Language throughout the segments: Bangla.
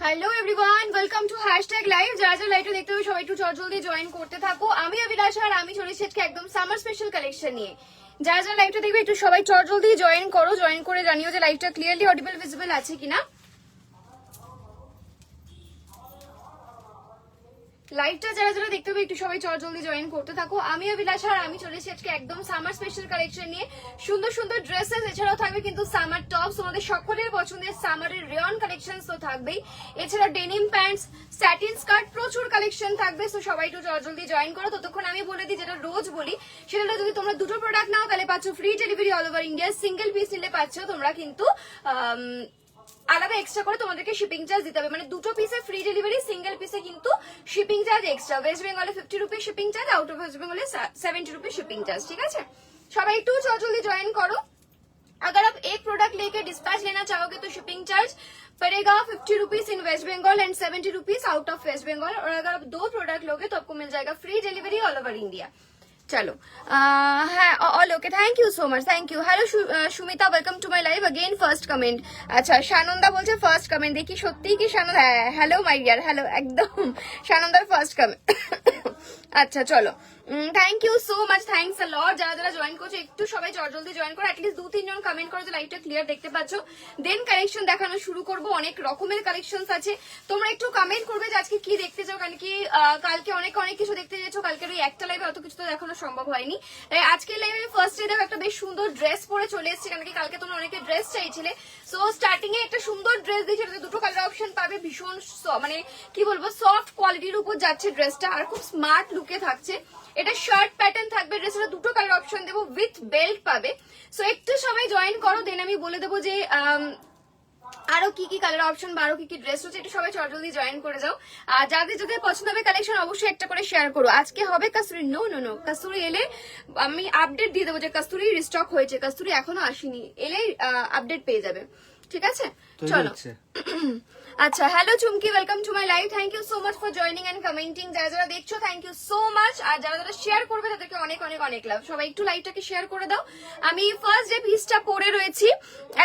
Hello everyone, welcome to hashtag live. যারা যারা লাইভটা দেখতে হবে সবাই একটু জলদি জয়েন করতে থাকো। আমি অভিলাষা আর আমি চলেছি আজকে একদম সামার স্পেশাল কালেকশন নিয়ে। যারা যারা লাইভটা দেখবে একটু সবাই জলদি জয়েন করো, জয়েন করে জানিও যে লাইভটা ক্লিয়ারলি অডিবল ভিজিবল আছে কিনা। লাইভটা যারা যারা দেখতে হবে একটু সবাই জলদি জয়েন করতে থাকো। আমি অভিলাষা আর আমি চলেছি আজকে একদম সামার স্পেশাল কালেকশন নিয়ে। সুন্দর সুন্দর ড্রেসেস, এছাড়াও থাকবে কিন্তু সামার টপস, তোমাদের সকলের পছন্দের সামারের রেয়ন কালেকশন তো থাকবেই। এছাড়া ডেনিম প্যান্টস, স্যাটিন স্কার্ট, প্রচুর কালেকশন থাকবে। তো সবাই একটু জলদি জয়েন করো। ততক্ষণ আমি বলে দিই যেটা রোজ বলি, সেটা যদি তোমরা দুটো প্রোডাক্ট নাও তাহলে পাচ্ছ free delivery all over India. Single piece নিলে পাচ্ছ তোমরা কিন্তু আলাদা এক্সট্রা করে তোমাদেরকে শিপিং চার্জ দিতে হবে। মানে দুটো পিসে ফ্রি ডেলিভারি, সিঙ্গেল পিসে কিন্তু শিপিং চার্জ এক্সট্রা। ওয়েস্ট বেঙ্গলে 50 rupees shipping charge, out of West Bengal 70 rupees shipping charge. ठीक है, সবাই একটু জলদি জয়েন করো। अगर आप एक प्रोडक्ट लेके डिस्पैच लेना चाहोगे तो शिपिंग चार्ज पड़ेगा 50 rupees in West Bengal and 70 rupees out of West Bengal. और अगर आप दो प्रोडक्ट लोगे तो आपको मिल जाएगा free delivery all over India. चलो হ্যাঁ, all okay, thank you so much, thank you. Hello Sumita, welcome to my live again. First comment, আচ্ছা সানন্দা বলছে ফার্স্ট কমেন্ট, দেখি সত্যি কি Sananda. Hello my dear, hello, একদম সানন্দার ফার্স্ট কমেন্ট। আচ্ছা চলো, thank you so much, thanks a lot. যারা যারা জয়েন করছো একটু সবাই জলদি জয়েন করো। অ্যাটলিস্ট 2-3 জন কমেন্ট করো যে লাইভটা ক্লিয়ার দেখতে পাচ্ছ, দেন কালেকশন দেখানো শুরু করবো। অনেক রকমের কালেকশনস আছে, তোমরা একটু কমেন্ট করবে যে আজকে কি দেখতে চাও। কারণ কি কালকে অনেক কিছু দেখতে চেয়েছো, কালকের ওই একটা লাইভে অত কিছু তো দেখানো সম্ভব হয়নি। তাই আজকে লাইভে ফার্স্টে দেখো একটা বেশ সুন্দর ড্রেস পরে চলে এসেছে। কারণ কি কালকে তোমরা অনেকে ড্রেস চাইছিলে, সো স্টার্টিং এ একটা সুন্দর ড্রেস দিয়েছে। এটাতে দুটো কালার অপশন পাবে। ভীষণ মানে কি বলবো, সফট কোয়ালিটির উপর যাচ্ছে ড্রেসটা, আর খুব স্মার্ট লুকে থাকছে। এটা শার্ট প্যাটার্ন থাকবে, ড্রেসের দুটো কালার অপশন দেবো, উইথ বেল্ট পাবে। সো একটু সবাই জয়েন করো, দেন আমি বলে দেবো যে আরো কি কি কালার অপশন বা আরো কি কি ড্রেস হচ্ছে। একটু সবাই জলদি জয়েন করে যাও। আর যাদের যাদের পছন্দ হবে কালেকশন অবশ্যই একটা করে শেয়ার করো। আজকে হবে কাস্তুরি, নো নো নো, কাস্তুরি এলে আমি আপডেট দিয়ে দেবো যে কাস্তুরি রিস্টক হয়েছে। কাস্তুরি এখনো আসেনি, এলে আপডেট পেয়ে যাবে। ঠিক আছে, চলো। আচ্ছা, hello Chumki, welcome to my live. Thank you so much for joining and commenting. যারা যারা দেখছো থ্যাংক ইউ সো মাচ। আর যারা যারা শেয়ার করবে তাদেরকে অনেক অনেক অনেক লাভ। সবাই একটু লাইভটাকে শেয়ার করে দাও। আমি ফার্স্ট যে পিসটা পরে রয়েছি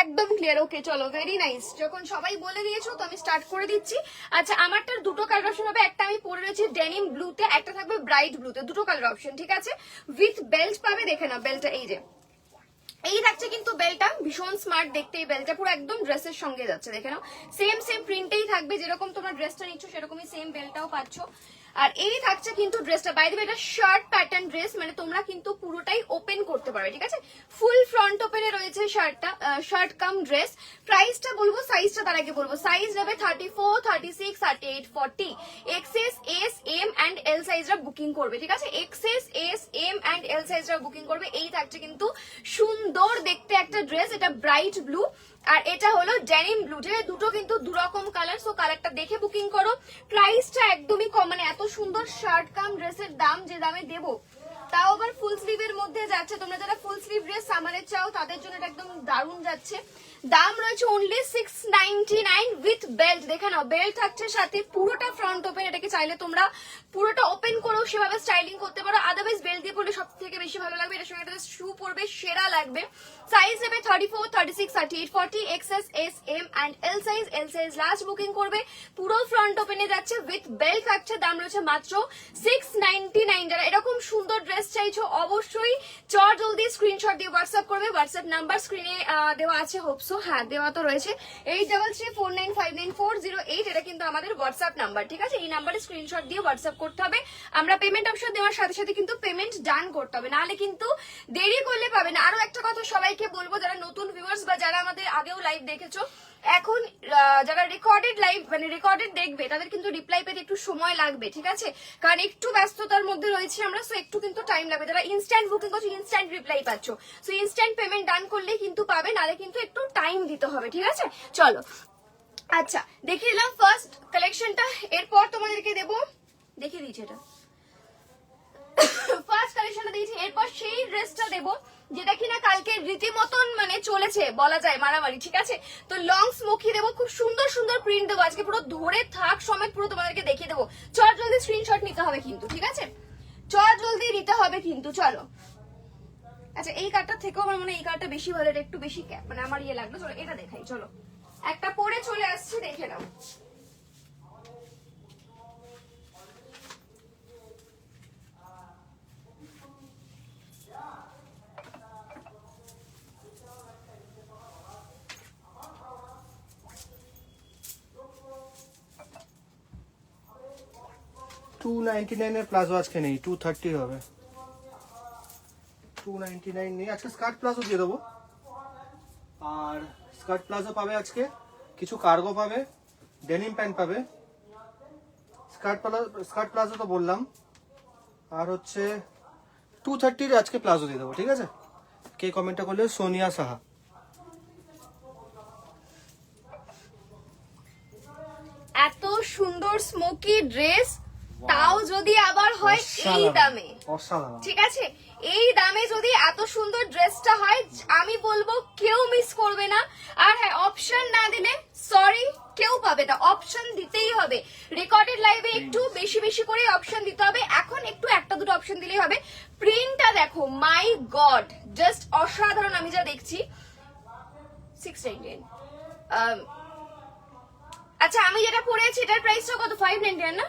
একদম ক্লিয়ার। ওকে চলো, ভেরি নাইস। যখন সবাই বলে দিয়েছো তো আমি স্টার্ট করে দিচ্ছি। আচ্ছা, আমারটার দুটো কালার অপশন হবে। একটা আমি পরে রয়েছি ডেনিম ব্লুতে, একটা থাকবে ব্রাইট ব্লুতে। দুটো কালার অপশন, ঠিক আছে। উইথ বেল্ট পাবে, দেখে নাও বেল্টটা এই যে এই থাকছে কিন্তু বেলটা, ভীষণ স্মার্ট দেখতে। এই বেলটা পুরো একদম ড্রেসের সঙ্গে যাচ্ছে, দেখে নাও। সেম প্রিন্টেই থাকবে, যেরকম তোমরা ড্রেসটা নিচ্ছ সেরকমই সেম বেলটাও পাচ্ছ। আর এই থাকছে কিন্তু ড্রেসটা, বাই দ্য ওয়ে এটা শার্ট প্যাটার্ন ড্রেস, মানে তোমরা কিন্তু পুরোটাই ওপেন করতে পারবে। ঠিক আছে, ফুল ফ্রন্ট ওপেনে রয়েছে শার্টটা, শার্ট কাম ড্রেস। প্রাইসটা বলবো, সাইজটা তার আগে বলবো। সাইজ নেবে 34, 36, 38, 40। XS, S, M and L সাইজরা বুকিং করবে। ঠিক আছে, XS, S, M and L সাইজরা বুকিং করবে। এই থাকছে কিন্তু সুন্দর দেখতে একটা ড্রেস, এটা ব্রাইট ব্লু আর এটা হলো ডেনিম ব্লু। ঠিক আছে, দুটো কিন্তু দুরকম কালার, সো কালারটা দেখে বুকিং করো। প্রাইসটা একদমই কম, মানে এত সুন্দর শার্ট কাম ড্রেসের দাম যে দামে দেবো, তাও আবার ফুল স্লিভের মধ্যে যাচ্ছে। তোমরা যারা ফুল স্লিভ ড্রেস সামারে চাও তাদের জন্য এটা একদম দারুণ যাচ্ছে। দাম রয়েছে অনলি 699 উইথ বেল্ট। দেখে নাও, বেল্ট থাকছে সাথে, পুরোটা ফ্রন্ট ওপেন। এটাকে চাইলে তোমরা পুরোটা ওপেন করেও সেভাবে স্টাইলিং করতে পারো, আদারওয়াইজ বেল্ট দিয়ে পরলে সব থেকে বেশি ভালো লাগবে। এটার সঙ্গে একটা শু পরবে, সেরা লাগবে। সাইজ নেবে 34, 36, 38, 40। XS, S, M and L size. L size last booking করবে। পুরো ফ্রন্ট ওপেনে যাচ্ছে, উইথ বেল্ট থাকছে। দাম রয়েছে মাত্র 699। যারা এরকম সুন্দর ড্রেস চাইছো অবশ্যই জলদি স্ক্রিনশট দিয়ে হোয়াটসঅ্যাপ করবে। হোয়াটসঅ্যাপ নাম্বার স্ক্রিনে দেওয়া আছে, হোপসো, হ্যাঁ দেওয়া তো রয়েছে, 8334959408। এটা কিন্তু আমাদের হোয়াটসঅ্যাপ নাম্বার। ঠিক আছে, এই নাম্বারে স্ক্রিনশট দিয়ে হোয়াটসঅ্যাপ করতে হবে। আমরা পেমেন্ট অপশন দেওয়ার সাথে সাথে কিন্তু পেমেন্ট ডান করতে হবে, নাহলে কিন্তু দেরি করলে পাবে না। আরো একটা কথা সবাইকে বলবো, যারা নতুন ভিউয়ার্স বা যারা আমাদের আগেও লাইভ দেখেছো, এখন যারা রেকর্ডেড লাইভ মানে রেকর্ডেড দেখবে তাদের কিন্তু রিপ্লাই পেতে একটু সময় লাগবে। ঠিক আছে, কারণ একটু ব্যস্ততার মধ্যে রয়েছি আমরা, সো একটু কিন্তু টাইম লাগবে। যারা ইনস্ট্যান্ট বুকিং করছো ইনস্ট্যান্ট রিপ্লাই পাচ্ছ, সো ইনস্ট্যান্ট পেমেন্ট ডান করলেই কিন্তু পাবে, নাহলে কিন্তু একটু টাইম দিতে হবে। ঠিক আছে, চলো। আচ্ছা, দেখিয়ে দিলাম ফার্স্ট কালেকশনটা, এরপর তোমাদেরকে দেবো, দেখিয়ে দিচ্ছি এটা ফার্স্ট কালেকশনটা দিয়েছি। এরপর সেই ড্রেসটা দেবো যেটা কিনা কালকে রীতিমতন মানে চলেছে বলা যায় মারামারি। ঠিক আছে, তো লং স্মোকি দেবো, খুব সুন্দর সুন্দর প্রিন্ট দেবো আজকে, পুরো ধরে থাক সমেত পুরো তোমাদেরকে দেখিয়ে দেবো। জলদি স্ক্রিনশট নিতে হবে কিন্তু। ঠিক আছে, জলদি নিতে হবে কিন্তু। চলো, আচ্ছা এই কার্ডটা থেকেও আমার মনে হয় এই কার্ডটা বেশি ভালো, এটা একটু বেশি মানে আমার ইয়ে লাগলো। চলো এটা দেখাই, চলো একটা পরে চলে আসছে, দেখে নাও। 299 এর প্লাজো আজকে নেই, 230 হবে। 299 নেই আজকে, স্কার্ট প্লাজো দিয়ে দেবো। আর স্কার্ট প্লাজো পাবে আজকে, কিছু কার্গো পাবে, ডেনিম প্যান্ট পাবে। স্কার্ট প্লাজো তো বললাম। আর হচ্ছে 230 আজকে প্লাজো দিয়ে দেবো, ঠিক আছে? কে কমেন্টটা করলে? সোনিয়া সাহা। এত সুন্দর স্মোকি ড্রেস, তাও যদি আবার হয় এই দামে, অসাধারণ। ঠিক আছে? এই দামে যদি এত সুন্দর ড্রেসটা হয়, আমি বলবো কেউ মিস করবে না। আর হ্যাঁ, অপশন না দিলে সরি, কেউ পাবে না। অপশন দিতেই হবে। রেকর্ডেড লাইভে একটু বেশি বেশি করে অপশন দিতে হবে। এখন একটু একটা দুটো অপশন দিলেই হবে। প্রিন্টটা দেখো, মাই গড, জাস্ট অসাধারণ। আমি যা দেখছি 699। আচ্ছা, আমি যেটা পরেছি এটার প্রাইসটা কত? 599 না?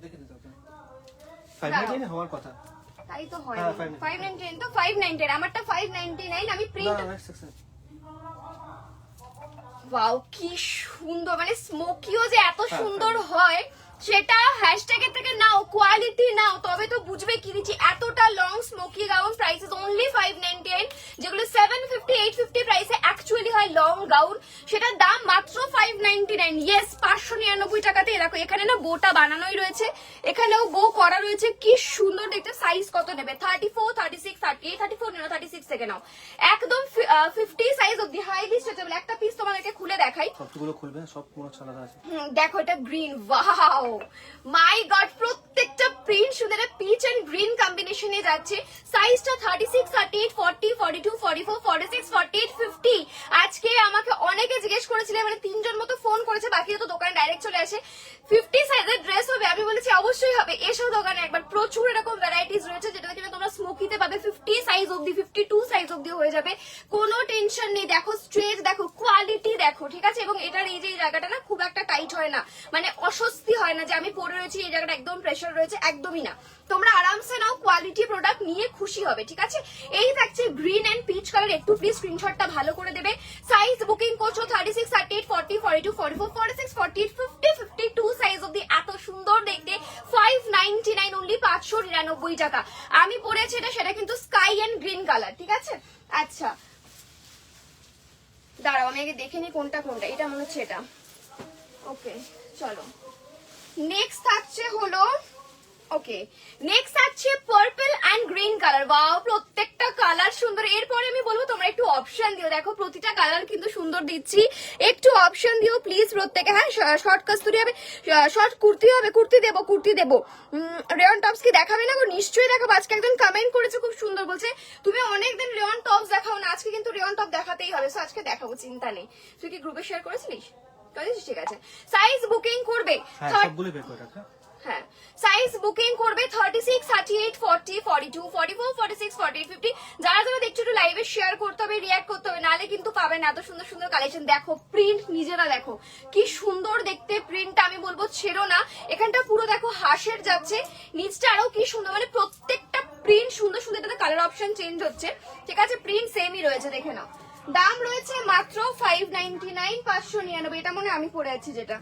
দেখে দিতে হবে। 599 হওয়ার কথা। তাই তো হয়। হ্যাঁ, 599 তো 599, আমারটা 599। আমি প্রিন্ট, ওয়াও কি সুন্দর, মানে স্মোকিও যে এত সুন্দর হয় সেটা হ্যাশট্যাগের থেকে নাও, কোয়ালিটি নাও, তবে তো বুঝবে কি দিচ্ছি। এতটা long smoky gown, prices only 599, যেগুলো 750 850 প্রাইসে অ্যাকচুয়ালি হয় লং গাউন, সেটার দাম মাত্র 599। ইয়েস, 599 টাকাতে। দেখো এখানে না বোটা বানানোই রয়েছে, এখানেও বো করা রয়েছে, কি সুন্দর দেখতে। সাইজ কত নেবে? 34, 36, 38, 34 নেও, 36 থেকে নাও, একদম 50 সাইজ অবধি, হাইলি স্ট্রেচেবল। একটা পিস তোমাদেরকে খুলে দেখাই। সবগুলো খুলবে, সব পুরো আলাদা আছে। দেখো এটা গ্রিন, ওয়াও মাই গড, প্রত্যেকটা প্রিন্ট সুন্দর, পিচ এন্ড গ্রিন কম্বিনেশনে যাচ্ছে। সাইজটা 36, 38, 40, 42, 44, 46, 48, 50। আজকে আমাকে অনেকে জিজ্ঞেস করেছিল, মানে 3 জন মতো ফোন করেছে, বাকিরা তো দোকানে ডাইরেক্ট চলে আসে। 50 সাইজের ড্রেস হবে? আমি বলেছি অবশ্যই হবে, এসো দোকানে একবার। প্রচুর এরকম ভ্যারাইটিস রয়েছে যেটা কিনা তোমরা স্মোকিতে পাবে 50 সাইজ অবধি, 52 সাইজ অবধি হয়ে যাবে, কোনো টেনশন নেই। দেখো স্ট্রেচ দেখো, কোয়ালিটি দেখো, ঠিক আছে? এবং এটার এই যে জায়গাটা না খুব একটা টাইট হয় না, মানে অস্বস্তি হয় না যে আমি পরে রয়েছি এই জায়গাটা একদম প্রেসার রয়েছে, একদমই না। তোমরা আরামসে নাও, কোয়ালিটি প্রোডাক্ট নিয়ে খুশি হবে, ঠিক আছে? এই থাকছে গ্রিন এন্ড পিচ কালার। একটু প্লিজ স্ক্রিনশটটা ভালো করে দেবে। সাইজ বুকিং করছো 36, 38, 40, 42, 44, 46, 48, 50, 52 সাইজ অবধি। এত সুন্দর দেখতে, 599 অনলি, 599 টাকা। আমি পরেছি এটা, সেটা কিন্তু স্কাই এন্ড গ্রিন কালার, ঠিক আছে? আচ্ছা দাঁড়াও, আমি আগে দেখে নি কোনটা কোনটা। এটা মনে হচ্ছে এটা। ওকে চলো, নেক্সট থাকছে হলো, ওকে নেক্সট আছে purple and green colour. Wow, প্রত্যেকটা কালার সুন্দর। এরপরে আমি বলবো তোমরা একটু অপশন দিও। দেখো প্রতিটা কালার কিন্তু সুন্দর দিচ্ছি, একটু অপশন দিও প্লিজ প্রত্যেকে। হ্যাঁ, শর্ট কাস্তুরি হবে, শর্ট কুর্তি হবে, কুর্তি দেবো। রেয়ন টপস কি দেখাবে না গো? নিশ্চয়ই দেখাবো। আজকে একজন কমেন্ট করেছে খুব সুন্দর, বলছে তুমি অনেকদিন রেয়ন টপস দেখাও না, আজকে কিন্তু রেয়ন টপ দেখাতেই হবে। সো আজকে দেখাবো, চিন্তা নেই। তুই কি গ্রুপে শেয়ার করেছিলিস? ঠিক আছে। সাইজ বুকিং করবে, সবগুলো বের করে রাখা। হ্যাঁ, সাইজ বুকিং করবে 36, 38, 40, 42, 44, 46, 48, 50। যারা যারা দেখছো একটু লাইভে শেয়ার করতে হবে, রিয়াক্ট করতে হবে, নাহলে কিন্তু পাবে না। এত সুন্দর সুন্দর কালেকশন দেখো, প্রিন্ট নিজেরা দেখো কি সুন্দর দেখতে প্রিন্টটা। আমি বলবো ছেড়ো না। এখানটা পুরো দেখো হাঁসের যাচ্ছে, নিচটা আরো কি সুন্দর, মানে প্রত্যেকটা প্রিন্ট সুন্দর সুন্দর। এটাতে কালার অপশন চেঞ্জ হচ্ছে, ঠিক আছে? প্রিন্ট সেমই রয়েছে, দেখে নাও। দাম রয়েছে মাত্র 599, 599। এটা মনে আমি পরে আছি যেটা,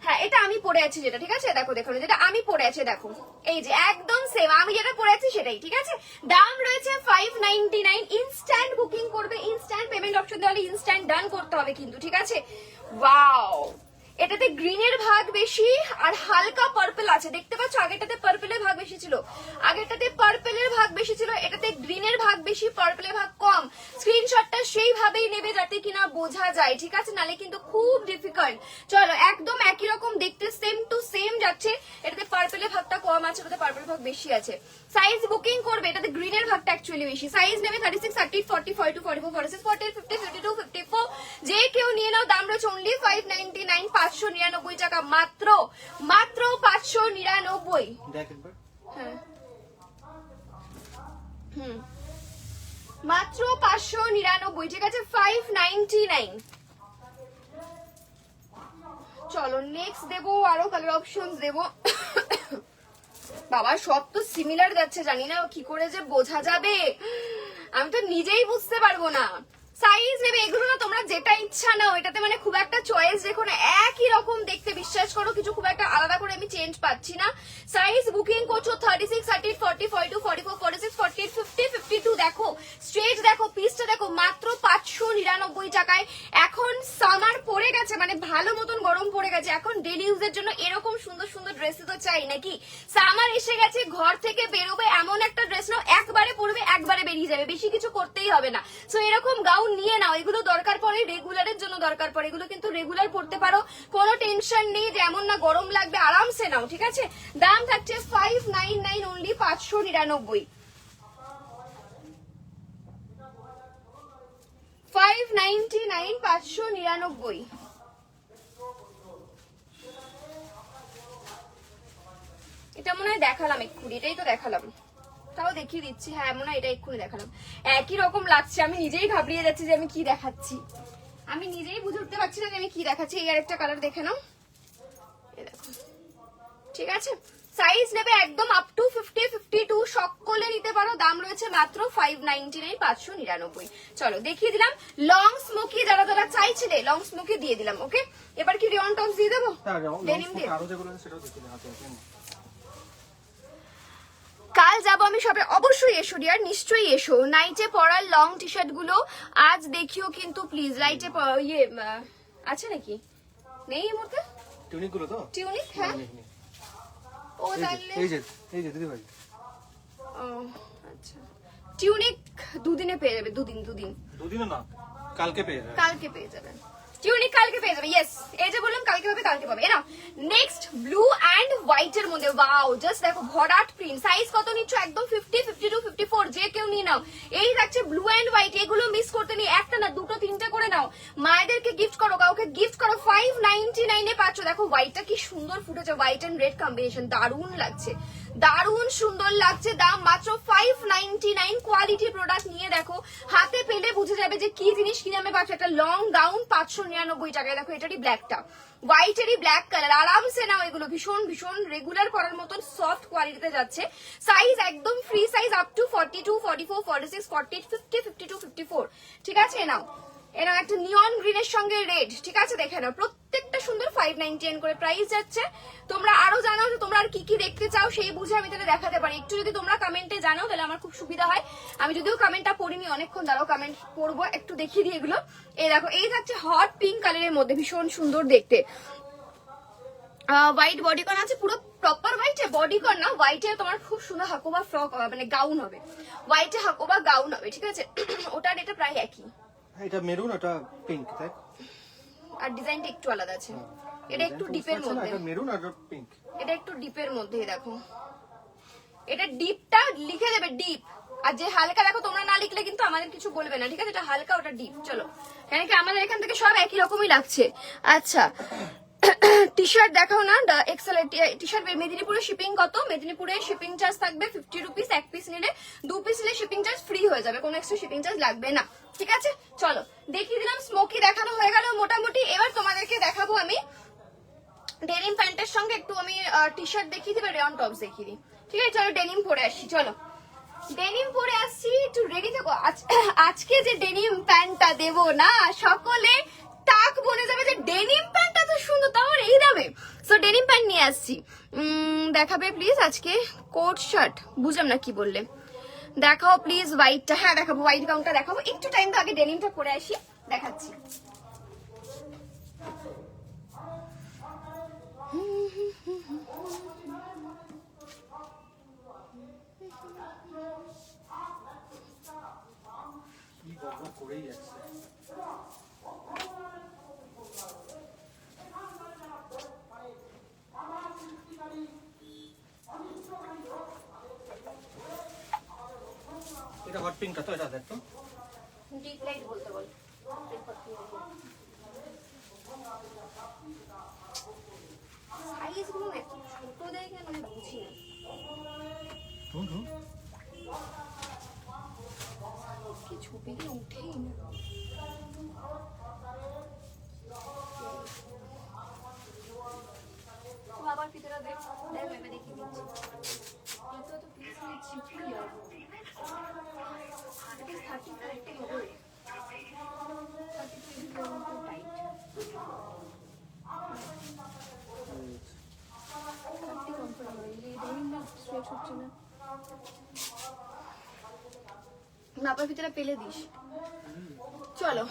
হ্যাঁ এটা আমি পরে আছি যেটা, ঠিক আছে? দেখো দেখো যেটা আমি পরে আছি, দেখো এই যে একদম সেম আমি যেটা পরে আছি সেটাই, ঠিক আছে? দাম রয়েছে 599। ইনস্ট্যান্ট বুকিং করবে, ইনস্ট্যান্ট পেমেন্ট অপশন দেওয়া, ইনস্ট্যান্ট ডান করতে হবে কিন্তু, ঠিক আছে? ওয়াও, এটাতে গ্রিনের ভাগ বেশি আর হালকা পার্পল আছে, দেখতে পাচ্ছ? আগেরটাতে পার্পলের ভাগ বেশি ছিল, এটাতে গ্রিনের ভাগ বেশি, পার্পলের ভাগ কম। স্ক্রিনশটটা সেইভাবেই নেবে যাতে কিনা বোঝা যায়, ঠিক আছে? নালে কিন্তু খুব ডিফিকাল্ট। চলো, একদম একই রকম দেখতে, সেম টু সেম যাচ্ছে। এটাতে পার্পলের ভাগটা কম আছে, এটাতে পার্পল ভাগ বেশি আছে। সাইজ বুকিং করবে, এটাতে গ্রিনের ভাগটা অ্যাকচুয়ালি বেশি। সাইজ নেবে 36, 38, 40, 42, 44, 46, 48, 50, 52, 54। যে কেউ নিয়ে নাও। দাম রয়েছে অনলি 599, 599 টাকা মাত্র, মাত্র 599। দেখ একবার। হ্যাঁ, মাত্র 599, ঠিক আছে? 599। চলো নেক্সট দেবো, আরো কালার অপশনস দেবো। বাবা সব তো সিমিলার যাচ্ছে, জানি না কি করে যে বোঝা যাবে, আমি তো নিজেই বুঝতে পারবো না। সাইজ নেবে এগুলো না তোমরা যেটা ইচ্ছা নাও, এটাতে মানে খুব একটা চয়েস দেখো না, একই রকম দেখতে, বিশ্বাস করো কিছু খুব একটা আলাদা করে আমি চেঞ্জ পাচ্ছি না। সাইজ বুকিং করছো 36, 38, 40, 42, 44, 46, 48, 50, 52। দেখো স্ট্রেট, দেখো পিসটা দেখো, মাত্র 599 টাকায়। এখন সামার পড়ে গেছে, মানে ভালো মতন গরম পড়ে গেছে, এখন ডেলি ইউজের জন্য এরকম সুন্দর সুন্দর ড্রেস তো চাই নাকি? সামার এসে গেছে, ঘর থেকে বেরোবে এমন একটা ড্রেস নাও, একবারে পরবে একবারে বেরিয়ে যাবে, বেশি কিছু করতেই হবে না। সো এরকম গাউন নিয়ে নাও, এগুলো দরকার পড়ে রেগুলারের জন্য দরকার পড়ে, এগুলো কিন্তু রেগুলার পড়তে পারো, কোনো টেনশন নেই যে এমন না গরম লাগবে, আরামসে নাও, ঠিক আছে? দাম থাকছে 599 অনলি, 599, 599, 599। এটা মনে হয় দেখালাম এক্ষুনি, এটাই তো দেখালাম, তাও দেখিয়ে দিচ্ছি। হ্যাঁ মনে হয় এটা এক্ষুনি দেখালাম, একই রকম লাগছে, আমি নিজেই ঘাবড়িয়ে যাচ্ছি যে আমি কি দেখাচ্ছি, আমি নিজেই বুঝে উঠতে পারছি না যে আমি কি দেখাচ্ছি। এই আরেকটা কালার দেখে নাও, এই দেখো, ঠিক আছে? সাইজ নেবে একদম আপ টু 50, 52 সকলে নিতে পারো, দাম রয়েছে মাত্র 599, 599। চলো দেখিয়ে দিলাম লং স্মোকি, যারা যারা চাইছিলে লং স্মোকি দিয়ে দিলাম। ওকে, এবার কি রিয়ন টপস দিয়ে দেবো? ডেনিম দিয়ে আরো যেগুলো আছে সেটাও দেখে হাতে আছে। কাল যাবো আমি সবে, অবশ্যই এসো ডিয়ার, নিশ্চয়ই এসো। নাইটে পরার লং টি শার্ট গুলো আজ দেখিও কিন্তু প্লিজ। লাইটে ইয়ে আছে নাকি? নেই এর মধ্যে টিউনিক গুলো তো, টিউনিক? হ্যাঁ ও তাহলে এই যে দিদি ভাই, ও আচ্ছা, টিউনিক দুদিনে পেয়ে যাবে, দুদিনে না কালকে পেয়ে যাবে, কালকে পেয়ে যাবেন টিউনিক, কালকে পেয়ে যাবে। ইয়েস, এই যে বললাম কালকে পাবে, কালকে পাবে। না নেক্সট ব্লু এন্ড হোয়াইট এর মধ্যে, ওয়াও জাস্ট দেখো ভরাট প্রিন্ট। সাইজ কত নিচ্ছ? একদম 50, 52, 54, যে কেউ নিয়ে নাও। এই থাকছে ব্লু এন্ড হোয়াইট, এগুলো মিস করতে নেই, একটা না দুটো তিনটা করে নাও, মায়েদেরকে গিফট করো, কাউকে গিফট করো। 599 এ পাচ্ছ। দেখো হোয়াইটটা কি সুন্দর ফুটেছে, হোয়াইট এন্ড রেড কম্বিনেশন, দারুণ লাগছে, দারুণ সুন্দর লাগছে। দাম মাত্র 599, কোয়ালিটি প্রোডাক্ট নিয়ে দেখো, হাতে পেলে বুঝে যাবে যে কি জিনিস কি নামে পাচ্ছ। একটা লং গাউন 599 টাকায়, দেখো এটারই ব্ল্যাকটা, হোয়াইটেরই ব্ল্যাক কালার, আরামসে নাও এগুলো, ভীষণ ভীষণ রেগুলার পরার মতন সফট কোয়ালিটিতে যাচ্ছে। সাইজ একদম ফ্রি সাইজ, আপ টু 42, 44, 46, 48, 50, 52, 54, ঠিক আছে? নাও এরকম একটা নিয়ন গ্রিনের সঙ্গে রেড, ঠিক আছে? দেখে নাও, প্রত্যেকটা সুন্দর 599 করে প্রাইস যাচ্ছে। তোমরা আরো জানাও যে তোমরা আর কি কি দেখতে চাও, সেই বুঝে আমি তাহলে দেখাতে পারি। একটু যদি তোমরা কমেন্টে জানাও তাহলে আমার খুব সুবিধা হয়। আমি যদিও কমেন্টটা পড়িনি অনেকক্ষণ, দাঁড়াও কমেন্ট পড়বো, একটু দেখিয়ে দিই এগুলো। এই দেখো, এই থাকছে হট পিঙ্ক কালারের মধ্যে, ভীষণ সুন্দর দেখতে, হোয়াইট বডিকন আছে, পুরো প্রপার হোয়াইটে বডিকন না, হোয়াইটে তোমার খুব সুন্দর হাকোবা ফ্রক, মানে গাউন হবে, হোয়াইটে হাকোবা গাউন হবে, ঠিক আছে? ওটার এটা প্রায় একই, এটা মেরুন, ওটা পিঙ্ক, তাই? আর ডিজাইনটা একটু আলাদা আছে, এটা একটু ডিপের মধ্যে, এটা মেরুন আর পিঙ্ক, এটা একটু ডিপের মধ্যে। দেখো এটা ডিপটা লিখে দেবে, ডিপ। আর যে হালকা, দেখো তোমরা না লিখলে কিন্তু আমাদের কিছু বলবে না, ঠিক আছে? এটা হালকা, ওটা ডিপ। চলো, কেন কি আমাদের এখান থেকে সব একই রকমই লাগছে। আচ্ছা টি শার্ট দেখাও না, এক্সেল টি শার্ট। মেদিনীপুরে শিপিং কত? মেদিনীপুরে শিপিং চার্জ থাকবে 50 রুপিস, এক পিস নিলে, 2 পিস নিলে শিপিং চার্জ ফ্রি হয়ে যাবে, কোনো এক্সট্রা শিপিং চার্জ লাগবে না, ঠিক আছে? চলো দেখিয়ে দিলাম, স্মোকি দেখানো হয়ে গেল মোটামুটি। এবার তোমাদেরকে দেখাবো আমি ডেনিম প্যান্টের সঙ্গে একটু আমি টি শার্ট দেখিয়ে দিই, রেয়ন টপস দেখিয়ে দিই, ঠিক আছে? চলো ডেনিম পরে আসি, চলো ডেনিম পরে আসছি, একটু রেডি থাকো। আজকে যে ডেনিম প্যান্টটা দেবো না, সকলে তাক বনে যাবে যে ডেনিম প্যান্টটা তো সুন্দর, তাও এই দামে। সো ডেনিম প্যান্ট নিয়ে আসছি, দেখাবে প্লিজ আজকে। কোট শার্ট, বুঝলাম না কি বললে, দেখাও প্লিজ হোয়াইটটা। হ্যাঁ দেখাবো, হোয়াইট গাউনটা দেখাবো, একটু টাইম তো আগে ডেনিমটা পরে আসি, দেখাচ্ছি। কি গল্প করেই যাচ্ছে। এটা হট পিঙ্কটা তো, এটা দেখ তো, ডিপ লাইট বলতে বল। সাইজগুলো এত ছোট দেয় কেন আমি বুঝি না। কি ছবিগুলো উঠেই না। আবার ভিতরে দেখ, দেখ আমি দেখিয়ে দিচ্ছি। এত তো পিস নিচ্ছি কি হবে? 35 হবে। টাইট হচ্ছে না, মাপার ভিতরে পেলে দিস। চলো,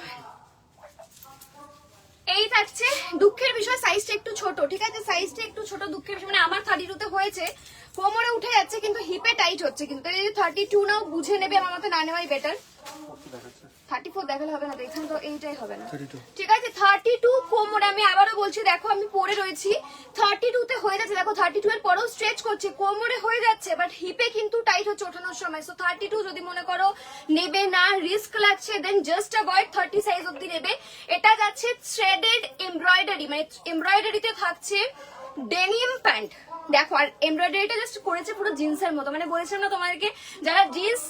এই থাকছে। দুঃখের বিষয় সাইজটা একটু ছোট, ঠিক আছে, সাইজটা একটু ছোট, দুঃখের বিষয়। মানে আমার 32 তে হয়েছে, কোমরে উঠে যাচ্ছে কিন্তু হিপে টাইট হচ্ছে, কিন্তু তাই যদি 32 নাও বুঝে নেবে, আমার মতে না নেওয়াই বেটার। 34 দেখালে হবে না, তো এখানে তো এইটাই হবে না, ঠিক আছে। 32 কোমরে, আমি আবারও বলছি, দেখো আমি পরে রয়েছি 32 তে হয়ে যাচ্ছে, দেখো 32 এর পরেও স্ট্রেচ করছে, কোমরে হয়ে যাচ্ছে, বাট হিপে কিন্তু টাইট হচ্ছে ওঠানোর সময়। সো 32 যদি মনে করো নেবে না, রিস্ক লাগছে, দেন জাস্ট অ্যাভয়েড 30 সাইজ অবধি নেবে। এটা যাচ্ছে থ্রেডেড এমব্রয়ডারি, মানে এমব্রয়ডারিতে থাকছে ডেনিম প্যান্ট। দেখো, আর এমব্রয়ডারিটা জাস্ট করেছে পুরো জিন্সের মতো, মানে বলেছিলাম না তোমাদেরকে যারা জিন্স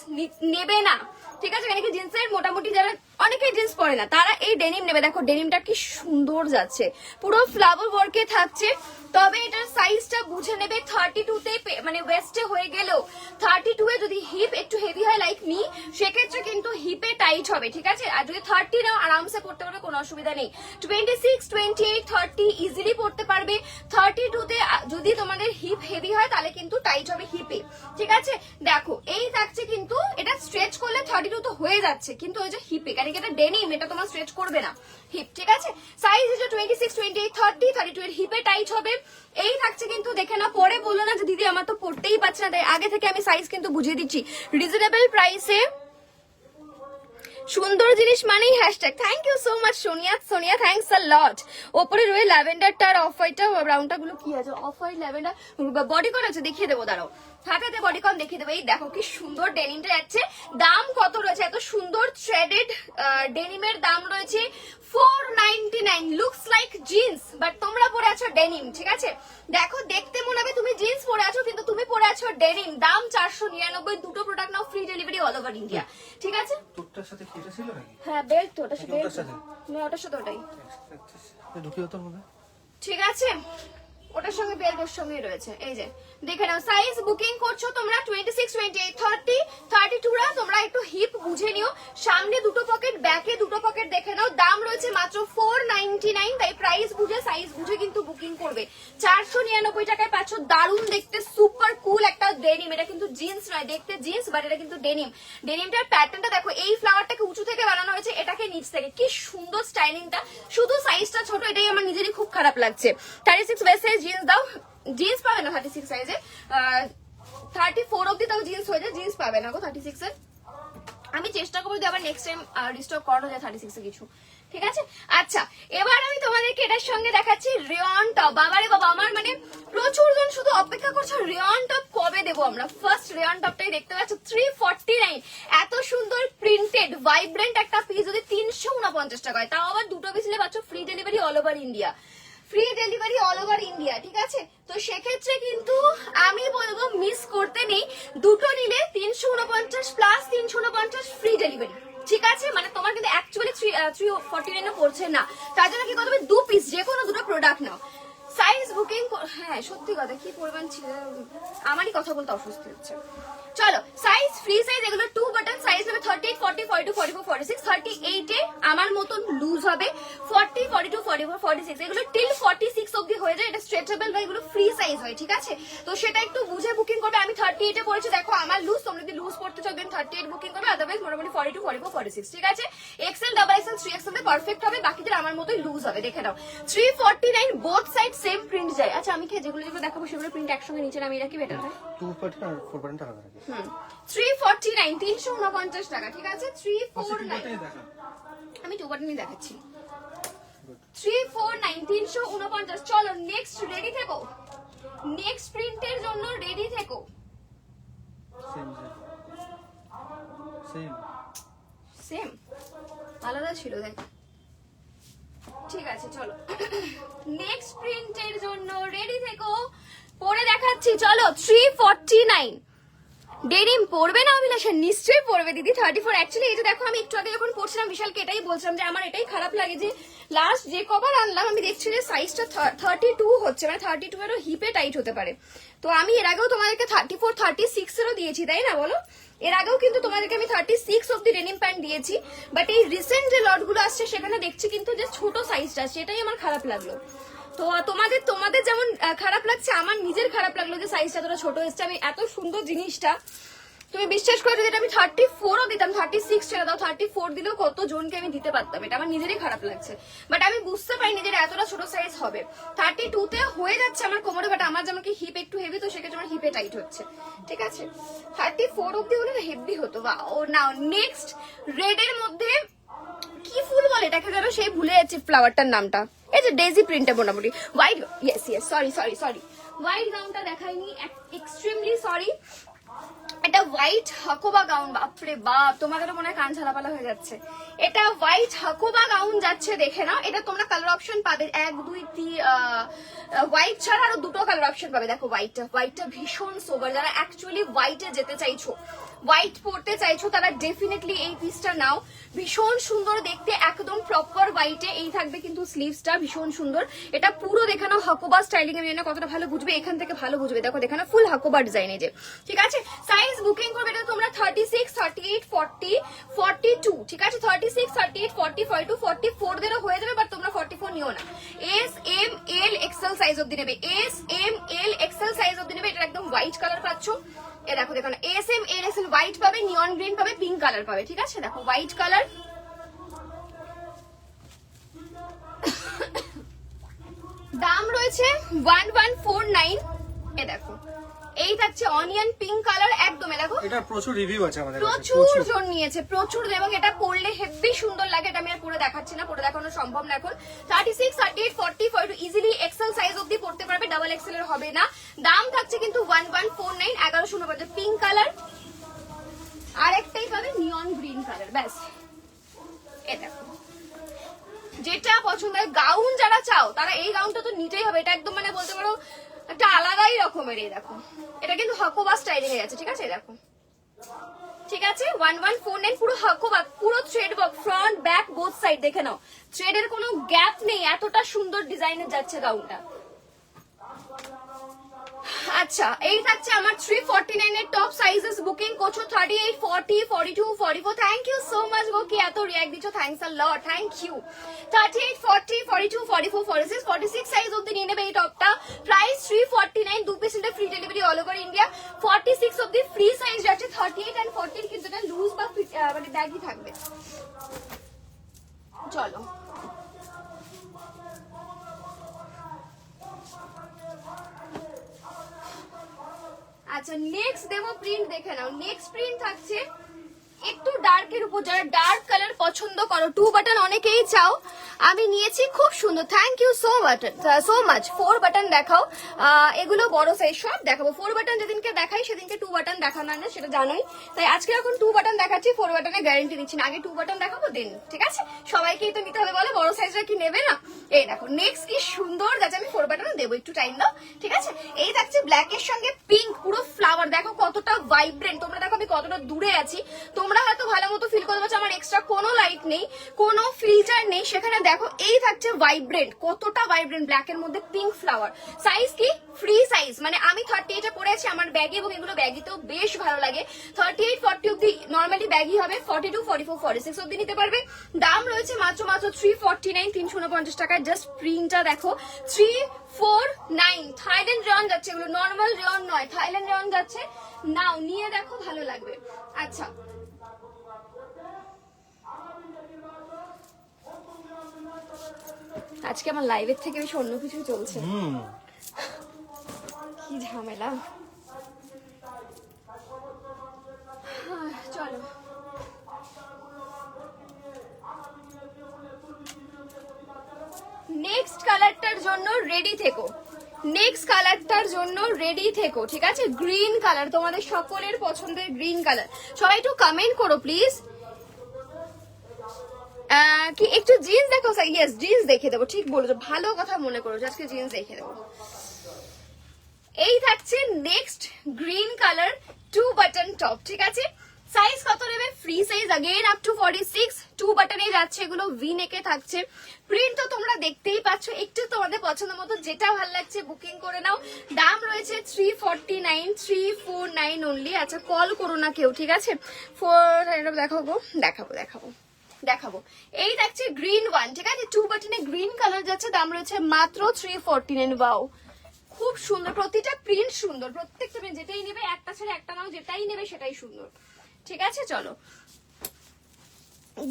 নেবে না, ঠিক আছে, মানে কি জিন্সের মোটামুটি যারা অনেকেই জিন্স পরে না, তারা এই ডেনিম নেবে। দেখো ডেনিমটা কি সুন্দর যাচ্ছে, পুরো ফ্লাওয়ার ওয়ার্কে থাকছে। তবে এটার সাইজটা বুঝে নেবে, 32 তে মানে ওয়েস্টে হয়ে গেলেও 32 এ যদি হিপ একটু হেভি হয় লাইক মি, সেক্ষেত্রে কিন্তু হিপে টাইট হবে, ঠিক আছে। আর যদি 30 নাও আরামসে পড়তে পারবে, কোনো অসুবিধা নেই। 26, 28, 30 ইজিলি পড়তে পারবে। 32 তে যদি তোমাদের হিপ হেভি হয় তাহলে কিন্তু টাইট হবে হিপে, ঠিক আছে। দেখো এই থাকছে, কিন্তু এটা স্ট্রেচ করলে 32 তো হয়ে যাচ্ছে, কিন্তু ওই যে হিপে, কারণ এটা ডেনিম, এটা তোমার স্ট্রেচ করবে না হিপ, ঠিক আছে। সাইজ হচ্ছে 26, 28, 30, 32 এর হিপে টাইট হবে। এই থাকছে, কিন্তু দেখে না, পরে বললো না যে দিদি আমার তো পড়তেই পারছে না, তাই আগে থেকে আমি সাইজ কিন্তু বুঝিয়ে দিচ্ছি। রিজনেবল প্রাইসে সুন্দর জিনিস মানেই hashtag. Thank you so much Sonia, Sonia thanks a lot. ওপরে রয়ে ল্যাভেন্ডারটা আর অফ হোয়াইটটা, ব্রাউনটা গুলো কি আছে, অফ হোয়াইট ল্যাভেন্ডার বডিকন আছে, দেখিয়ে দেবো, দাঁড়াও হাতাতে বডিকন দেখিয়ে দেবো। এই দেখো কি সুন্দর ডেনিমটা যাচ্ছে। দাম কত রয়েছে, এত সুন্দর থ্রেডেড ডেনিমের দাম রয়েছে 499। লুকস লাইক জিন্স, বাট তোমরা পরে আছো ডেনিম, ঠিক আছে। দেখো দেখতে মনে হবে তুমি জিন্স পরে আছো, কিন্তু তুমি পরে আছো ডেনিম। দাম 499। দুটো প্রোডাক্ট নাও, free delivery all over India, ঠিক আছে। তোরটার সাথে কি এটা ছিল নাকি? হ্যাঁ বেল্ট, ওটার সাথে ওটার সাথে? ওটার সাথে ওটাই, ঢুকিয়ে তোর মধ্যে, ঠিক আছে। ওটার সঙ্গে বেল্ট ওর সঙ্গে রয়েছে। এই যে দেখে নাও, সাইজ বুকিং করছো তোমরা 26, 28, 30, 32 রা তোমরা একটু হিপ বুঝে নিও। সামনে দুটো পকেট, ব্যাকে দুটো পকেট দেখে নাও। দাম রয়েছে মাত্র 499, তাই প্রাইস বুঝে সাইজ বুঝে কিন্তু বুকিং করবে। 499 টাকায় পাচ্ছ দারুণ দেখতে সুপার কুল একটা ডেনিম। এটা কিন্তু জিন্স নয়, দেখতে জিন্স বাট এটা কিন্তু ডেনিম। ডেনিমটার প্যাটার্নটা দেখো, এই ফ্লাওয়ারটাকে উঁচু থেকে বানানো হয়েছে, এটাকে নিচ থেকে, কি সুন্দর স্টাইলিংটা। শুধু সাইজটা ছোট, এটাই আমার নিজেরই খুব খারাপ লাগছে। 36 ওয়েস্ট সাইজ জিন্স দাও, জিন্স পাবে না 36 সাইজে, 34 অব্দি তাও জিন্স হয়ে যায়, জিন্স পাবে না গো 36 এর। আমি চেষ্টা করবো যদি আবার নেক্সট টাইম রিস্টক করানো যায় 36 এ কিছু, ঠিক আছে। আচ্ছা, এবার আমি তোমাদেরকে এটার সঙ্গে দেখাচ্ছি রেয়ন টপ। বাবারে বাবা, আমার মানে প্রচুর জন শুধু অপেক্ষা করছো রেয়ন টপ কবে দেবো আমরা। ফার্স্ট রেয়ন টপটাই দেখতে পাচ্ছ 349। এত সুন্দর প্রিন্টেড ভাইব্রেন্ট একটা পিস যদি 349 টাকা হয়, তাও আবার দুটো পিস নিলে পাচ্ছ free delivery all over India, free delivery all over India, ঠিক আছে। তো সেক্ষেত্রে কিন্তু আমি বলবো মিস করতে নেই। দুটো নিলে 349 প্লাস 349 ফ্রি ডেলিভারি, ঠিক আছে। মানে তোমার কিন্তু অ্যাকচুয়ালি 349 পড়ছে না, তার জন্য কি করতে হবে, দু পিস যে কোনো দুটো প্রোডাক্ট নাও। সাইজ বুকিং, হ্যাঁ সত্যি কথা, কি পরিমাণ ছিল, আমারই কথা বলতে অস্বস্তি হচ্ছে। চলো, সাইজ ফ্রি সাইজ, এগুলো 2 বাটন সাইজ হবে 38, 40, 42, 44, 46, 38 এ আমার মতন লুজ হবে, 40, 42, 44, 46 এগুলো টিল 46 অবধি হয়ে যায়। এটা স্ট্রেচেবল বা এগুলো ফ্রি সাইজ হয়, ঠিক আছে। তো সেটা একটু বুঝে বুকিং করবে। আমি 38 এ পড়েছি, দেখো আমার লুজ, তোমরা যদি লুজ পড়তে চাও দেন 38 বুকিং করবে, আদারওয়াইজ মোটামুটি 42, 44, 46, ঠিক আছে। এক্সেল, ডাবল এক্সেল, 3XL তে পারফেক্ট হবে, বাকিদের আমার মতোই লুজ হবে, দেখে নাও। 349, বোথ সাইড সেম প্রিন্ট যায়। আচ্ছা, আমি কি যেগুলো যেগুলো দেখাবো সেগুলো প্রিন্ট একসঙ্গে নিচে নামিয়ে রাখি, বেটার হয়। 2 আর 4 টাকা লাগে। 349, 349 টাকা, ঠিক আছে। 349, আমি 2 বাটনই দেখাচ্ছি। 349, 349। চলো নেক্সট, রেডি থেকো, নেক্সট প্রিন্টের জন্য রেডি থেকো। সেম আলাদা ছিল, দেখ, ঠিক আছে। চলো নেক্সট প্রিন্টের জন্য রেডি থেকো, পরে দেখাচ্ছি। চলো 349 ডেনিম পরবে না অভিলাষা? নিশ্চয়ই পরবে দিদি। 34 অ্যাকচুয়ালি এই যে দেখো, আমি একটু আগে যখন পড়ছিলাম বিশালকে এটাই বলছিলাম যে আমার এটাই খারাপ লাগে যে লাস্ট যে কভার আনলাম আমি দেখছি যে সাইজটা 32 হচ্ছে, মানে 32 এরও হিপে টাইট হতে পারে। তো আমি এর আগেও তোমাদেরকে 34, 36 এরও দিয়েছি, তাই না বলো? এর আগেও কিন্তু তোমাদেরকে আমি 36 অব্দি ডেনিম প্যান্ট দিয়েছি, বাট এই রিসেন্ট যে লটগুলো আসছে সেখানে দেখছি কিন্তু যে ছোট সাইজটা, সেটাই আমার খারাপ লাগলো। তো তোমাদের যেমন খারাপ লাগছে, আমার নিজের খারাপ লাগলো যে সাইজটা এতটা ছোট এসছে। আমি এত সুন্দর জিনিসটা তুমি বিশ্বাস করো, যদি আমি 34ও দিতাম, 36 ছেড়ে দাও, 34 দিলেও কত জনকে আমি দিতে পারতাম। এটা আমার নিজেরই খারাপ লাগছে, বাট আমি বুঝতে পারিনি যে এতটা ছোট সাইজ হবে। 32 তে হয়ে যাচ্ছে আমার কোমরে, বাট আমার যেমন কি হিপ একটু হেভি, তো সেক্ষেত্রে আমার হিপে টাইট হচ্ছে। ঠিক আছে, 34 অব্দি হলে হেভি হতো। বা ও নাও নেক্সট রেড এর মধ্যে কি ফুল বলে এটাকে, যেন সেই ভুলে যাচ্ছি ফ্লাওয়ারটার নামটা। এই যে ডেজি প্রিন্টে মোটামুটি white, yes yes, sorry white গাউনটা দেখাইনি, এক্সট্রিমলি সরি। এটা হোয়াইট হাকোবা গাউন, বাপরে বাপ, তোমাদের মনে হয় কান ঝালাপালা হয়ে যাচ্ছে। এটা হোয়াইট হাকোবা গাউন যাচ্ছে, দেখে নাও। এটা তোমরা কালার অপশন পাবে 1 2 3, হোয়াইট ছাড়া আরো দুটো কালার অপশন পাবে। দেখো হোয়াইটটা ভীষণ সোবার, যারা অ্যাকচুয়ালি হোয়াইটে যেতে চাইছো, হোয়াইট পরতে চাইছো, তারা ডেফিনেটলি এই পিসটা নাও। ভীষণ সুন্দর দেখতে, একদম প্রপার হোয়াইটে। এই থাকবে কিন্তু স্লিভসটা ভীষণ সুন্দর। এটা পুরো দেখানো হাকোবা স্টাইলিং, আমি জানি কতটা ভালো বুঝবে, এখান থেকে ভালো বুঝবে। দেখো দেখানো ফুল হাকোবা ডিজাইনে যে, ঠিক আছে। সাইজ বুকিং করবে এটা তোমরা 36, 38, 40, 42, ঠিক আছে। 36, 38, 40, 42, 44 দেরও হয়ে যাবে, বাট তোমরা 44 নিও না। S M L XL size অব্দি নেবে, S M L XL size অব্দি নেবে। এটা একদম হোয়াইট কালার পাচ্ছ। এ দেখো দেখো, S M L XL white পাবে, নিয়ন গ্রিন পাবে, পিঙ্ক কালার পাবে, ঠিক আছে। দেখো হোয়াইট কালার, দাম রয়েছে 1149। এ দেখো এই থাকছে অনিয়ন পিঙ্ক কালার, একদম। দেখো এটা প্রচুর রিভিউ আছে আমাদের কাছে, প্রচুর জন নিয়েছে, প্রচুর, এবং এটা পরলে হেভি সুন্দর লাগে। এটা আমি আর পরে দেখাচ্ছি না, পরে দেখানো সম্ভব না এখন। 36, 38, 40, 42 ইজিলি এক্সেল সাইজ অবধি পড়তে পারবে, ডাবল এক্সেল এর হবে না। দাম থাকছে কিন্তু 1149, 1149। পিঙ্ক কালার, আর একটাই পাবে নিয়ন গ্রিন কালার, ব্যাস। এ দেখো যেটা পছন্দ হয়, গাউন যারা চাও তারা এই গাউনটা তো নিতেই হবে। এটা একদম মানে বলতে পারো একটা আলাদাই রকমের। এই দেখো এটা কিন্তু হাকোবা স্টাইলিং এ আছে, ঠিক আছে। দেখো ঠিক আছে, 1149, পুরো হাকোবা, পুরো thread work, front back both side. দেখে নাও থ্রেডের কোনো গ্যাপ নেই, এতটা সুন্দর ডিজাইনের যাচ্ছে গাউনটা। আচ্ছা, এই থাকছে আমার 349 এর টপ সাইজেস। বুকিং করছো 38, 40, 42, 44। থ্যাংক ইউ সো মাচ গো, কি এত রিঅ্যাক্ট দিচ্ছ, thanks a lot, thank you. 38, 40, 42, 44, 46, 46 size অবধি নিয়ে নেবে এই টপটা। Price 349, 2 piece free delivery all over India. 46 অবধি ফ্রি সাইজ যাচ্ছে, 38 এন্ড 40 কিন্তু এটা লুজ বা মানে ব্যাগই থাকবে। চলো আচ্ছা, নেক্সট দেবো প্রিন্ট, দেখে নাও। নেক্সট প্রিন্ট থাকছে একটু ডার্কের উপর, যারা ডার্ক কালার পছন্দ করো। 2 বাটন অনেকেই চাও, আমি নিয়েছি, খুব সুন্দর। Thank you so much. 4 button দেখাও, এগুলো বড় সাইজ সব দেখাবো। 4 বাটন যেদিনকে দেখাই সেদিনকে 2 বাটন দেখানো হয় না, সেটা জানোই। তাই আজকে এখন 2 বাটন দেখাচ্ছি, 4 বাটনের গ্যারান্টি দিচ্ছি না। আগে 2 বাটন দেখাবো দেন, ঠিক আছে। সবাইকেই তো নিতে হবে বলে, বড় সাইজটা কি নেবে না। এই দেখো নেক্সট কি সুন্দর গাছ, আমি 4 বাটন দেবো, একটু টাইম দাও, ঠিক আছে। এই থাকছে ব্ল্যাক এর সঙ্গে পিঙ্ক, পুরো ফ্লাওয়ার। দেখো কতটা ভাইব্রেন্ট, তোমরা দেখো আমি কতটা দূরে আছি, তোমরা হয়তো ভালো মতো ফিল করতে পারছো আমার এক্সট্রা কোনো লাইট নেই, কোনো ফিল্টার নেই সেখানে। দেখো এই থাকছে ভাইব্রেন্ট, কতটা ভাইব্রেন্ট, ব্ল্যাক এর মধ্যে পিঙ্ক ফ্লাওয়ার। সাইজ কি ফ্রি সাইজ, মানে আমি 38 এ পরে আছি আমার ব্যাগে, এবং এগুলো ব্যাগিতেও বেশ ভালো লাগে। 38, 40 অব্দি নর্মালি ব্যাগই হবে, 42, 44, 46 অব্দি নিতে পারবে। দাম রয়েছে মাত্র 349, 349 টাকায়। জাস্ট প্রিন্টটা দেখো, 349। থাইল্যান্ড রেয়ন যাচ্ছে, এগুলো নর্মাল রেয়ন নয়, থাইল্যান্ড রেয়ন যাচ্ছে। নাও নিয়ে দেখো, ভালো লাগবে। আচ্ছা, আজকে আমার লাইভের থেকে বেশি অন্য কিছু চলছে, কি ঝামেলা। চলো নেক্সট কালারটার জন্য রেডি থেকো, নেক্সট কালারটার জন্য রেডি থেকো, ঠিক আছে। গ্রিন কালার, তোমাদের সকলের পছন্দের গ্রিন কালার। সবাই একটু কমেন্ট করো প্লিজ। কি একটু জিন্স দেখো, ইয়েস জিন্স দেখে দেবো, ঠিক বলেছো, ভালো কথা মনে করেছো, আজকে জিন্স দেখে দেবো। এই থাকছে next green colour 2 button top, ঠিক আছে। সাইজ কত নেবে, free size again up to 46। 2 বাটনে যাচ্ছে, এগুলো ভি নেকে থাকছে। প্রিন্ট তো তোমরা দেখতেই পাচ্ছ, একটু তোমাদের পছন্দ মতো যেটা ভালো লাগছে বুকিং করে নাও। দাম রয়েছে 349, 349 অনলি। আচ্ছা, কল করো না কেউ, ঠিক আছে। দেখাবো। দেখাবো। এই দেখছে গ্রিন ওয়ান, ঠিক আছে, 2 বাটনে গ্রিন কালার যাচ্ছে, দাম রয়েছে মাত্র 349। ওয়াও, খুব সুন্দর, প্রতিটা প্রিন্ট সুন্দর, প্রত্যেকটা প্রিন্ট যেটাই নেবে, একটা ছেড়ে একটা নাও, যেটাই নেবে সেটাই সুন্দর, ঠিক আছে। চলো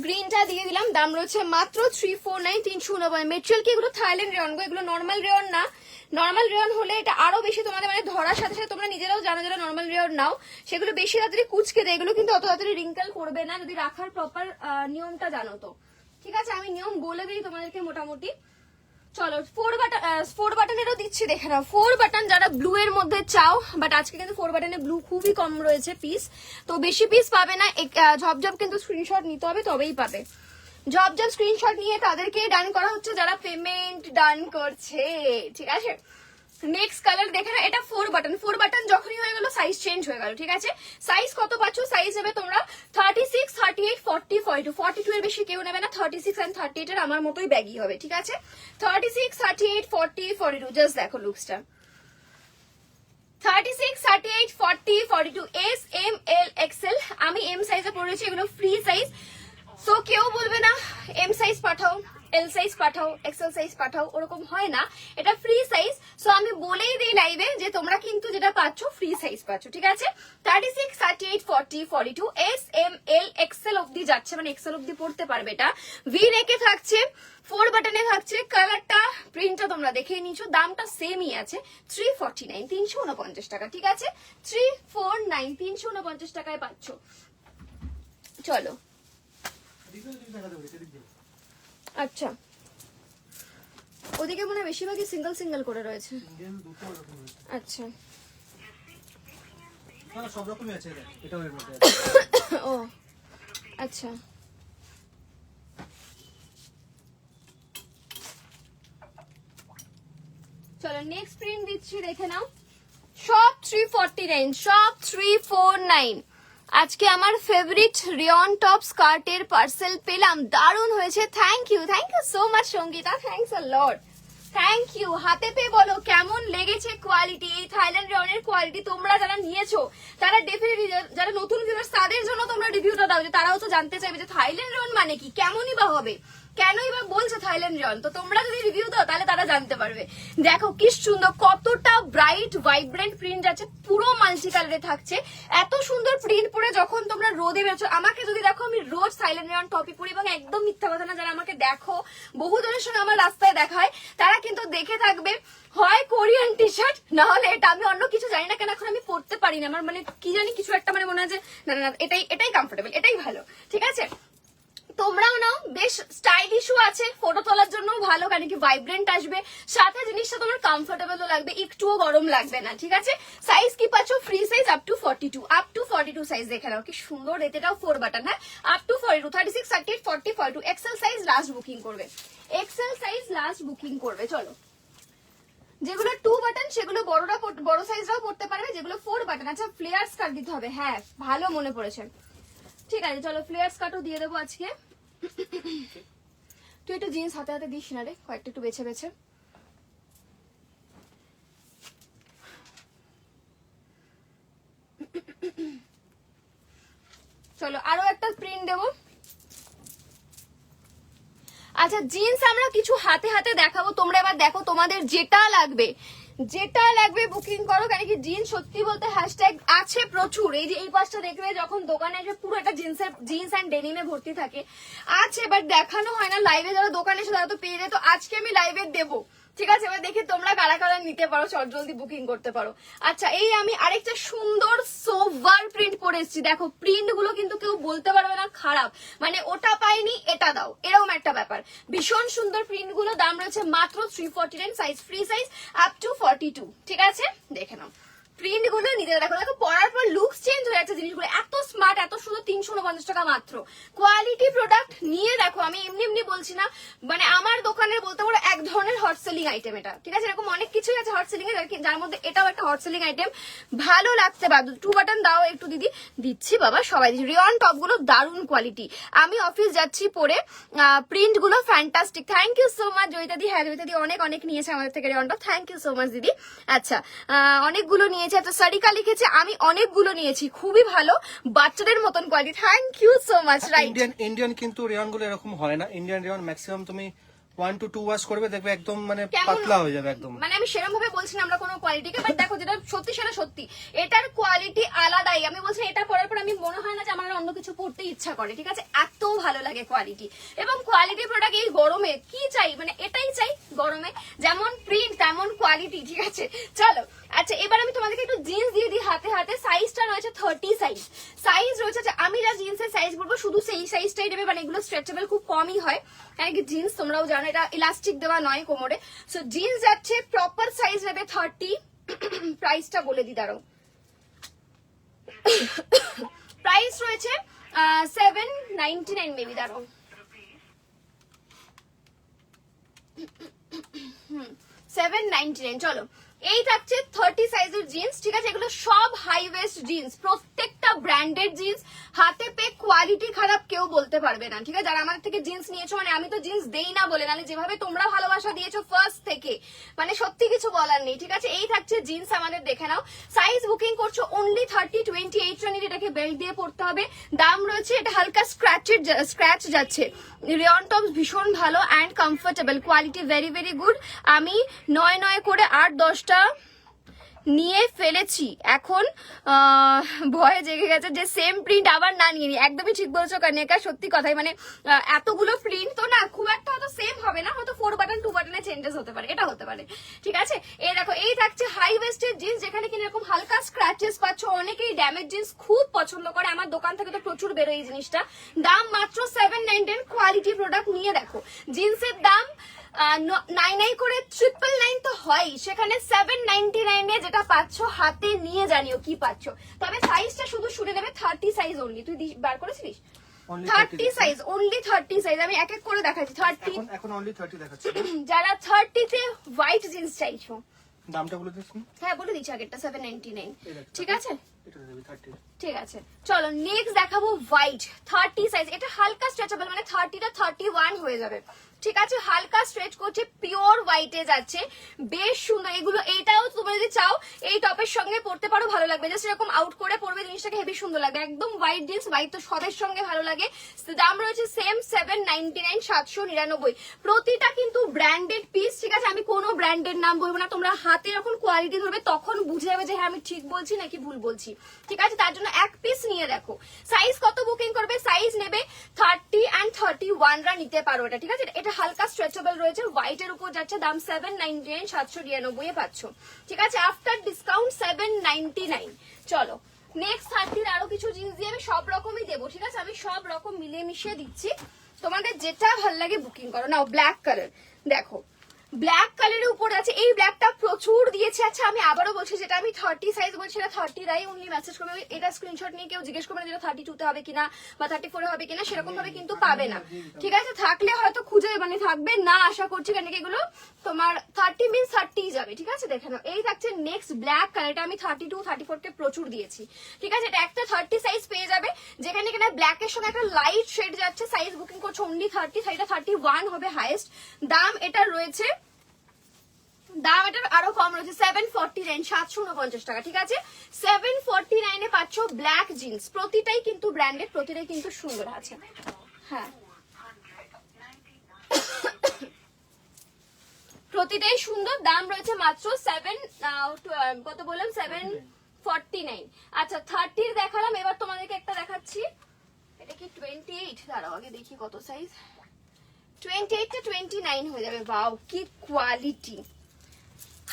গ্রিনটা দিয়ে দিলাম, দাম রয়েছে মাত্র 349, 390। মেটেরিয়াল কি এগুলো থাইল্যান্ড রেয়ন গো, এগুলো নর্মাল রেয়ন না। নর্মাল রেয়ন হলে এটা আরো বেশি তোমাদের মানে ধরার সাথে সাথে তোমরা নিজেরাও জানো যারা নর্মাল রেয়ন নাও, সেগুলো বেশি তাড়াতাড়ি কুচকে দেয়, এগুলো কিন্তু অত তাড়াতাড়ি রিঙ্কেল করবে না যদি রাখার প্রপার নিয়মটা জানো তো, ঠিক আছে। আমি নিয়ম বলে দিই তোমাদেরকে মোটামুটি। চলো 4 বাটনেরও দিচ্ছি, দেখে নাও। 4 বাটন যারা ব্লু এর মধ্যে চাও, বাট আজকে কিন্তু 4 বাটনে ব্লু খুবই কম রয়েছে পিস, তো বেশি পিস পাবে না। ঝপঝপ কিন্তু স্ক্রিনশট নিতে হবে, তবেই পাবে। ঝপঝপ স্ক্রিনশট নিয়ে তাদেরকে ডান করা হচ্ছে যারা পেমেন্ট ডান করছে, ঠিক আছে। নেক্সট কালার দেখে না, এটা 4 বাটন। 4 বাটন যখনই হয়ে গেল সাইজ চেঞ্জ হয়ে গেল, ঠিক আছে। সাইজ কত পাচ্ছ, সাইজ হবে তোমরা 36, 38, 40, 42। 42 এর বেশি কেউ নেবে না, 36 and 38 এর আমার মতোই ব্যাগই হবে, ঠিক আছে। 36, 38, 40, 42, জাস্ট দেখো লুকসটা। 36, 38, 40, 42, S, M, L, XL। আমি এম সাইজে পড়েছি, এগুলো ফ্রি সাইজ, সো কেউ বলবে না এম সাইজ পাঠাও, এল সাইজ পাঠাও, এক্সেল সাইজ পাঠাও, ওরকম হয় না, এটা ফ্রি সাইজ। সো আমি বলেই দিই লাইভে যে তোমরা কিন্তু যেটা পাচ্ছ ফ্রি সাইজ পাচ্ছ, ঠিক আছে। 36, 38, 40, 42, S, M, L, XL অব্দি যাচ্ছে, মানে এক্সেল অব্দি পড়তে পারবে। এটা ভি নেকে থাকছে, 4 বাটনে থাকছে, কালারটা প্রিন্টটা তোমরা দেখে নিচ্ছ, দামটা সেমই আছে 349, 349 টাকা, ঠিক আছে। 349, 349 টাকায় পাচ্ছ। চলো আচ্ছা, ওদিকে মনে হয় বেশিরভাগই সিঙ্গেল সিঙ্গেল করে রয়েছে। আচ্ছা সব রকমই আছে, এটাও এর মধ্যে ও আচ্ছা, চলো নেক্সট প্রিন্ট দিচ্ছি, দেখে নাও। সব 349, সব 349। আজকে আমার ফেভারিট রিয়ন টপ স্কার্টের পার্সেল পেলাম, দারুণ হয়েছে। Thank you so much Sangeeta, thanks a lot, thank you. হাতে পেয়ে বলো কেমন লেগেছে কোয়ালিটি, এই থাইল্যান্ড রিয়নের কোয়ালিটি। তোমরা যারা নিয়েছো তারা ডেফিনেটলি, যারা নতুন ভিউয়ার্স তাদের জন্য তোমরা রিভিউটা দাও, যে তারাও তো জানতে চাইবে যে থাইল্যান্ড রিয়ন মানে কি, কেমনই বা হবে, কেনই বা বলছে থাইল্যান্ড রিয়ন। তো তোমরা যদি রিভিউ দাও তাহলে তারা জানতে পারবে। দেখো কি সুন্দর, কতটা ব্রাইট ভাইব্রেন্ট প্রিন্ট আছে, পুরো মাল্টি কালারে থাকছে। এত সুন্দর প্রিন্ট পরে যখন তোমরা রোদে বেরোছো, আমাকে যদি দেখো আমি রোজ থাইল্যান্ড রিয়ন টপি পরি, এবং একদম মিথ্যা কথা না, যারা আমাকে দেখো বহুজনের সঙ্গে আমার রাস্তায় দেখা হয়, তারা কিন্তু দেখে থাকবে হয় কোরিয়ান টি শার্ট, না হলে এটা। আমি অন্য কিছু জানি না কেন, এখন আমি পরতে পারি না, আমার মানে কি জানি কিছু একটা মানে মনে হয় যে না না এটাই কমফোর্টেবল, এটাই ভালো, ঠিক আছে। তোমরাও নাও, বেশ স্টাইলিশও আছে, ফটো তোলার জন্য ভালো, কারণ কি ভাইব্রেন্ট আসবে, সাথে জিনিসটা তোমার কমফোর্টেবলও লাগবে, একটুও গরম লাগবে না, ঠিক আছে। সাইজ কি পাচ্ছ, free size up to 42 size. দেখে নাও কি সুন্দর, এটাও 4 বাটন, হ্যাঁ, up to 42, 36, 38, 40, 42। XL size last booking করবে, এক্সেল সাইজ লাস্ট বুকিং করবে। চলো যেগুলো 2 বাটন সেগুলো বড় সাইজরাও পড়তে পারবে, যেগুলো 4 বাটন। আচ্ছা ফ্লেয়ার স্কার্ট দিতে হবে, হ্যাঁ ভালো মনে পড়েছে, ঠিক আছে। চলো ফ্লেয়ার স্কার্টও দিয়ে দেবো আজকে। তুই একটু জিন্স হাতে হাতে দিস না রে, কয়েকটা একটু বেছে বেছে। চলো আরো একটা প্রিন্ট দেবো। আচ্ছা জিন্স আমরা কিছু হাতে হাতে দেখাবো, তোমরা এবার দেখো তোমাদের যেটা লাগবে বুকিং করো, কারণ কি জিন্স সত্যি বলতে হ্যাশট্যাগ আছে প্রচুর। এই যে এই পাশটা দেখবে, যখন দোকানে এসে পুরো একটা জিন্স অ্যান্ড ডেনিমে ভর্তি থাকে, আছে বাট দেখানো হয় না। লাইভে যারা দোকানে এসে তারা তো পেয়ে যায়, তো আজকে আমি লাইভে দেবো, ঠিক আছে। এবার দেখি তোমরা কারা কারা নিতে পারো, চট জলদি বুকিং করতে পারো। আচ্ছা এই আমি আরেকটা সুন্দর সোভার প্রিন্ট পরে এসেছি, দেখো প্রিন্ট গুলো কিন্তু কেউ বলতে পারবে না খারাপ, মানে ওটা পাইনি এটা দাও, এরকম একটা ব্যাপার। ভীষণ সুন্দর প্রিন্ট গুলো, দাম রয়েছে মাত্র 349, size free size up to 42, ঠিক আছে। দেখে নাও প্রিন্ট গুলো নিজেরা দেখো, দেখো পরার পর লুকস চেঞ্জ হয়ে যাচ্ছে জিনিসগুলো, এত স্মার্ট এত সুন্দর। 349 টাকা মাত্র, কোয়ালিটি প্রোডাক্ট নিয়ে দেখো। আমি এমনি এমনি বলছি না, মানে আমার দোকানের বলতে পারো এক ধরনের হট সেলিং আইটেম এটা, ঠিক আছে। এরকম অনেক কিছুই আছে হট সেলিং এর, যার মধ্যে এটাও একটা হট সেলিং আইটেম। ভালো লাগতে বাধ্য। 2 বাটন দাও একটু দিদি, দিচ্ছি বাবা, সবাই দিচ্ছি। রিয়ন টপ গুলো দারুণ কোয়ালিটি, আমি অফিস যাচ্ছি পরে, প্রিন্ট গুলো fantastic. Thank you so much Joyita দি, হ্যাঁ জয়িতা দি অনেক নিয়েছে আমাদের থেকে rayon top, thank you so much দিদি। আচ্ছা অনেকগুলো নিয়েছে, নিয়েছে, একটা সারিকা লিখেছে আমি অনেকগুলো নিয়েছি, খুবই ভালো, বাচ্চাদের মতন quality. Thank you so much. Right, Indian কিন্তু রেয়ন গুলো এরকম হয় না। ইন্ডিয়ান রেয়ন ম্যাক্সিমাম তুমি 1 to 2 ওয়াশ করবে, দেখবে একদম মানে পাতলা হয়ে যাবে একদম। মানে আমি সেরকম ভাবে বলছি না আমরা কোনো কোয়ালিটিকে, বাট দেখো যেটা সত্যি সেটা সত্যি, এটার কোয়ালিটি আলাদাই। আমি বলছি এটা পরার পর আমি মনে হয় না যে আমার আর অন্য কিছু পড়তে ইচ্ছা করে, ঠিক আছে, এত ভালো লাগে কোয়ালিটি। এবং কোয়ালিটি প্রোডাক্ট এই গরমে কি চাই, মানে এটাই চাই গরমে, যেমন প্রিন্ট তেমন কোয়ালিটি, ঠিক আছে। চলো আচ্ছা, এবার আমি তোমাদেরকে একটু জিন্স দিয়ে দিই হাতে হাতে। সাইজটা রয়েছে 30 সাইজ রয়েছে। আমি যা জিন্সের সাইজ বলবো শুধু সেই সাইজটাই নেবে, মানে এগুলো স্ট্রেচেবল খুব কমই হয়, কারণ কি জিন্স তোমরাও জানো এটা ইলাস্টিক দেওয়া নয় কোমরে। সো জিন্স যাচ্ছে প্রপার সাইজ নেবে 30। প্রাইসটা বলে দিই, দাঁড়াও। প্রাইস রয়েছে 799 মেবি, দাঁড়াও। 799। চলো, এই থাকছে 30 সাইজের জিন্স, ঠিক আছে। এগুলো সব হাই ওয়েস্ট জিন্স, প্রত্যেকটা ব্র্যান্ডেড জিন্স, হাতে পে কোয়ালিটি খারাপ কেউ বলতে পারবে না, ঠিক আছে। যারা আমাদের থেকে জিন্স নিয়েছো, মানে আমি তো জিন্স দেই না বলে, নাহলে যেভাবে তোমরা ভালোবাসা দিয়েছো ফার্স্ট থেকে, মানে সত্যি কিছু বলার নেই, ঠিক আছে। এই থাকছে জিন্স আমাদের, দেখে নাও। সাইজ বুকিং করছো অনলি 30, 28 রানির, এটাকে বেল্ট দিয়ে পড়তে হবে। দাম রয়েছে, এটা হালকা স্ক্র্যাচ যাচ্ছে। রেয়ন টপস ভীষণ ভালো and comfortable, quality very very good. আমি 9 করে 8-10টা নিয়ে ফেলেছি, এখন ভয়ে জেগে গেছে যে সেম প্রিন্ট আবার না নিয়ে নি। একদমই ঠিক বলছো কানিকা, সত্যি কথাই, মানে এতগুলো প্রিন্ট তো না, খুব একটা হয়তো সেম হবে না, হয়তো 4 বাটন 2 বাটনে চেঞ্জেস হতে পারে, এটা হতে পারে, ঠিক আছে। এই দেখো, এই থাকছে হাই ওয়েস্টের জিন্স, যেখানে কিনা এরকম হালকা স্ক্র্যাচেস পাচ্ছ। অনেকেই ড্যামেজ জিন্স খুব পছন্দ করে, আমার দোকান থেকে তো প্রচুর বেরোয় এই জিনিসটা। দাম মাত্র 799, কোয়ালিটি প্রোডাক্ট নিয়ে দেখো। জিন্সের দাম 99 করে 999 তো হয়, সেখানে 799 যেটা পাচ্ছ হাতে নিয়ে জানিও কি পাচ্ছ। তবে সাইজটা শুধু শুনে নেবে 30 সাইজ অনলি। তুই বার করেছিলিস 30 সাইজ, অনলি 30 সাইজ। আমি এক এক করে দেখাচ্ছি। 30 এখন অনলি 30 দেখাচ্ছি। যারা 30 তে হোয়াইট জিন্স চাইছো, দামটা বলে দিচ্ছি। হ্যাঁ বলে দিচ্ছি, আগেরটা 799, ঠিক আছে। এটা দেবে 30। ঠিক আছে, চলো নেক্সট দেখাবো হোয়াইট 30 সাইজ। এটা হালকা স্ট্রেচেবল, মানে 30টা 31 হয়ে যাবে, ঠিক আছে। হালকা স্ট্রেচ করছে, পিওর হোয়াইটে যাচ্ছে, বেশ সুন্দর এগুলো। এইটাও তোমরা যদি চাও এই টপের সঙ্গে পড়তে পারো, ভালো লাগবে। জাস্ট এরকম আউট করে পড়বে, জিনিসটাকে হেভি সুন্দর লাগবে। একদম হোয়াইট জিন্স, হোয়াইট তো সবের সঙ্গে ভালো লাগে। দাম রয়েছে সেম 799, 799। প্রতিটা কিন্তু ব্র্যান্ডেড পিস, ঠিক আছে। আমি কোনো ব্র্যান্ডের নাম বলবো না, তোমরা হাতে যখন কোয়ালিটি ধরবে তখন বুঝে যাবে যে হ্যাঁ আমি ঠিক বলছি নাকি ভুল বলছি, ঠিক আছে। তার জন্য এক পিস নিয়ে দেখো। সাইজ কত বুকিং করবে, সাইজ নেবে 30 and 31 রা নিতে পারো এটা, ঠিক আছে। এটা হালকা স্ট্রেচেবল রয়েছে, হোয়াইট এর উপর যাচ্ছে। দাম 799, 799 এ পাচ্ছ, ঠিক আছে। After discount 799। চলো নেক্সট 30 আরো কিছু জিনিস দিয়ে আমি সব রকমই দেবো, ঠিক আছে। আমি সব রকম মিলিয়ে মিশিয়ে দিচ্ছি, তোমাদের যেটা ভালো লাগে বুকিং করো। নাও ব্ল্যাক কালার দেখো, ব্ল্যাক কালারের উপর আছে। এই ব্ল্যাকটা প্রচুর দিয়েছে। আচ্ছা আমি আবারও বলছি, যেটা আমি 30 সাইজ বলছি সেটা 30 রাই অনলি মেসেজ করবে। এটা স্ক্রিনশট নিয়ে কেউ জিজ্ঞেস করবে যেটা 32 তে হবে কিনা বা 34 এ হবে কিনা, সেরকম ভাবে কিন্তু পাবে না, ঠিক আছে। থাকলে হয়তো খুঁজে মানে থাকবে না, আশা করছি, কারণ এগুলো তোমার 30 মিন্স 30 যাবে, ঠিক আছে। দেখে নাও, এই থাকছে নেক্সট ব্ল্যাক কালার। এটা আমি 32, 34 কে প্রচুর দিয়েছি, ঠিক আছে। এটা একটা 30 সাইজ পেয়ে যাবে, যেখানে কিনা ব্ল্যাক এর সঙ্গে একটা লাইট শেড যাচ্ছে। সাইজ বুকিং করছে অনলি 30, এটা 31 হবে হাইয়েস্ট। দাম এটা রয়েছে, দাম এটার আরো কম রয়েছে 749, 749 টাকা, ঠিক আছে। 749 এ পাচ্ছ ব্ল্যাক জিন্স। প্রতিটাই কিন্তু ব্র্যান্ডেড, প্রতিটাই কিন্তু সুন্দর আছে, হ্যাঁ প্রতিটাই সুন্দর। দাম রয়েছে মাত্র কত বললাম 749। আচ্ছা 30 দেখালাম, এবার তোমাদেরকে একটা দেখাচ্ছি। এটা কি 28? দাঁড়াও আগে দেখি কত সাইজ। 28 টা 29 হয়ে যাবে। বাও কি কোয়ালিটি,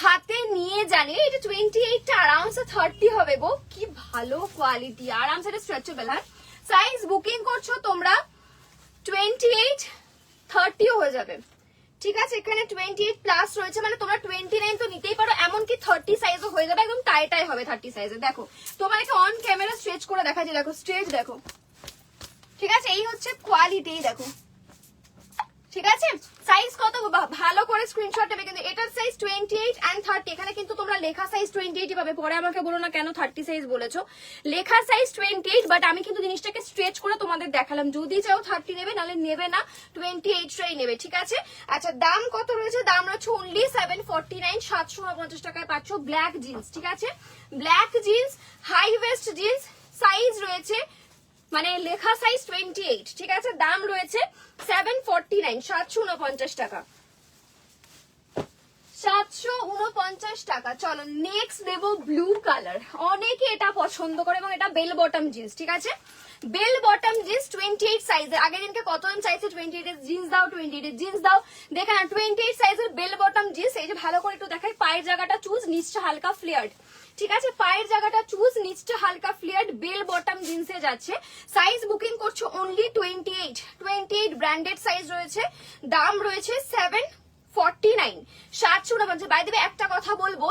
হাতে নিয়ে জানি। এটা 28 টা আরামসে 30 হবে গো, কি ভালো কোয়ালিটি, আরামসে স্ট্রেচেবল। হ্যাঁ সাইজ বুকিং করছো তোমরা 28, 30 হয়ে যাবে, ঠিক আছে। এখানে 28 প্লাস রয়েছে, মানে তোমরা 29 তো নিতেই পারো, এমনকি 30 সাইজও হয়ে যাবে, একদম টাই হবে 30 সাইজে। দেখো তোমাকে অন ক্যামেরা স্ট্রেচ করে দেখা যায়, দেখো স্ট্রেচ দেখো, ঠিক আছে। এই হচ্ছে কোয়ালিটি, দেখো ঠিক আছে, সাইজ কত ভালো করে স্ক্রিনশট নেবে। কিন্তু এটার সাইজ 28 এন্ড 30। এখানে কিন্তু তোমরা লেখা সাইজ 28 পাবে, পরে আমাকে বলো না কেন 30 সাইজ বলেছো। লেখা সাইজ 28, বাট আমি কিন্তু জিনিসটাকে স্ট্রেচ করে তোমাদের দেখালাম। যদি চাও 30 নেবে, নাহলে নেবে না, 28টাই নেবে, ঠিক আছে। আচ্ছা, দাম কত রয়েছে? দাম রয়েছে অনলি 749, 749 টাকায় পাচ্ছ ব্ল্যাক জিন্স, ঠিক আছে। Black jeans, high waist jeans, size রয়েছে মানে লেখা সাইজ 28, ঠিক আছে। দাম রয়েছে 749, 749 টাকা, 749 টাকা। চলো নেক্সট দেব ব্লু কালার। অনেকে এটা পছন্দ করে এবং এটা বেল বটম জিন্স, ঠিক আছে। বেল বটম জিন্স 28 সাইজের। আগের দিনকে কত চাইছে 28 এর জিন্স দাও, 28 এর জিন্স দাও, দেখে না 28 সাইজের বেল বটম জিন্স। এই যে ভালো করে একটু দেখাই, পায়ের জায়গাটা চুজ, নিচটা হালকা ফ্লেয়ার্ড, ঠিক আছে। পায়ের জায়গাটা চুজ, নিচটা হালকা ফ্লেয়ার্ড, বেল বটম জিন্সে যাচ্ছে। সাইজ বুকিং করছো অনলি 28 ব্র্যান্ডেড সাইজ রয়েছে। দাম রয়েছে 749, 749। বাই দেবে একটা কথা বলবো,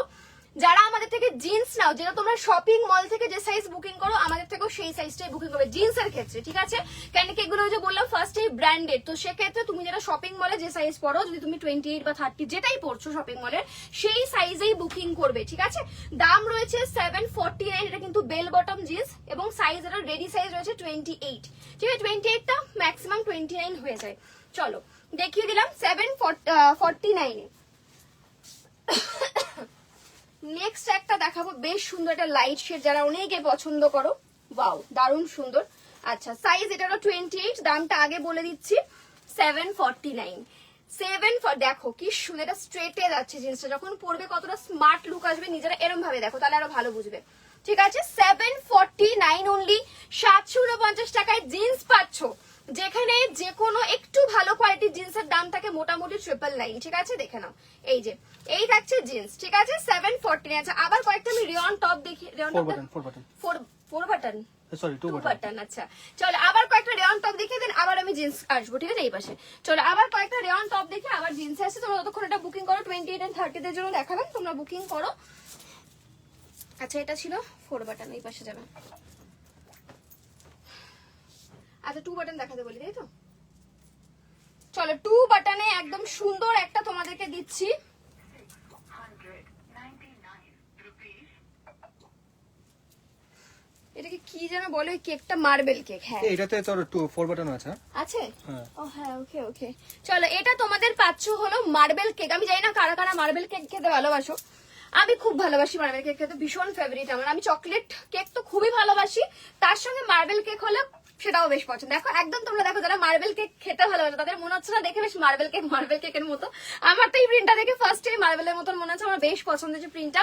যারা আমাদের থেকে জিন্স নাও, যেটা তোমরা শপিং মল থেকে যে সাইজ বুকিং করো, আমাদের থেকেও সেই সাইজটাই বুকিং করবে জিন্সের ক্ষেত্রে, ঠিক আছে। কেন কি এগুলো যে বললাম ফার্স্টেই ব্র্যান্ডেড, তো সেক্ষেত্রে তুমি যারা শপিং মলে যে সাইজ পড়ো, যদি তুমি 28 বা 30 যেটাই পড়ছো শপিং মলের, সেই সাইজেই বুকিং করবে, ঠিক আছে। দাম রয়েছে 749। এটা কিন্তু বেল বটম জিন্স এবং সাইজ, এটা রেডি সাইজ রয়েছে 28, ঠিক আছে। 28টা ম্যাক্সিমাম 29 হয়ে যায়। চলো দেখিয়ে দিলাম 749 এ। নেক্সট একটা দেখাবো, বেশ সুন্দর, একটা লাইট শেড, যারা অনেকে পছন্দ করো। ওয়াও, দারুণ সুন্দর। আচ্ছা, সাইজ এটারও 28, দামটা আগে বলে দিচ্ছি 749। দেখো কি সুন্দর, এটা স্ট্রেটে যাচ্ছে জিন্সটা, যখন পরবে কতটা স্মার্ট লুক আসবে, নিজেরা এরম ভাবে দেখো তাহলে আরো ভালো বুঝবে, ঠিক আছে। 749 অনলি, 749 টাকায় জিন্স পাচ্ছ, যেখানে যে কোনো একটু ভালো কোয়ালিটির জিন্সের দাম থাকে মোটামুটি 999, ঠিক আছে। দেখে নাও, এই যে এই থাকছে জিন্স, ঠিক আছে, 749। আচ্ছা, আবার কয়েকটা আমি রেয়ন টপ দেখি। Rayon top 4 button, sorry 2 button. আচ্ছা চলো আবার কয়েকটা রেয়ন টপ দেখে দেন, আবার আমি জিন্স আসবো, ঠিক আছে। এই পাশে চলো আবার কয়েকটা রেয়ন টপ দেখে আবার জিন্স আসছে। তোমরা ততক্ষণ এটা বুকিং করো, 28 এন্ড 30 দের জন্য দেখাবেন, তোমরা বুকিং করো। আচ্ছা, এটা ছিল 4 বাটন, এই পাশে যাবে। আচ্ছা, 2 বাটন দেখাতে বলি, তাই তো। চলো 2 বাটনে একদম সুন্দর একটা তোমাদেরকে দিচ্ছি। এটাকে কি যেন বলে, ওই কেকটা মার্বেল কেক। হ্যাঁ, এটাতে তোর 4 বাটন আছে। আছে? হ্যাঁ। ও হ্যাঁ, ওকে ওকে। চলো, এটা তোমাদের পাচ্ছ হলো মার্বেল কেক। আমি জানি না কারা কারা মার্বেল কেক খেতে ভালোবাসো, আমি খুব ভালোবাসি মার্বেল কেক খেতে, ভীষণ ফেভারিট আমার। আমি চকলেট কেক তো খুবই ভালোবাসি, তার সঙ্গে মার্বেল কেক হলে সেটাও বেশ পছন্দ। দেখো একদম তোমরা দেখো, যারা মার্বেল কেক খেতে ভালোবাসে তাদের মনে হচ্ছে না দেখে বেশ মার্বেল কেকের মতো। আমার তো এই প্রিন্টটা দেখে ফার্স্ট টাইম মার্বেলের মতন মনে হচ্ছে। আমার বেশ পছন্দ যে প্রিন্টটা,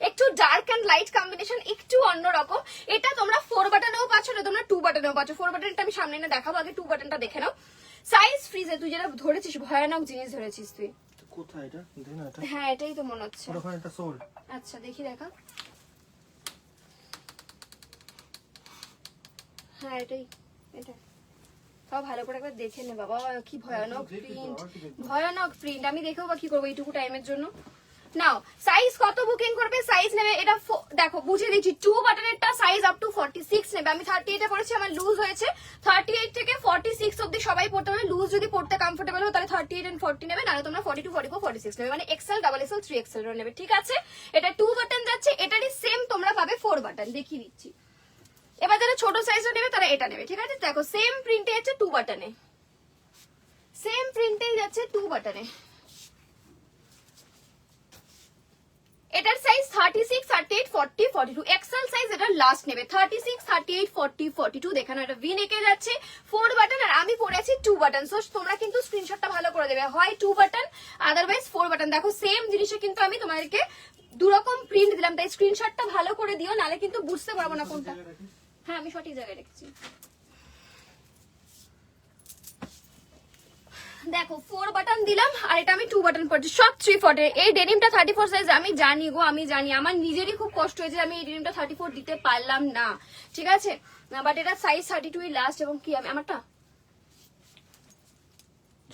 একটু ডার্ক এন্ড লাইট কম্বিনেশন, একটু অন্যরকম। এটা তোমরা 4 বাটনেও পাচ্ছ না, তোমরা 2 বাটনেও পাচ্ছ। 4 বাটনটা আমি সামনে এনে দেখাবো, আগে 2 বাটনটা দেখে নাও। সাইজ ফ্রিজে, তুই যেটা ধরেছিস ভয়ানক জিনিস ধরেছিস তুই। কোথায় এটা? দেখ না এটা। হ্যাঁ, এটাই তো মনে হচ্ছে। ওখানে একটা সোল। আচ্ছা, দেখি দেখা। হ্যাঁ, এটাই, এটা তাও ভালো করে একবার দেখে নে বাবা, কি ভয়ানক প্রিন্ট, ভয়ানক প্রিন্ট। আমি দেখেও বা কি করবো এইটুকু টাইমের জন্য। নাও, সাইজ কত বুকিং করবে? সাইজ নেবে এটা, দেখো বুঝিয়ে দিচ্ছি, 2 বাটনেরটা সাইজ আপ টু 46 নেবে। আমি 38 এ পড়েছি, আমার লুজ হয়েছে। 38 থেকে 46 অব্দি সবাই পড়তে পারে। লুজ যদি পড়তে কমফোর্টেবল হয় তাহলে 38 এন্ড 40 নেবে, নাহলে তোমরা 42, 44, 46 নেবে, মানে এক্সেল, ডাবল এক্সেল, 3XL নেবে, ঠিক আছে। এটা 2 বাটন যাচ্ছে, এটারই সেম তোমরা পাবে 4 বাটন, দেখিয়ে দিচ্ছি। এবার যারা ছোট সাইজও নেবে তারা এটা নেবে, ঠিক আছে। দেখো সেম প্রিন্টে যাচ্ছে 2 বাটনে, সেম প্রিন্টেই যাচ্ছে 2 বাটনে। এটার সাইজ 36, 38, 40, 42, এক্সেল সাইজ এটার লাস্ট নেবে। 36, 38, 40, 42 দেখানো। এটা ভি নেকে যাচ্ছে, 4 বাটন, আর আমি পরেছি 2 বাটন। সো তোমরা কিন্তু স্ক্রিনশটটা ভালো করে দেবে, হয় 2 বাটন আদারওয়াইজ 4 বাটন। দেখো সেম জিনিসে কিন্তু আমি তোমাদেরকে দুরকম প্রিন্ট দিলাম, তাই স্ক্রিনশটটা ভালো করে দিও, নালে কিন্তু বুঝতে পারবো না কোনটা। হ্যাঁ, আমি সঠিক জায়গায় রেখেছি। দেখো 4 বাটন দিলাম, আর এটা আমি 2 বাটন পড়ছি, সব 3/4। এই ডেনিমটা 34 সাইজ, আমি জানি গো, আমি জানি, আমার নিজেরই খুব কষ্ট হয়েছে, আমি এই ডেনিমটা 34 দিতে পারলাম না, ঠিক আছে। বাট এটা সাইজ 32 লাস্ট। এবং কি আমি আমারটা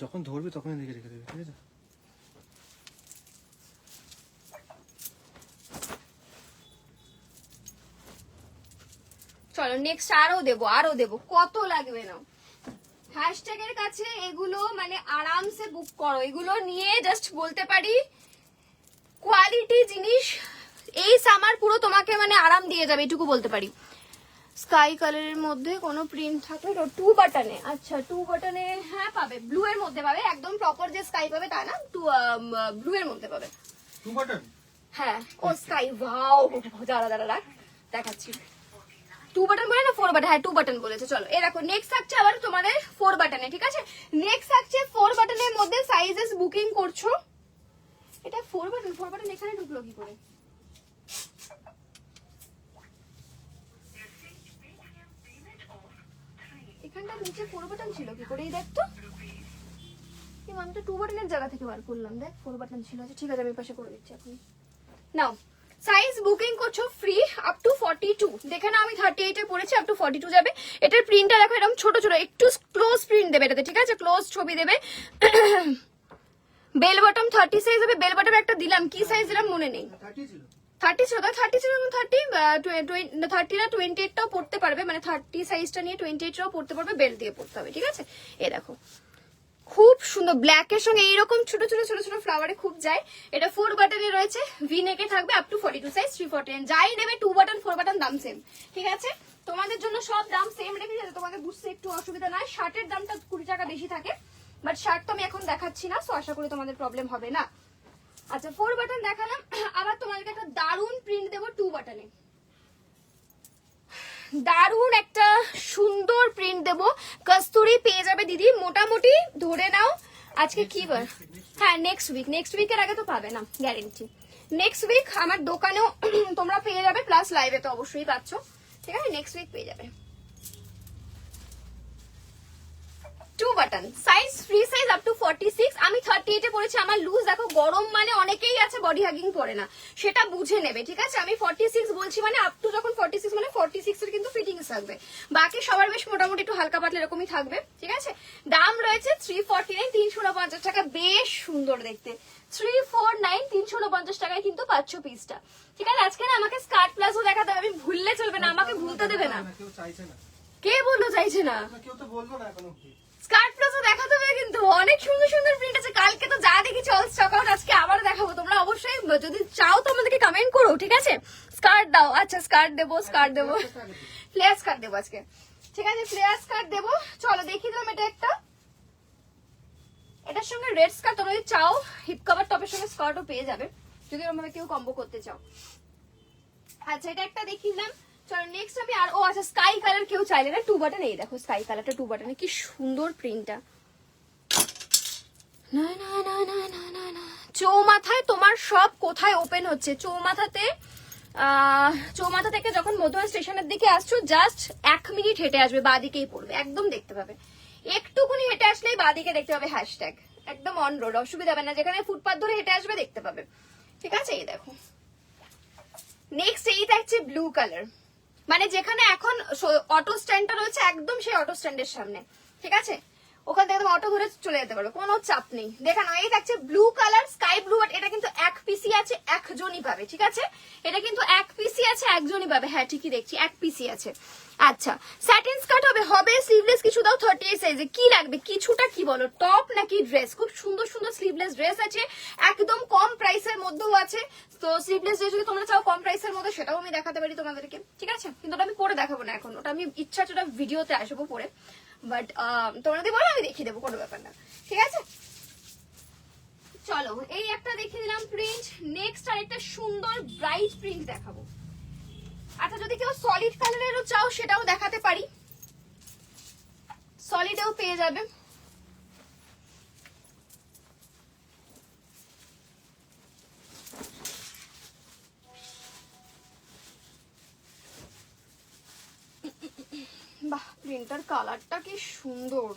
যখন ধরবি তখনই দেখে রেখে দেবে, ঠিক আছে। চলো নেক্সট আরো দেবো, কত লাগবে না। হ্যাশট্যাগের কাছে এগুলো মানে আরামসে বুক করো, এগুলো নিয়ে জাস্ট বলতে পারি কোয়ালিটি জিনিস এই সামার পুরো তোমাকে মানে আরাম দিয়ে যাবে, এটুকু বলতে পারি। স্কাই কালারের মধ্যে কোনো প্রিন্ট থাকলে তো 2 বাটনে, আচ্ছা 2 বাটনে হ্যাঁ পাবে, ব্লু এর মধ্যে পাবে, একদম প্রপার যে স্কাই পাবে তা না, ব্লু এর মধ্যে পাবে। 2 বাটন, হ্যাঁ ও স্কাই, ওয়াও দাঁড়া দাঁড়া রাখ দেখাচ্ছি। 2 বাটন বলে না 4 বাটন, হ্যাঁ 2 বাটন বলেছে। চলো এই দেখো নেক্সট থাকছে আবার তোমাদের 4 বাটনে, ঠিক আছে। নেক্সট থাকছে 4 বাটনের মধ্যে সাইজেস বুকিং করছো। এটা 4 বাটন এখানে ঢুকলো কি করে? এখানটা নিচে 4 বাটন ছিল কি করে? এই দেখ তো, আমি তো 2 বাটনের জায়গা থেকে বার করলাম, দেখ 4 বাটন ছিল। আচ্ছা ঠিক আছে আমি পাশে করে দিচ্ছি এখন। নাও সাইজ বুকিং করছো ফ্রি আপ টু 42, দেখে না আমি 38 এ পড়েছি, আপ টু 42 যাবে। এটার প্রিন্টটা দেখো এরকম ছোট ছোট, একটু ক্লোজ প্রিন্ট দেবে এটাতে, ঠিক আছে, ক্লোজ ছবি দেবে। বেল বটম 30 সাইজ হবে, বেল বটম একটা দিলাম, কি সাইজ দিলাম মনে নেই, 30 ছিল 30 ছিল, 30 ছিল, 30 30 না 28 টাও পড়তে পারবে, মানে 30 সাইজটা নিয়ে 28 টাও পড়তে পারবে, বেল দিয়ে পড়তে হবে, ঠিক আছে। এই দেখো খুব সুন্দর, ব্ল্যাক এর সঙ্গে এইরকম ছোট ছোট ছোট ছোট ফ্লাওয়ারে খুব যায়। এটা 4 বাটনে রয়েছে, ভি নেকে থাকবে, আপ টু 42 সাইজ, 340। যাই নেবে 2 বাটন 4 বাটন দাম সেম, ঠিক আছে। তোমাদের জন্য সব দাম সেম রেখে যাতে তোমাদের বুঝতে একটু অসুবিধা না হয়। শার্টের দামটা 20 টাকা বেশি থাকে, বাট শার্ট তো আমি এখন দেখাচ্ছি না, সো আশা করি তোমাদের প্রবলেম হবে না। আচ্ছা 4 বাটন দেখালাম, আবার তোমাদেরকে একটা দারুন প্রিন্ট দেবো 2 বাটনে, দারুন একটা সুন্দর প্রিন্ট দেবো। কস্তুরি পেয়ে যাবে দিদি, মোটামুটি ধরে নাও আজকে কি বার, হ্যাঁ নেক্সট উইকের আগে তো পাবে না গ্যারেন্টি। নেক্সট উইক আমার দোকানেও তোমরা পেয়ে যাবে, প্লাস লাইভে তো অবশ্যই পাচ্ছ, ঠিক আছে। নেক্সট উইক পেয়ে যাবে 2 button size, free size up to 46। আমি 38 এ পড়েছি, আমার লুজ দেখো, গরম মানে অনেকেই আছে বডি হাগিং পরে না, সেটা বুঝে নেবে, ঠিক আছে। আমি 46 বলছি মানে আপ টু যখন 46 মানে 46 এর কিন্তু ফিটিংস থাকবে, বাকি সবার বেশ মোটামুটি একটু হালকা পাতলা এরকমই থাকবে, ঠিক আছে। দাম রয়েছে 349, 349 টাকা, বেশ সুন্দর দেখতে। 349 349 টাকায় কিন্তু পাচ্ছ পিসটা, ঠিক আছে। আজকে না আমাকে স্কার্ট প্লাজো দেখাতে হবে, আমি ভুললে চলবে না, আমাকে ভুলতে দেবে না। কেউ চাইছে না, কে বললো চাইছে না? কেউ তো বলবো না এখনো অবধি। স্কার্ট প্লাজো দেখাতে হবে কিন্তু, অনেক সুন্দর সুন্দর প্রিন্ট আছে। কালকে তো যা দেখেছি অল স্টক আউট, আজকে আবার দেখাবো। তোমরা অবশ্যই যদি চাও তো আমাদেরকে কমেন্ট করো, ঠিক আছে। স্কার্ট দাও, আচ্ছা স্কার্ট দেবো, ফ্লেয়ার স্কার্ট দেবো আজকে, ঠিক আছে, ফ্লেয়ার স্কার্ট দেবো। চলো দেখিয়ে দিলাম এটা একটা, এটার সঙ্গে রেড স্কার্ট তোমরা যদি চাও হিপ কভার টপের সঙ্গে স্কার্টও পেয়ে যাবে, যদি ওরকম কেউ কম্বো করতে চাও। আচ্ছা এটা একটা দেখিয়ে দিলাম। চলো নেক্সট আমি আর, ও আচ্ছা স্কাই কালার কেউ চাইলে না 2 বাটন, এই দেখো স্কাই কালারটা 2 বাটনে, কি সুন্দর প্রিন্টটা। না না না না না না না, চৌমাথায় তোমার সব কোথায় ওপেন হচ্ছে, চৌমাথাতে চৌমাথা থেকে যখন মধুবন স্টেশনের দিকে আসছো জাস্ট 1 মিনিট হেঁটে আসবে, বাঁদিকেই পড়বে, একদম দেখতে পাবে। একটুকুনি হেঁটে আসলেই বাঁদিকে দেখতে পাবে হ্যাশট্যাগ, একদম অন রোড, অসুবিধা হবে না, যেখানে ফুটপাথ ধরে হেঁটে আসবে দেখতে পাবে, ঠিক আছে। এই দেখো নেক্সট এই থাকছে ব্লু কালার, মানে যেখানে এখন অটো স্ট্যান্ডটা রয়েছে একদম সেই অটো স্ট্যান্ডের সামনে, ঠিক আছে, ওখান থেকে তুমি অটো ধরে চলে যেতে পারো, কোনো চাপ নেই। দেখা না, এই থাকছে ব্লু কালার, স্কাই ব্লু, এটা কিন্তু 1 পিসি আছে, একজনই পাবে, ঠিক আছে। এটা কিন্তু 1 পিসি আছে, একজনই পাবে, হ্যাঁ ঠিকই দেখছি 1 পিসি আছে। আচ্ছা স্যাটিন স্কার্ট হবে স্লিভলেস কিছু দাও 38 সাইজে, কি লাগবে কিছুটা, কি বলো টপ নাকি ড্রেস? খুব সুন্দর সুন্দর স্লিভলেস ড্রেস আছে, একদম কম প্রাইসের মধ্যেও আছে। তো স্লিভলেস ড্রেস যদি তোমরা চাও কম প্রাইসের মধ্যে সেটাও আমি দেখাতে পারি তোমাদেরকে, ঠিক আছে, কিন্তু ওটা আমি পরে দেখাবো না এখন, ওটা আমি ইচ্ছা আছে ওটা ভিডিওতে আসবো পরে, বাট তোমরা যদি বলো আমি দেখিয়ে দেবো, কোনো ব্যাপার না, ঠিক আছে। চলো এই একটা দেখিয়ে দিলাম প্রিন্ট, নেক্সট আর একটা সুন্দর ব্রাইট প্রিন্ট দেখাবো। আচ্ছা যদি কেউ সলিড কালারেরও চাও সেটাও দেখাতে পারি, সলিডেও পেয়ে যাবে। বাহ প্রিন্টার কালারটা কি সুন্দর।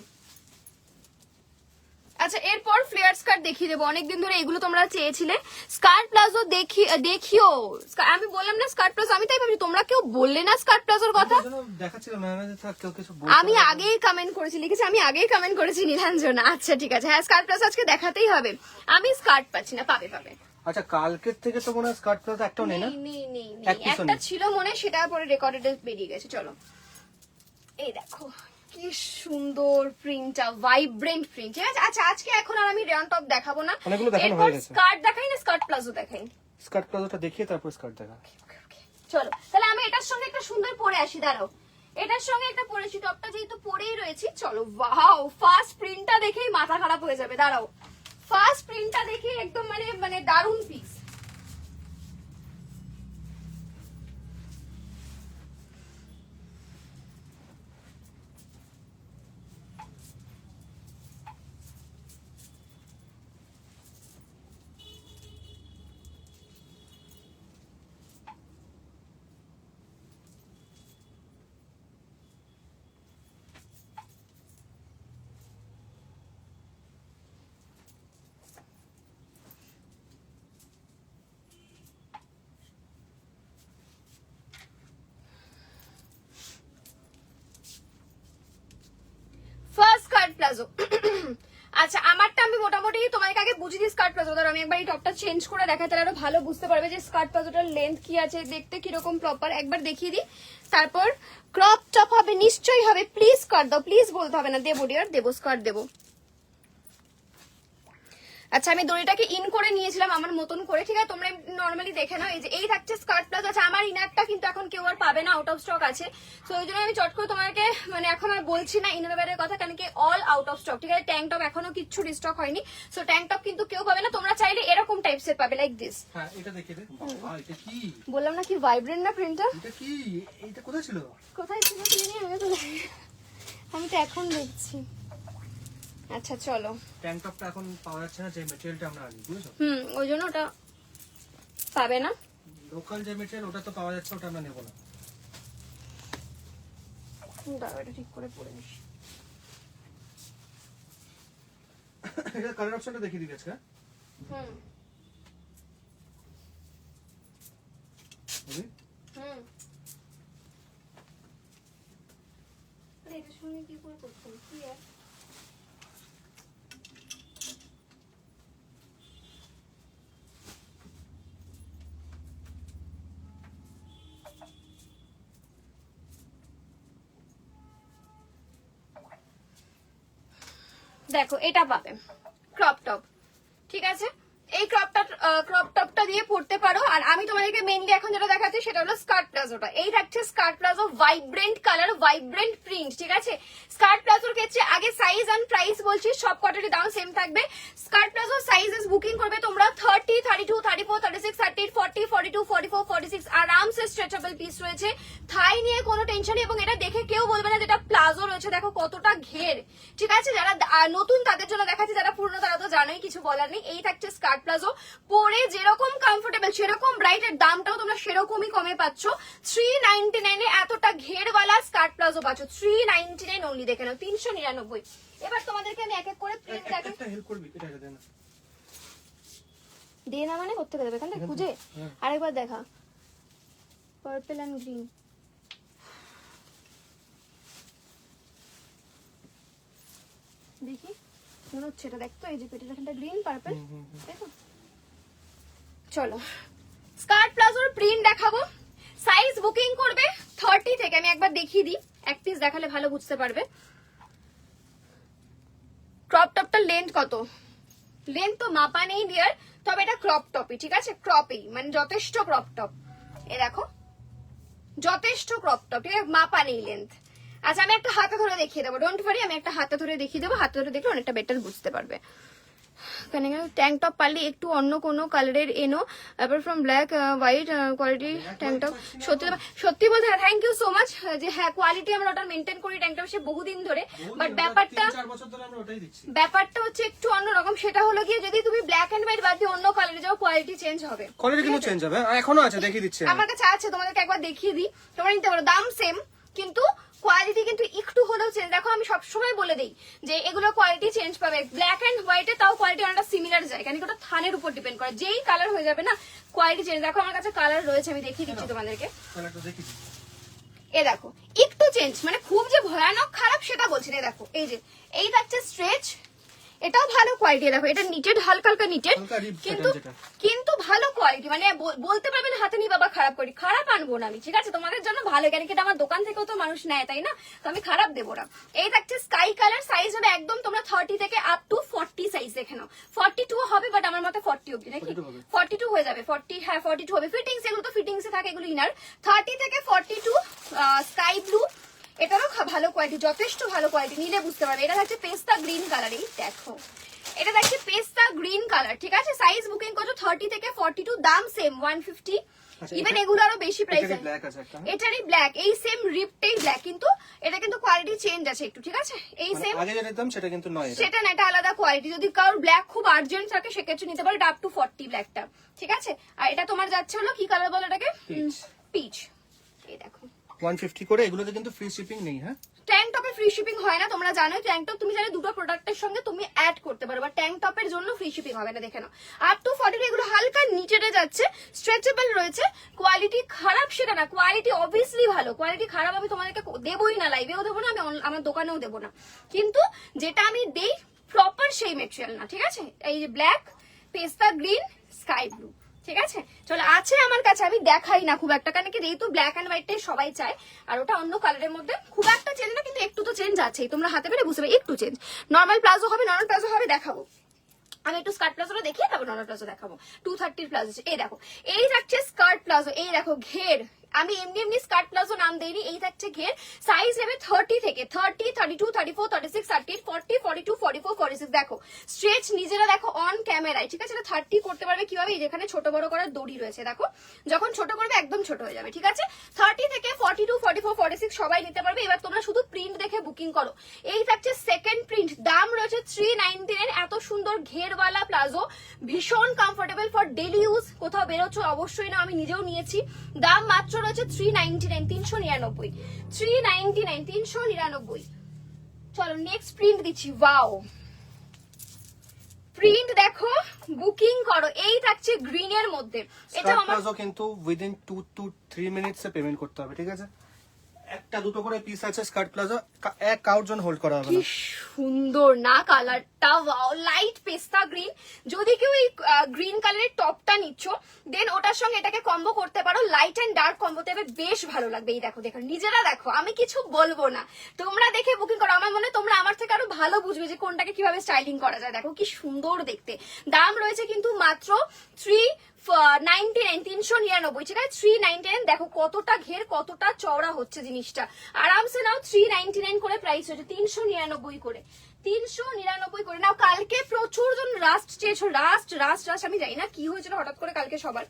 আচ্ছা এরপর ফ্লেয়ার স্কার্ট দেখিয়ে দেবো, অনেকদিন ধরে এগুলো তোমরা চেয়েছিলে। স্কার্ট প্লাজো দেখিও, আমি বললাম না স্কার্ট প্লাজো, আমি তাই ভাবছি তোমরা কেউ বললে না স্কার্ট প্লাজোর কথা। আমি আগেই কমেন্ট করেছি, লিখেছি আমি আগেই কমেন্ট করেছি নীলাঞ্জনা। আচ্ছা ঠিক আছে, হ্যাঁ স্কার্ট প্লাজো আজকে দেখাতেই হবে। আমি স্কার্ট পাচ্ছি না, পাবে। আচ্ছা কালকের থেকে তো মনে হয় স্কার্ট প্লাজো একটাও নেই না? একটা ছিল মনে, সেটা পরে রেকর্ডেড বেরিয়ে গেছে। চলো এই দেখো কি সুন্দর প্রিন্টটা, ভাইব্রেন্ট প্রিন্ট। ঠিক আছে, আচ্ছা আজকে এখন আর আমি রেয়ন টপ দেখাবো না, অনেকগুলো দেখানো এরপর হয়ে গেছে। স্কার্ট দেখাই না, স্কার্ট প্লাজো দেখাই। স্কার্ট প্লাজোটা দেখিয়ে তারপর স্কার্ট দেখা। চলো তাহলে আমি এটার সঙ্গে একটা সুন্দর পরে আসি, দাঁড়াও এটার সঙ্গে একটা পরেছি, টপটা যেহেতু পরেই রয়েছি। চলো, ওয়াও, ফার্স্ট প্রিন্টটা দেখেই মাথা খারাপ হয়ে যাবে, দাঁড়াও ফার্স্ট প্রিন্টটা দেখে একদম মানে দারুণ পিস। First skirt palazzo. আচ্ছা, আমারটা আমি মোটামুটি তোমাকে আগে বুঝিয়ে দিই স্কার্ট প্লাজো। ধরো আমি একবার এই টপটা চেঞ্জ করে দেখাই, তাহলে আরো ভালো বুঝতে পারবে যে স্কার্ট প্লাজোটার লেন্থ কি আছে, দেখতে কিরকম প্রপার, একবার দেখিয়ে দিই। তারপর ক্রপ টপ হবে, নিশ্চয়ই হবে। প্লিজ স্কার্ট দাও, প্লিজ বলতে হবে না, দেবো ডিয়ার, দেবো স্কার্ট দেবো। আচ্ছা, আমি দড়িটাকে ইন করে নিয়েছিলাম আমার মতন করে, ঠিক আছে, তোমরা নর্মালি দেখে নাও। এই যে এই থাকছে স্কার্ট প্লাজো। আচ্ছা, আমার ইনারটা কিন্তু এখন কেউ আর পাবে না, আউট অফ স্টক আছে, তো ওই জন্য আমি চট করে তোমাকে মানে এখন আর বলছি না ইনারওয়্যারের কথা, কারণ কি অল আউট অফ স্টক, ঠিক আছে। ট্যাঙ্ক টপ এখনো কিচ্ছু রিস্টক হয়নি, সো ট্যাঙ্ক টপ কিন্তু কেউ পাবে না। তোমরা চাইলে এরকম টাইপসের পাবে, লাইক দিস। হ্যাঁ, এটা দেখিয়ে দে। বাবা, এটা কি? বললাম না কি ভাইব্রেন্ট না প্রিন্টটা? এটা কি? এটা কোথায় ছিল? কোথায় ছিল তুমি? আমি তো এখন দেখছি। আচ্ছা চলো, ট্যাঙ্ক টপটা এখন পাওয়া যাচ্ছে না, যে ম্যাটেরিয়ালটা আমরা আনি, বুঝছো? ওই জন্য ওটা পাবে না। লোকাল যে ম্যাটেরিয়াল ওটা তো পাওয়া যাচ্ছে, ওটা আমরা নেব না। দাঁড়াও, এটা ঠিক করে পরে নিস। এটা কালার অপশনটা দেখিয়ে দিবি আজকে। বুঝলি? আরে এটার সঙ্গে কি করে করতাম কি আর? দেখো, এটা পাবে ক্রপ টপ, ঠিক আছে। এই ক্রপ টপটা দিয়ে পড়তে পারো। আর আমি তোমাদেরকে মেইনলি এখন যেটা দেখাচ্ছি সেটা হলো স্কার্ট প্লাজোটা। এই থাকছে skirt palazzo, vibrant colour, vibrant print, ঠিক আছে। স্কার্ট প্লাজোর ক্ষেত্রে আগে সাইজ এন্ড প্রাইস বলছি, সব কটারই দাম সেম থাকবে। স্কার্ট প্লাজো সাইজেস বুকিং করবে তোমরা 30, 32, 34, 36, 38, 40, 42, 44, 46, আরামসে স্ট্রেচেবল পিস রয়েছে। থাই নিয়ে কোনো টেনশন নেই, এবং এটা দেখে কেউ বলবে না যেটা প্লাজো রয়েছে। দেখো কতটা ঘের, ঠিক আছে। যারা নতুন তাদের জন্য দেখাচ্ছি, যারা পুরনো তারা তো জানোই, কিছু বলার নেই। এই থাকছে স্কার্ট প্লাজো, পরে যেরকম কমফোর্টেবল সেরকম ব্রাইট, এর দামটাও তোমরা সেরকমই কমে পাচ্ছ। 399 এ এতটা ঘেরওয়ালা স্কার্ট প্লাজো পাচ্ছ, 399 অনলি। দেখে নাও, 399। এবার তোমাদেরকে আমি এক এক করে প্রিন্ট দেখাই। একটা হেল্প করবি, এটা দে না। দে না মানে করতে দেবে, এখান থেকে খুঁজে আরেকবার দেখা। পার্পল এন্ড গ্রিন, দেখি মনে হচ্ছে এটা, দেখতো এই যে পেটের এখানটা গ্রিন পার্পল, দেখো। চলো স্কার্ট প্লাজোর প্রিন্ট দেখাবো। সাইজ বুকিং করবে 30 থেকে। আমি একবার দেখিয়ে দিই, এক পিস দেখালে ভালো বুঝতে পারবে। ক্রপ টপটার লেন্থ কত? লেন্থ তো মাপা নেই ডিয়ার, তবে এটা ক্রপ টপই, ঠিক আছে, ক্রপই, মানে যথেষ্ট ক্রপ টপ। এ দেখো, যথেষ্ট ক্রপ টপ, ঠিক আছে, মাপা নেই লেন্থ। আচ্ছা, আমি একটা হাতে ধরে দেখিয়ে দেবো, ডোন্ট ওয়ারি, আমি একটা হাতে ধরে দেখিয়ে দেবো। হাতে ধরে দেখলে অনেকটা বেটার বুঝতে পারবে। ট্যাঙ্ক টপ পারলে একটু অন্য কোনো কালারের এনো, apart from black white quality tank top. সত্যি সত্যি বলতে থ্যাংক ইউ সো মাচ, যে হ্যাঁ কোয়ালিটি আমরা ওটা মেনটেন করি ট্যাঙ্ক টপ সে বহুদিন ধরে। বাট ব্যাপারটা 3-4 বছর ধরে আমরা ওটাই দিচ্ছি। ব্যাপারটা হচ্ছে একটু অন্যরকম। সেটা হলো গিয়ে যদি তুমি ব্ল্যাক এন্ড হোয়াইট বাদ দিয়ে অন্য কালারে যাও, কোয়ালিটি চেঞ্জ হবে। কোয়ালিটি কিন্তু চেঞ্জ হবে, এখনো আছে, দেখিয়ে দিচ্ছি। আমার কাছে আছে, তোমাদেরকে একবার দেখিয়ে দিই, তোমরা নিতে পারো। দাম সেম, কিন্তু কোয়ালিটি কিন্তু একটু হলেও চেঞ্জ। দেখো, আমি সবসময় বলে দিই যে এগুলো কোয়ালিটি চেঞ্জ পাবে। ব্ল্যাক এন্ড হোয়াইটে তাও কোয়ালিটি অনেকটা সিমিলার যায়, কারণ ওটা থানের উপর ডিপেন্ড করে। যেই কালার হয়ে যাবে না, কোয়ালিটি চেঞ্জ। দেখো আমার কাছে কালার রয়েছে, আমি দেখিয়ে দিচ্ছি তোমাদেরকে। কালারটা দেখিয়ে দিই। এ দেখো, একটু চেঞ্জ, মানে খুব যে ভয়ানক খারাপ সেটা বলছি না। দেখো এই যে এই থাকছে স্ট্রেচ, এটাও ভালো কোয়ালিটি, দেখো এটা নিটেড, হালকা হালকা নিটেড, হালকা rib কিন্তু pattern যেটা। কিন্তু ভালো কোয়ালিটি, মানে বলতে পারবেন হাতে নিয়ে বাবা খারাপ করি, খারাপ আনবো না আমি, ঠিক আছে, তোমাদের জন্য ভালো, কেন কি এটা আমার দোকান থেকেও তো মানুষ নেয়, তাই না, তো আমি খারাপ দেবো না। এই থাকছে স্কাই কালার, সাইজ হবে একদম তোমরা 30 থেকে আপ টু 40 সাইজ দেখে নাও, 42 হবে, বাট আমার মতে 40 অব্দি নাকি 42 হবে। 42 হয়ে যাবে, 40, হ্যাঁ 42 হবে। ফিটিংস, এগুলো তো ফিটিংস এ থাকে, এগুলো ইনার। 30 থেকে 42 স্কাই ব্লু, এটারও ভালো কোয়ালিটি, যথেষ্ট ভালো কোয়ালিটি, নিলে বুঝতে পারবে। এটা হচ্ছে পেস্তা গ্রিন কালার, এই দেখো এটা দেখছি পেস্তা গ্রিন কালার, ঠিক আছে, সাইজ বুকিং করছো 30 থেকে 42, দাম সেম 150, আচ্ছা, ইভেন এটা- এগুলো আরো বেশি প্রাইস। এটারই black আছে একটা, হ্যাঁ? এটারই ব্ল্যাক, এই সেম রিপটাই ব্ল্যাক, কিন্তু এটা কিন্তু কোয়ালিটি চেঞ্জ আছে একটু, ঠিক আছে, এই মানে সেম আগে যেটা দিতাম সেটা কিন্তু নয় এটা। সেটা না, এটা আলাদা কোয়ালিটি। যদি কারোর ব্ল্যাক খুব আর্জেন্ট থাকে সেক্ষেত্রে নিতে পারো, এটা আপ টু 40 ব্ল্যাকটা, ঠিক আছে। আর এটা তোমার যাচ্ছে হলো কি কালার বলো এটাকে, Peach। পিচ, এই দেখো 150 করে, এগুলোতে কিন্তু ফ্রি শিপিং নেই, হ্যাঁ? ট্যাঙ্ক টপে ফ্রি শিপিং হয় না, তোমরা জানো। ট্যাঙ্ক টপ তুমি চাইলে দুটো প্রোডাক্টের সঙ্গে তুমি অ্যাড করতে পারো, বা ট্যাঙ্ক টপের জন্য ফ্রি শিপিং হবে না, দেখে নাও। আপ টু 40, এগুলো হালকা নিচেতে যাচ্ছে, স্ট্রেচেবল রয়েছে, কোয়ালিটি খারাপ সেটা না, কোয়ালিটি অবভিয়াসলি ভালো, কোয়ালিটি খারাপ আমি তোমাদেরকে দেবোই না, লাইভেও দেবো না, আমি আমার দোকানেও দেবো না, কিন্তু যেটা আমি দেই প্রপার সেই মেটেরিয়াল না, ঠিক আছে। এই যে ব্ল্যাক, পেস্তা গ্রিন, স্কাই ব্লু, ঠিক আছে। চলো আছে আমার কাছে, আমি দেখাই না খুব একটা, কারণ কি যেহেতু ব্ল্যাক এন্ড হোয়াইটটাই সবাই চায়, আর ওটা অন্য কালারের মধ্যে খুব একটা চেঞ্জ না, কিন্তু একটু তো চেঞ্জ আছেই, তোমরা হাতে পেলে বুঝতে পারবে একটু চেঞ্জ। নর্মাল প্লাজো হবে, নর্মাল প্লাজো হবে, দেখাবো আমি একটু স্কার্ট প্লাজোটা দেখিয়ে তারপর নর্মাল প্লাজো দেখাবো। 230 প্লাজো, এই দেখো এই থাকছে স্কার্ট প্লাজো, এই দেখো ঘের, আমি এমনি এমনি স্কার্ট প্লাজো নাম দেইনি, এই থাকছে ঘের, সাইজ নেবে 30 থেকে 30, 32, 34, 36, 38, 40, 42, 44, 46, দেখো স্ট্রেচ নিজেরা দেখো অন ক্যামেরায়, ঠিক আছে। এটা 30 করতে পারবে কিভাবে, এই যেখানে ছোট বড় করার দড়ি রয়েছে, দেখো যখন ছোট করবে একদম ছোট হয়ে যাবে, ঠিক আছে। 30 থেকে 42, 44, 46 সবাই নিতে পারবে। এবার তোমরা শুধু প্রিন্ট দেখে বুকিং করো। এই থাকছে সেকেন্ড প্রিন্ট, দাম রয়েছে 399, এত সুন্দর ঘেরওয়ালা প্লাজো, ভীষণ কমফোর্টেবল ফর ডেলি ইউজ, কোথাও বেরোচ্ছ অবশ্যই না, আমি নিজেও নিয়েছি। দাম মাত্র রয়েছে 399, 399, 399, 399। চলো নেক্সট প্রিন্ট দিচ্ছি, ওয়াও প্রিন্ট দেখো, বুকিং করো। এই থাকছে গ্রিন এর মধ্যে, এটা স্কার্ট আমার প্লাজো কিন্তু within 2 to 3 minutes A payment করতে হবে, ঠিক আছে। একটা দুটো করে পিস আছে স্কার্ট প্লাজো, এক কাউর জন্য হোল্ড করা হবে কি না। সুন্দর না কালারটা, ওয়াও লাইট পেস্তা গ্রিন। যদি কেউ এই গ্রিন কালারের টপটা নিচ্ছ, দেন ওটার সঙ্গে এটাকে কম্বো করতে পারো, লাইট এন্ড ডার্ক কম্বো দেবে, বেশ ভালো লাগবে। এই দেখো দেখো নিজেরা দেখো, আমি কিছু বলবো না, তোমরা দেখে বুকিং করো। আমার মনে হয় তোমরা আমার থেকে আরো ভালো বুঝবে যে কোনটাকে কিভাবে স্টাইলিং করা যায়। দেখো কি সুন্দর দেখতে। দাম রয়েছে কিন্তু মাত্র 399, 399, ঠিক আছে, 399। দেখো কতটা ঘের, কতটা চওড়া হচ্ছে জিনিসটা, আরামসে নাও। 399 করে প্রাইস হচ্ছে, 399 করে, 399 করে নাও। কালকে প্রচুর জন রাস্ট চেয়েছো, রাস্ট রাস্ট রাস্ট, আমি জানি না কি হয়েছিল হঠাৎ করে কালকে সবার।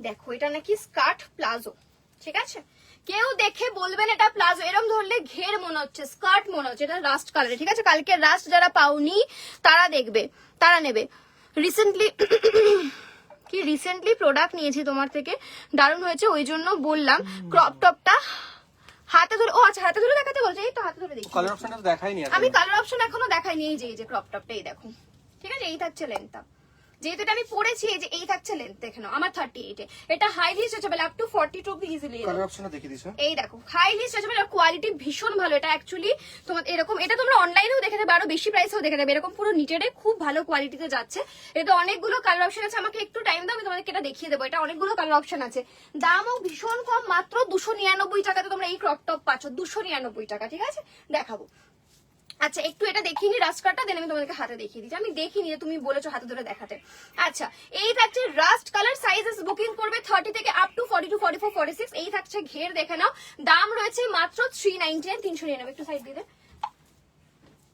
দেখো এটা নাকি স্কার্ট প্লাজো, ঠিক আছে, কেউ দেখে বলবেন এটা প্লাজো, এরকম ধরলে ঘের মনে হচ্ছে, স্কার্ট মনে হচ্ছে, এটা রাস্ট কালারে, ঠিক আছে। কালকে রাস্ট যারা পাওনি তারা দেখবে, তারা নেবে। রিসেন্টলি প্রোডাক্ট নিয়েছি তোমার থেকে, দারুণ হয়েছে, ওই জন্য বললাম। ক্রপ টপটা হাতে ধরে, ও আচ্ছা হাতে ধরে দেখাতে বলছে, এই তো হাতে ধরে দেখি। কালার অপশনটা তো দেখাইনি এখন। আমি কালার অপশন এখনো দেখাইনি, এই যে ক্রপ টপটা, এই দেখো, ঠিক আছে, এই থাকছে লেন্থটা, যেহেতু এটা আমি পরেছি, এই যে এই থাকছে লেন্থ, দেখে নাও আমার 38 এ, এটা হাইলি স্ট্রেচেবল আপ টু 42 অব্দি ইজিলি। কালার অপশনটা দেখিয়ে দিছো, এই দেখো হাইলি স্ট্রেচেবল, আর কোয়ালিটি ভীষণ ভালো। এটা অ্যাকচুয়ালি তোমার এরকম, এটা তোমরা অনলাইনেও দেখে নেবে, আরো বেশি প্রাইসেও দেখে নেবে, এরকম পুরো নিটেডে খুব ভালো কোয়ালিটিতে যাচ্ছে। এটা অনেকগুলো কালার অপশন আছে, আমাকে একটু টাইম দাও, আমি তোমাদেরকে এটা দেখিয়ে দেবো। এটা অনেকগুলো কালার অপশন আছে, দামও ভীষণ কম, মাত্র 299 টাকাতে তোমরা এই ক্রপ টপ পাচ্ছ, 299 টাকা, ঠিক আছে, দেখাবো। আচ্ছা একটু এটা দেখিয়ে নি রাস্ট কাটটা, দেন আমি তোমাদেরকে হাতে দেখিয়ে দিচ্ছি। আমি দেখিনি, তুমি বলেছো হাতে ধরে দেখাতে। আচ্ছা এই থাকছে রাস্ট কালার, সাইজেস বুকিং করবে 30 থেকে আপ টু 42, 44, 46। এই থাকছে ঘের, দেখে নাও, দাম রয়েছে মাত্র 399, 399। একটু সাইড দিয়ে দে,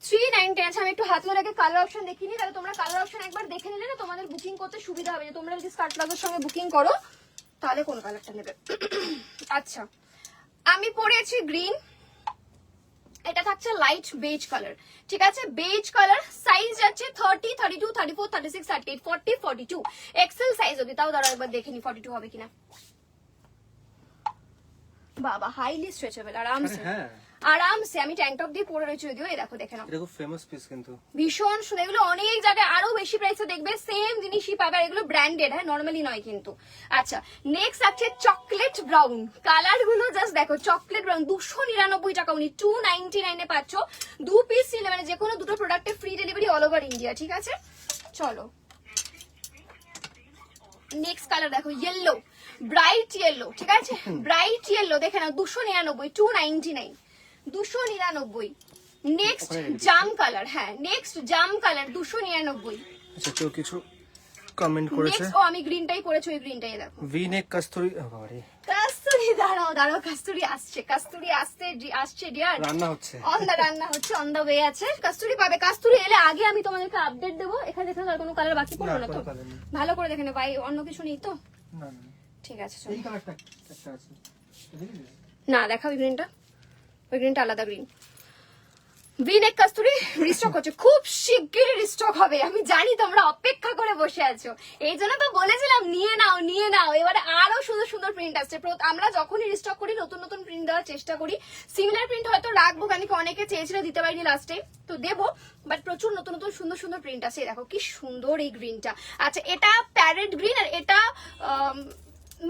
399। আচ্ছা আমি একটু হাতে ধরে কালার অপশন দেখিয়ে নি, তাহলে তোমরা কালার অপশন একবার দেখে নিলে না তোমাদের বুকিং করতে সুবিধা হবে। যে তোমরা যদি স্কার্ট প্লাজোর সঙ্গে বুকিং করো তাহলে কোন কালারটা নেবে। আচ্ছা আমি পরেছি গ্রিন, এটা থাকছে লাইট বেজ কালার, ঠিক আছে, বেজ কালার, সাইজ যাচ্ছে 30, 32, 34, 36, 38, 40, 42 এক্সেল সাইজ অবধি। তাও দাঁড়াও একবার দেখে নি 42 হবে কিনা। বাবা হাইলি স্ট্রেচেবল, আরামসে হ্যাঁ আরামসে। আমি ট্যাঙ্ক টপ দিয়ে পরে রয়েছে যদিও, এই দেখো দেখে নাও, এটা খুব ফেমাস পিস কিন্তু ভীষণ সুন্দর। এগুলো অনেক জায়গায় আরো বেশি প্রাইসে দেখবে, সেম জিনিসই পাবে, আর এগুলো ব্র্যান্ডেড, হ্যাঁ নর্মালি নয় কিন্তু। আচ্ছা নেক্সট আছে চকলেট ব্রাউন, কালার গুলো জাস্ট দেখো, চকলেট ব্রাউন 299 টাকা, উনি 299 এ পাচ্ছ। 2 পিস নিলে মানে যে কোনো দুটো প্রোডাক্টে free delivery all over India, ঠিক আছে। চলো নেক্সট কালার দেখো, ইয়েলো, ব্রাইট ইয়েলো, ঠিক আছে, ব্রাইট ইয়েলো দেখে নাও, 299, 299, 299। নেক্সট জাম কালার, হ্যাঁ নেক্সট জাম কালার 299। আচ্ছা কেউ কিছু কমেন্ট করেছে, নেক্সট ও আমি গ্রিনটাই পরেছি, ওই গ্রিনটাই দেখো, ভি নেক কস্তুরি, বাবারে কাস্তুরি, দাঁড়াও দাঁড়াও, কাস্তুরি আসছে, কাস্তুরি আসছে ডিয়ার, রান্না হচ্ছে, রান্না হচ্ছে, অন দা ওয়ে আছে, কাস্তুরি পাবে। কাস্তুরি এলে আগে আমি তোমাদেরকে আপডেট দেবো। এখানে দেখো আর কোনো কালার বাকি পড়লো না তো, ভালো করে দেখে নে ভাই, অন্য কিছু নেই তো, না না ঠিক আছে চলো। এই কালারটা একটা আছে, না দেখা, ওই গ্রিনটা, ওই গ্রিনটা আলাদা গ্রিন। ভিনেক কাস্তুরি রিস্টক হচ্ছে, খুব শিগগিরই রিস্টক হবে, আমি জানি তোমরা অপেক্ষা করে বসে আছো, এই জন্য তো বলেছিলাম নিয়ে নাও নিয়ে নাও। এবারে আরো সুন্দর সুন্দর প্রিন্ট আসছে, আমরা যখনই রিস্টক করি নতুন নতুন প্রিন্ট দেওয়ার চেষ্টা করি। সিমিলার প্রিন্ট হয়তো রাখবো, কারণ কি অনেকে চেয়েছিল, দিতে পারিনি লাস্টে, তো দেবো, বাট প্রচুর নতুন নতুন সুন্দর সুন্দর প্রিন্ট আছে। দেখো কি সুন্দর এই গ্রিনটা। আচ্ছা এটা প্যারেট গ্রিন, আর এটা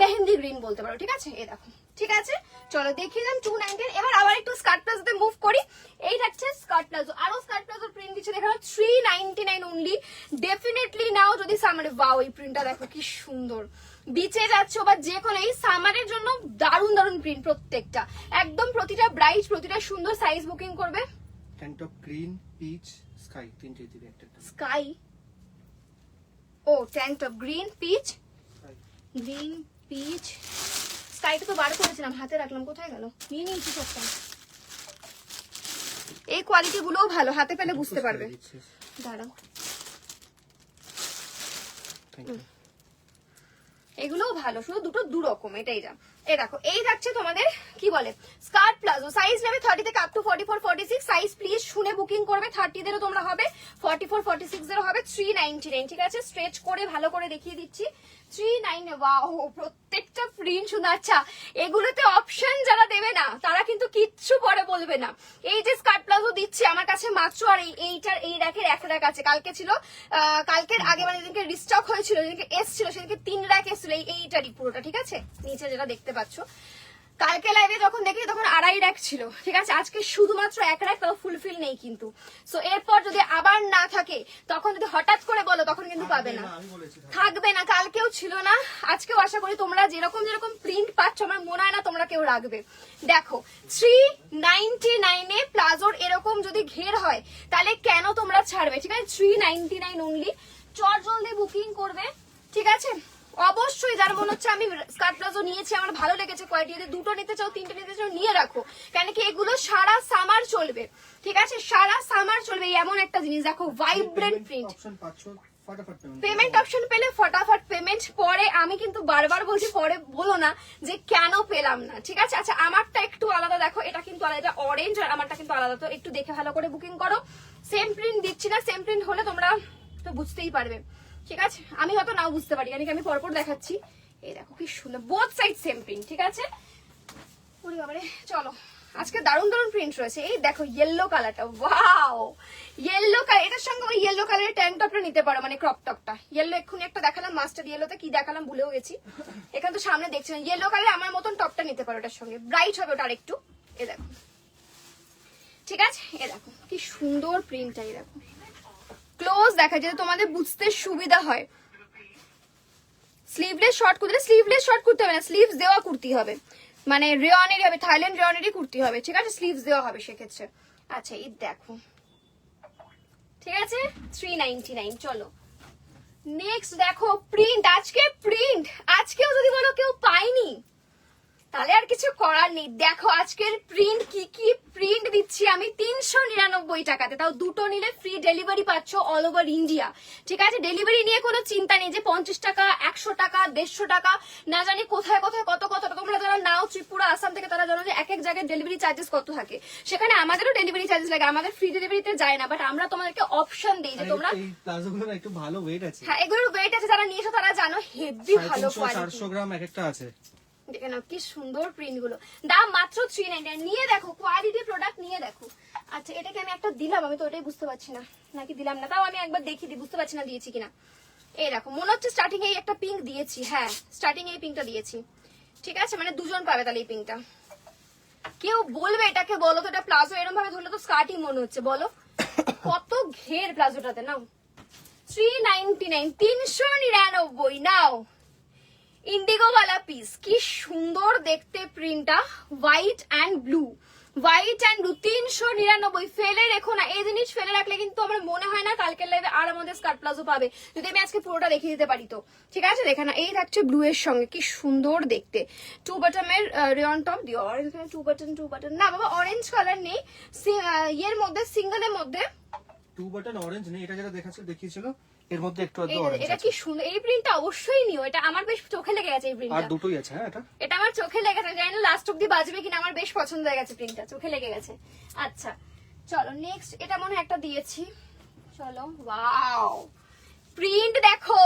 মেহেন্দি গ্রিন বলতে পারো, ঠিক আছে, এই দেখো, ঠিক আছে। চলো দেখিয়ে দিলাম 290। এবার আবার একটু স্কার্ট প্লাজোতে মুভ করি। এই থাকছে স্কার্ট প্লাজো, আরো স্কার্ট প্লাজোর প্রিন্ট দিচ্ছে দেখানো, 399 অনলি। ডেফিনেটলি নাও যদি সামারে, ওয়াও এই প্রিন্টটা দেখো কি সুন্দর, বিচে যাচ্ছ বা যে কোনো এই সামারের জন্য দারুণ দারুণ প্রিন্ট প্রত্যেকটা, একদম প্রতিটা ব্রাইট, প্রতিটা সুন্দর। সাইজ বুকিং করবে, tank top green, peach, sky, তিনটে দিবে একটা, স্কাই, ও tank top green, peach, green, peach, স্কাইটা তো বার করেছিলাম, হাতে রাখলাম, কোথায় গেল, নিয়ে নিয়েছি সবটা। এই কোয়ালিটি গুলোও ভালো, হাতে পেলে বুঝতে পারবে, দাঁড়াও, এগুলোও ভালো, শুধু দুটো দু রকম, এটাই যা। এই দেখো এই যাচ্ছে তোমাদের কি বলে স্কার্ট প্লাজো, সাইজ নেবে 30 থেকে আপ টু 44 46, সাইজ প্লিজ শুনে বুকিং করবে। 30 দেরও তোমরা হবে, 44 46 দেরও হবে, 399, ঠিক আছে। স্ট্রেচ করে ভালো করে দেখিয়ে দিচ্ছি, 39। ওয়াও প্রত্যেকটা প্রিন্ট সুন্দর। আচ্ছা এগুলোতে অপশন যারা দেবে না তারা কিন্তু কিচ্ছু পরে বলবে না। এই যে স্কার্ট প্লাজো দিচ্ছি আমার কাছে মাত্র, আর এইটার এই র্যাকের এক র্যাক আছে, কালকে ছিল, কালকের আগে মানে যেদিনকে রিস্টক হয়েছিল, যেদিনকে এসছিল সেদিনকে 3 র্যাক এসছিল এইটারই পুরোটা, ঠিক আছে, নিচে যেটা দেখতে পাচ্ছ। কালকে লাইভে যখন দেখি তখন 2.5 র্যাক ছিল, ঠিক আছে, আজকে শুধুমাত্র 1 র্যাক, তাও ফুলফিল নেই কিন্তু। সো এরপর যদি আবার না থাকে, তখন যদি হঠাৎ করে বলো তখন কিন্তু পাবে না, থাকবে না, কালকেও ছিল না, আজকেও আশা করি তোমরা যেরকম যেরকম প্রিন্ট পাচ্ছ আমার মনে হয় না তোমরা কেউ রাখবে। দেখো 399 এ প্লাজোর এরকম যদি ঘের হয় তাহলে কেন তোমরা ছাড়বে, ঠিক আছে। 399 অনলি, চট জলদি বুকিং করবে, ঠিক আছে। অবশ্যই যার মনে হচ্ছে আমি স্কার্ট প্লাজো নিয়েছি, আমার ভালো লেগেছে কোয়ালিটি, যদি দুটো নিতে চাও, তিনটে নিতে চাও, নিয়ে রাখো, কেন কি এগুলো সারা সামার চলবে, ঠিক আছে, সারা সামার চলবে। এমন একটা জিনিস দেখো, ভাইব্রেন্ট প্রিন্ট, অপশন পাচ্ছ, ফটাফট পেমেন্ট অপশন পেলে ফটাফট পেমেন্ট। পরে আমি কিন্তু বারবার বলছি, পরে বলো না যে কেন পেলাম না, ঠিক আছে। আচ্ছা আমারটা একটু আলাদা, দেখো এটা কিন্তু আলাদা, এটা অরেঞ্জ, আর আমারটা কিন্তু আলাদা, তো একটু দেখে ভালো করে বুকিং করো। সেম প্রিন্ট দিচ্ছি না, সেম প্রিন্ট হলে তোমরা তো বুঝতেই পারবে, ঠিক আছে। আমি হয়তো নাও বুঝতে পারি, কারণ আমি পরপর দেখাচ্ছি। এই দেখো কি সুন্দর, বোথ সাইড সেম প্রিন্ট, ঠিক আছে। ওরে বাবারে, চলো আজকে দারুণ দারুণ প্রিন্ট রয়েছে। এই দেখো ইয়েলো কালারটা, ওয়াও ইয়েলো কালার, এটার সঙ্গে ওই ইয়েলো কালারের ট্যাঙ্ক টপটা নিতে পারো, মানে ক্রপ টপটা। ইয়েলো এক্ষুনি একটা দেখালাম, মাস্টার ইয়েলোতে কি দেখালাম ভুলেও গেছি, এখানে তো সামনে দেখছি না। ইয়েলো কালার আমার মতন টপটা নিতে পারো, এটার সঙ্গে ব্রাইট হবে ওটা আরেকটু। এ দেখো, ঠিক আছে, এ দেখো কি সুন্দর প্রিন্টটা, এই দেখো ক্লোজ দেখা যাতে তোমাদের বুঝতে সুবিধা হয়। Sleeveless short kurti, sleeveless short kurti হবে না, স্লিভস দেওয়া কুর্তি হবে, মানে রেওয়ানেরই হবে, থাইল্যান্ড রেওয়ানেরই কুর্তি হবে, ঠিক আছে, স্লিভস দেওয়া হবে সেক্ষেত্রে। আচ্ছা এই দেখো, ঠিক আছে, 399। চলো নেক্সট দেখো প্রিন্ট, আজকেও যদি বলো কেউ পাইনি তাহলে আর কিছু করার নেই। দেখো আজকের প্রিন্ট, কি কি প্রিন্ট দিচ্ছি আমি 399 টাকাতে, তাও দুটো নিলে ফ্রি ডেলিভারি পাচ্ছ অল ওভার ইন্ডিয়া, ঠিক আছে। ডেলিভারি নিয়ে কোনো চিন্তা নেই যে 50 টাকা, 100 টাকা, 150 টাকা, না জানি কোথায় কোথায় কত কত। তোমরা যারা নাও ত্রিপুরা, আসাম থেকে, তারা জানো যে এক এক জায়গায় ডেলিভারি চার্জেস কত থাকে, সেখানে আমাদেরও ডেলিভারি চার্জেস লাগে, আমাদের ফ্রি ডেলিভারিতে যায় না, বাট আমরা তোমাদেরকে অপশন দিই যে তোমরা, এই প্লাজোগুলোর একটু ভালো ওয়েট আছে, হ্যাঁ এগুলোর ওয়েট আছে, যারা নিয়েছো তারা জানো, হেভি ভালো কোয়ালিটি, 400 গ্রাম এক একটা আছে। দেখে নাও কি সুন্দর প্রিন্ট গুলো, দাম মাত্র 399। নিয়ে দেখো কোয়ালিটি প্রোডাক্ট নিয়ে দেখো। আচ্ছা এটাকে আমি একটা দিলাম, আমি তো ওটাই বুঝতে পারছি না নাকি দিলাম না, তাও আমি একবার দেখিয়ে দিই, বুঝতে পারছি না দিয়েছি কিনা। এই দেখো মনে হচ্ছে স্টার্টিং এই একটা পিঙ্ক দিয়েছি, হ্যাঁ স্টার্টিং এই পিঙ্কটা দিয়েছি, ঠিক আছে, মানে দুজন পাবে তাহলে এই পিঙ্কটা। কেউ বলবে এটাকে বলো তো এটা প্লাজো, এরকম ভাবে ধরলে তো স্কার্টই মনে হচ্ছে, বলো কত ঘের প্লাজোটাতে। নাও 399, 399 নাও। ইন্ডিগো वाला পিস, কি সুন্দর দেখতে প্রিন্টটা, white and blue, white and blue, 399। ফেলে রেখো না, এই জিনিস ফেলে রাখলে কিন্তু আমার মনে হয় না কালকের লাইভে আর আমাদের স্কার্ট প্লাজো পাবে, যদি আমি আজকে পুরোটা দেখিয়ে দিতে পারি তো। ঠিক আছে দেখে না, এই থাকছে ব্লু এর সঙ্গে, কি সুন্দর দেখতে। 2 বাটনের রেয়ন টপ দিও, আর এখানে 2 বাটন না বাবা, অরেঞ্জ কালার নেই ইয়ের মধ্যে, সিঙ্গেলের মধ্যে 2 বাটন অরেঞ্জ নেই, এটা যেটা দেখিয়েছিল এর মধ্যে একটু অরেঞ্জ এটা আছে। কি সুন্দর, এই প্রিন্টটা অবশ্যই নিও, এটা আমার বেশ চোখে লেগে গেছে এই আর প্রিন্টটা। দুটোই আছে, হ্যাঁ এটা আমার চোখে লেগেছে, জানি না লাস্ট অব্দি বাজবে কিনা, আমার বেশ পছন্দ হয়ে গেছে প্রিন্টটা, চোখে লেগে গেছে। আচ্ছা চলো নেক্সট, এটা মনে হয় একটা দিয়েছি, চলো ওয়াও প্রিন্ট দেখো।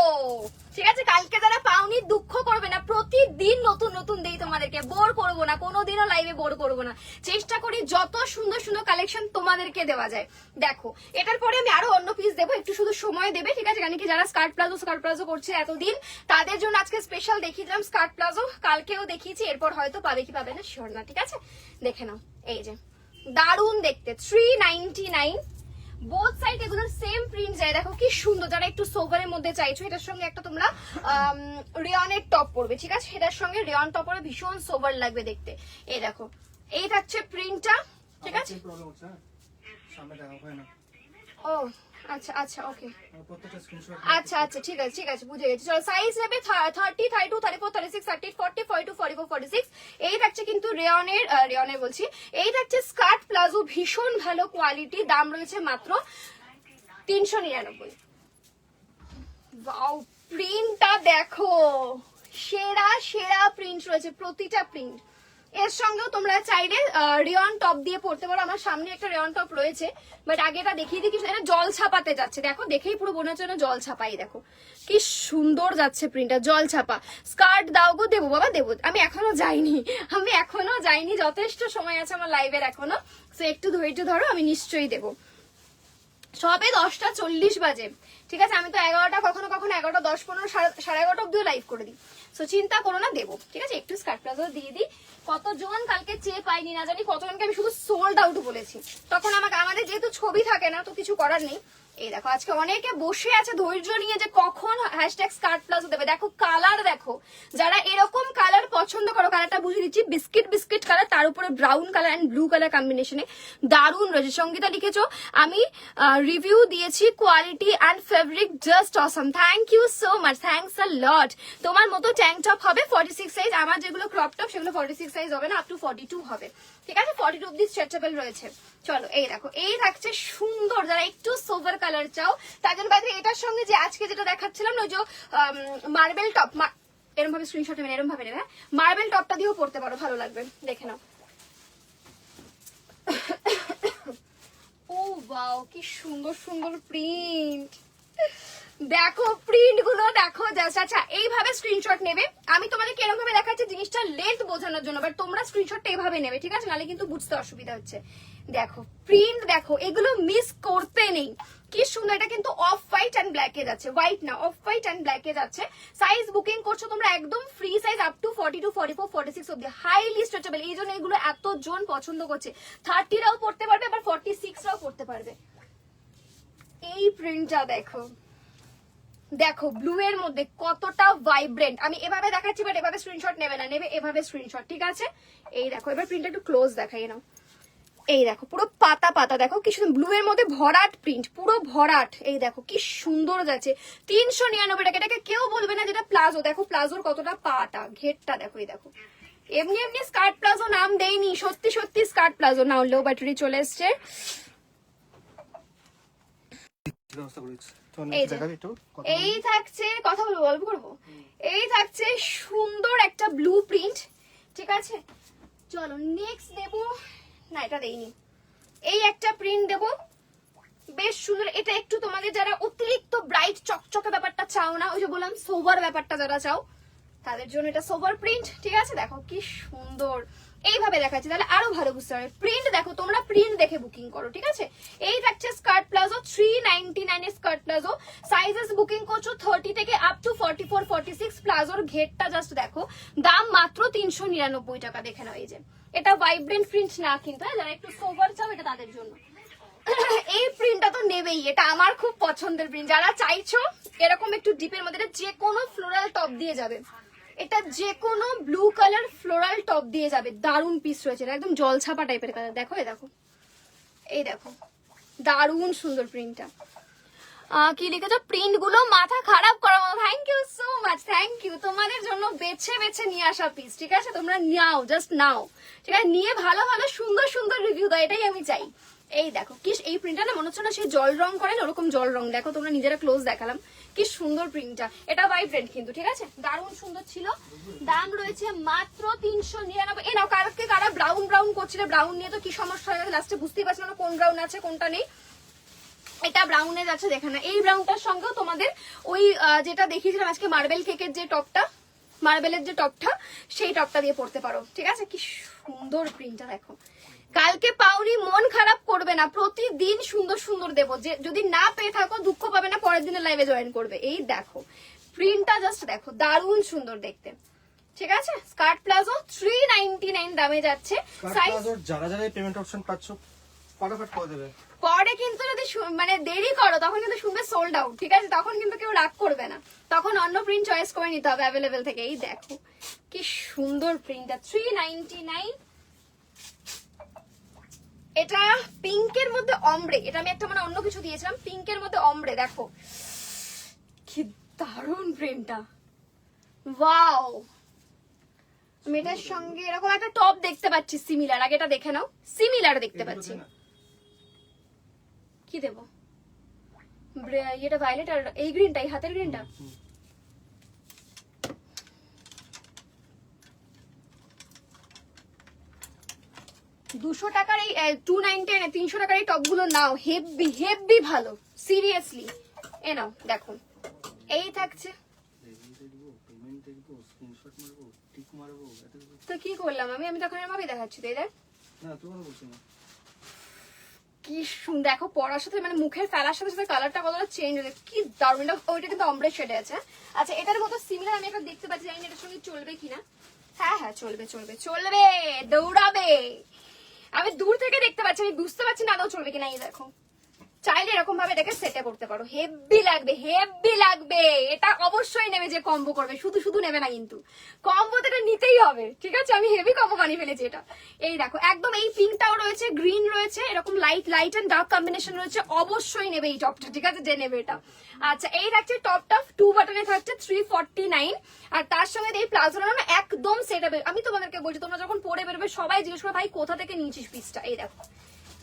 ঠিক আছে কালকে যারা পাওনি দুঃখ করবে না, প্রতিদিন নতুন নতুন দেই তোমাদেরকে, বোর করবো না, কোনোদিনও লাইভে বোর করবো না, চেষ্টা করি যত সুন্দর সুন্দর কালেকশন তোমাদেরকে দেওয়া যায়। দেখো এটার পরে আমি আরো অন্য পিস দেবো, একটু শুধু সময় দেবে, ঠিক আছে, কারণ কি যারা স্কার্ট প্লাজো করছে এতদিন তাদের জন্য আজকে স্পেশাল দেখিয়ে দিলাম স্কার্ট প্লাজো, কালকেও দেখিয়েছি, এরপর হয়তো পাবে কি পাবে না শিওর না, ঠিক আছে দেখে নাও। এই যে দারুন দেখতে, 399, বোথ সাইড এগুলোর সেম প্রিন্ট যায়, দেখো কি সুন্দর। যারা একটু সোভারের মধ্যে চাইছো, এটার সঙ্গে একটা তোমরা রেয়নের টপ পরবে, ঠিক আছে, এটার সঙ্গে রেয়ন টপ পরে ভীষণ সোভার লাগবে দেখতে। এই দেখো এই থাকছে প্রিন্টটা, ঠিক আছে। প্রবলেম হচ্ছে, সামনে দেখা হয় না। ও আচ্ছা আচ্ছা ওকে, প্রত্যেকটা স্ক্রিনশট। আচ্ছা আচ্ছা ঠিক আছে ঠিক আছে, বুঝে গেছি। চলো সাইজ নেবে 30, 32, 34, 36, 38, 40, 42, 44, 46। এই থাকছে কিন্তু রেয়নের বলছি, এই থাকছে স্কার্ট প্লাজো, ভীষণ ভালো কোয়ালিটি, দাম রয়েছে মাত্র 399। ওয়াও প্রিন্টটা দেখো, সেরা সেরা প্রিন্ট রয়েছে, প্রতিটা প্রিন্ট। এর সঙ্গেও তোমরা চাইলে রেয়ন টপ দিয়ে পড়তে পারো, আমার সামনে একটা রেয়ন টপ রয়েছে, বাট আগে এটা দেখিয়ে দিই, এটা জল ছাপাতে যাচ্ছে, দেখো দেখেই পুরো মনে হচ্ছে না জল ছাপাই, দেখো কি সুন্দর যাচ্ছে প্রিন্টটা, জল ছাপা। স্কার্ট দাও গো, দেবো বাবা দেবো, আমি এখনো যাইনি, যথেষ্ট সময় আছে আমার লাইভের এখনো, তো একটু ধৈর্য ধরো, আমি নিশ্চয়ই দেবো। সবে 10:40 বাজে, ঠিক আছে, আমি তো 11টা কখনো 11:10, 15, 11:30 অব্দিও লাইভ করে দিই, তো চিন্তা করো না, দেবো, ঠিক আছে। একটু স্কার্ট প্লাজো দিয়ে দিই, কতজন কালকে চেয়ে পাইনি না জানি, কতজনকে আমি শুধু সোল্ড আউট বলেছি, তখন আমাদের যেহেতু ছবি থাকে না তো কিছু করার নেই। এই দেখো আজকে অনেকে বসে আছে ধৈর্য নিয়ে যে কখন হ্যাশট্যাগ স্কার্ট প্লাজো দেবে। দেখো কালার দেখো, যারা এরকম কালার পছন্দ করো, কালারটা বুঝে দিচ্ছি, বিস্কিট কালার, তার উপরে brown colour and blue colour কম্বিনেশনে দারুণ রয়েছে। সঙ্গীতা লিখেছো আমি রিভিউ দিয়েছি, quality and fabric just awesome, thank you so much, thanks a lot. তোমার মতো ট্যাঙ্ক টপ হবে 46 সাইজ, আমার যেগুলো ক্রপ টপ সেগুলো 46 সাইজ হবে না, আপ টু 42 হবে, ঠিক আছে, 42 অব্দি স্ট্রেচেবল রয়েছে। চলো এই দেখো এই থাকছে সুন্দর, যারা একটু সোভার কালার চাও তার জন্য বাইরে এটার সঙ্গে যে আজকে যেটা দেখাচ্ছিলাম ওই যে মার্বেল টপ, এরকম ভাবে স্ক্রিনশট নেবেন, এরকম ভাবে নেবে, হ্যাঁ মার্বেল টপটা দিয়েও পড়তে পারো, ভালো লাগবে, দেখে নাও। ও ওয়াও কি সুন্দর সুন্দর প্রিন্ট, দেখো প্রিন্ট গুলো দেখো জাস্ট। আচ্ছা এইভাবে স্ক্রিনশট নেবে, আমি তোমাদেরকে এরকম ভাবে দেখাচ্ছি জিনিসটা লেন্থ বোঝানোর জন্য, বাট তোমরা স্ক্রিনশটটা এইভাবে নেবে, ঠিক আছে, নাহলে কিন্তু বুঝতে অসুবিধা হচ্ছে। দেখো প্রিন্ট দেখো, এগুলো মিস করতে নেই, কি সুন্দর। এটা কিন্তু অফ হোয়াইট অ্যান্ড ব্ল্যাক এ যাচ্ছে, হোয়াইট না অফ হোয়াইট অ্যান্ড ব্ল্যাক এ যাচ্ছে। সাইজ বুকিং করছো তোমরা একদম ফ্রি সাইজ, আপ টু 42, 44, 46 অব্দি, হাইলি স্ট্রেচেবল, এই জন্য এগুলো এতজন পছন্দ করছে। 30রাও পড়তে পারবে, আবার 46রাও পড়তে পারবে। এই প্রিন্টটা দেখো, দেখো ব্লু এর মধ্যে কতটা ভাইব্রেন্ট, আমি এভাবে দেখাচ্ছি, বাট এভাবে স্ক্রিনশট নেবে না, নেবে এভাবে স্ক্রিনশট, ঠিক আছে। এই দেখো এবার প্রিন্টটা একটু ক্লোজ দেখাই নাও, এই দেখো পুরো পাতা পাতা, দেখো কি সুন্দর, ব্লু এর মধ্যে ভরাট প্রিন্ট, পুরো ভরাট, এই দেখো কি সুন্দর যাচ্ছে। 399 টাকা, এটাকে কেউ বলবে না যেটা প্লাজো, দেখো প্লাজোর কতটা পাটা ঘেরটা দেখো, এই দেখো এমনি এমনি স্কার্ট প্লাজো নাম দেয়নি, সত্যি সত্যি স্কার্ট প্লাজো। নাও লো ব্যাটারি চলে এসছে, এই থাকছে, কথা বলবো গল্প করবো, এই থাকছে সুন্দর একটা ব্লু প্রিন্ট, ঠিক আছে। চলো নেক্সট দেবো, না এটা দেইনি, এই একটা প্রিন্ট দেবো বেশ সুন্দর। এটা একটু তোমাদের যারা অতিরিক্ত ব্রাইট চকচকে ব্যাপারটা চাও না, ওই যে বললাম সোভার ব্যাপারটা যারা চাও, তাদের জন্য এটা সোভার প্রিন্ট, ঠিক আছে? দেখো কি সুন্দর, এইভাবে দেখাচ্ছি তাহলে আরো ভালো বুঝতে পারবে। প্রিন্ট দেখো, তোমরা প্রিন্ট দেখে বুকিং করো, ঠিক আছে? এই থাকছে স্কার্ট প্লাজো 399 এর স্কার্ট প্লাজো। সাইজেস বুকিং করছো 30 থেকে আপ টু 44 46। প্লাজোর ঘেরটা জাস্ট দেখো, দাম মাত্র 399 টাকা। দেখে নাও, এই যে এটা ভাইব্রেন্ট প্রিন্ট না কিন্তু, হ্যাঁ, যারা একটু সোভার চাও এটা তাদের জন্য। এই প্রিন্টটা তো নেবেই, এটা আমার খুব পছন্দের প্রিন্ট। যারা চাইছো এরকম একটু ডিপের মধ্যে, এটা যে কোনো ফ্লোরাল টপ দিয়ে যাবে, এটা যে কোনো ব্লু কালার ফ্লোরাল টপ দিয়ে যাবে। দারুন পিস রয়েছে, একদম জলছাপা টাইপের কালার। দেখো এই দেখো, এই দেখো দারুন সুন্দর প্রিন্টটা। কি লিখেছো? প্রিন্ট গুলো মাথা খারাপ করা। Thank you so much, thank you. তোমাদের জন্য বেছে বেছে নিয়ে আসা পিস, ঠিক আছে? তোমরা নাও, জাস্ট নাও, ঠিক আছে? নিয়ে ভালো ভালো সুন্দর সুন্দর রিভিউ দাও, এটাই আমি চাই। এই দেখো কি এই প্রিন্টটা না মনে হচ্ছে না সেই জল রং করেন ওরকম জল রং। দেখো তোমরা নিজেরা ক্লোজ দেখালাম, কি সুন্দর প্রিন্টটা। এটা ভাইব্রেন্ট কিন্তু, ঠিক আছে? দারুণ সুন্দর ছিল। দাম রয়েছে মাত্র 399। এই নাও, কালকে কারা ব্রাউন ব্রাউন করছিল, ব্রাউন নিয়ে তো কি সমস্যা হয়ে গেছে লাস্টে, বুঝতেই পারছিলাম না কোন ব্রাউন আছে কোনটা নেই। এটা ব্রাউনের আছে, দেখে না? এই ব্রাউনটার সঙ্গেও তোমাদের ওই যেটা দেখিয়েছিলাম আজকে মার্বেল কেকের যে টপটা, মার্বেলের যে টপটা, সেই টপটা দিয়ে পড়তে পারো, ঠিক আছে? কি সুন্দর প্রিন্টটা দেখো। কালকে পাউনি, মন খারাপ করবে না, প্রতিদিন সুন্দর সুন্দর দেবো। যে যদি না পেয়ে থাকো দুঃখ পাবে না, পরের দিনের লাইভে জয়েন করবে। এই দেখো প্রিন্টটা জাস্ট দেখো, দারুণ সুন্দর দেখতে, ঠিক আছে? স্কার্ট প্লাজো 399 দামে যাচ্ছে। যারা যারা পেমেন্ট অপশন পাচ্ছ ফটাফট করে দেবে। পরে কিন্তু যদি মানে দেরি করো তখন কিন্তু শুনবে সোল্ড আউট, ঠিক আছে? তখন কিন্তু কেউ রাগ করবে না, তখন অন্য প্রিন্ট চয়েস করে নিতে হবে অ্যাভেলেবেল থেকে। এই দেখো কি সুন্দর প্রিন্টটা, 399। এটা পিঙ্কের মধ্যে অমব্রে, এটা আমি একটা মানে অন্য কিছু দিয়েছিলাম, পিঙ্কের মধ্যে অমব্রে। দেখো কি দারুণ প্রিন্টটা, ওয়াও। আমি এটার সঙ্গে এরকম একটা টপ দেখতে পাচ্ছি সিমিলার, আগে এটা দেখে নাও, সিমিলার দেখতে পাচ্ছি। কি দেবো? এটা ভায়োলেট আর এই গ্রিনটা, এই হাতের গ্রিনটা। দুশো টাকার এই 299 300 টাকার এই টপ গুলো নাও, হেভি হেভি ভালো, সিরিয়াসলি। এ নাও দেখো, এই থাকছে। তো কি করলাম আমি তখন ভাবে দেখাচ্ছি, তাই দেখ কি সুন্দর। দেখো পরার সাথে মানে মুখের ফেলার সাথে সাথে কালারটা কতটা চেঞ্জ হয়েছে, কি দারুণ। ওইটা কিন্তু অমব্রে শেডে আছে। আচ্ছা এটার মতো সিমিলার আমি একটা দেখতে পাচ্ছি, জানি না এটার সঙ্গে চলবে কিনা। হ্যাঁ হ্যাঁ চলবে চলবে চলবে, দৌড়াবে। আমি দূর থেকে দেখতে পাচ্ছি, আমি বুঝতে পারছি না আদৌ চলবে কিনা। এই দেখো, চাইলে এরকম ভাবে দেখে সেটে করতে পারো, হেভি লাগবে হেভি লাগবে। এটা অবশ্যই নেবে যে কম্বো করবে, শুধু শুধু নেবে না কিন্তু, কম্বো তো এটা নিতেই হবে, ঠিক আছে? আমি হেভি কম্বো বানিয়ে ফেলেছি এটা। এই দেখো একদম এই পিঙ্কটাও রয়েছে, গ্রিন রয়েছে, এরকম light light and dark combination রয়েছে। অবশ্যই নেবে এই টপটা, ঠিক আছে? যে নেবে এটা। আচ্ছা এই থাকছে টপটা 2 বাটনে থাকছে 349। আর তার সঙ্গে এই প্লাজোটা না একদম সেট হবে। আমি তোমাদেরকে বলছি, তোমরা যখন পরে বেরোবে সবাই জিজ্ঞেস করবে ভাই কোথা থেকে নিয়েছিস পিসটা। এই দেখো,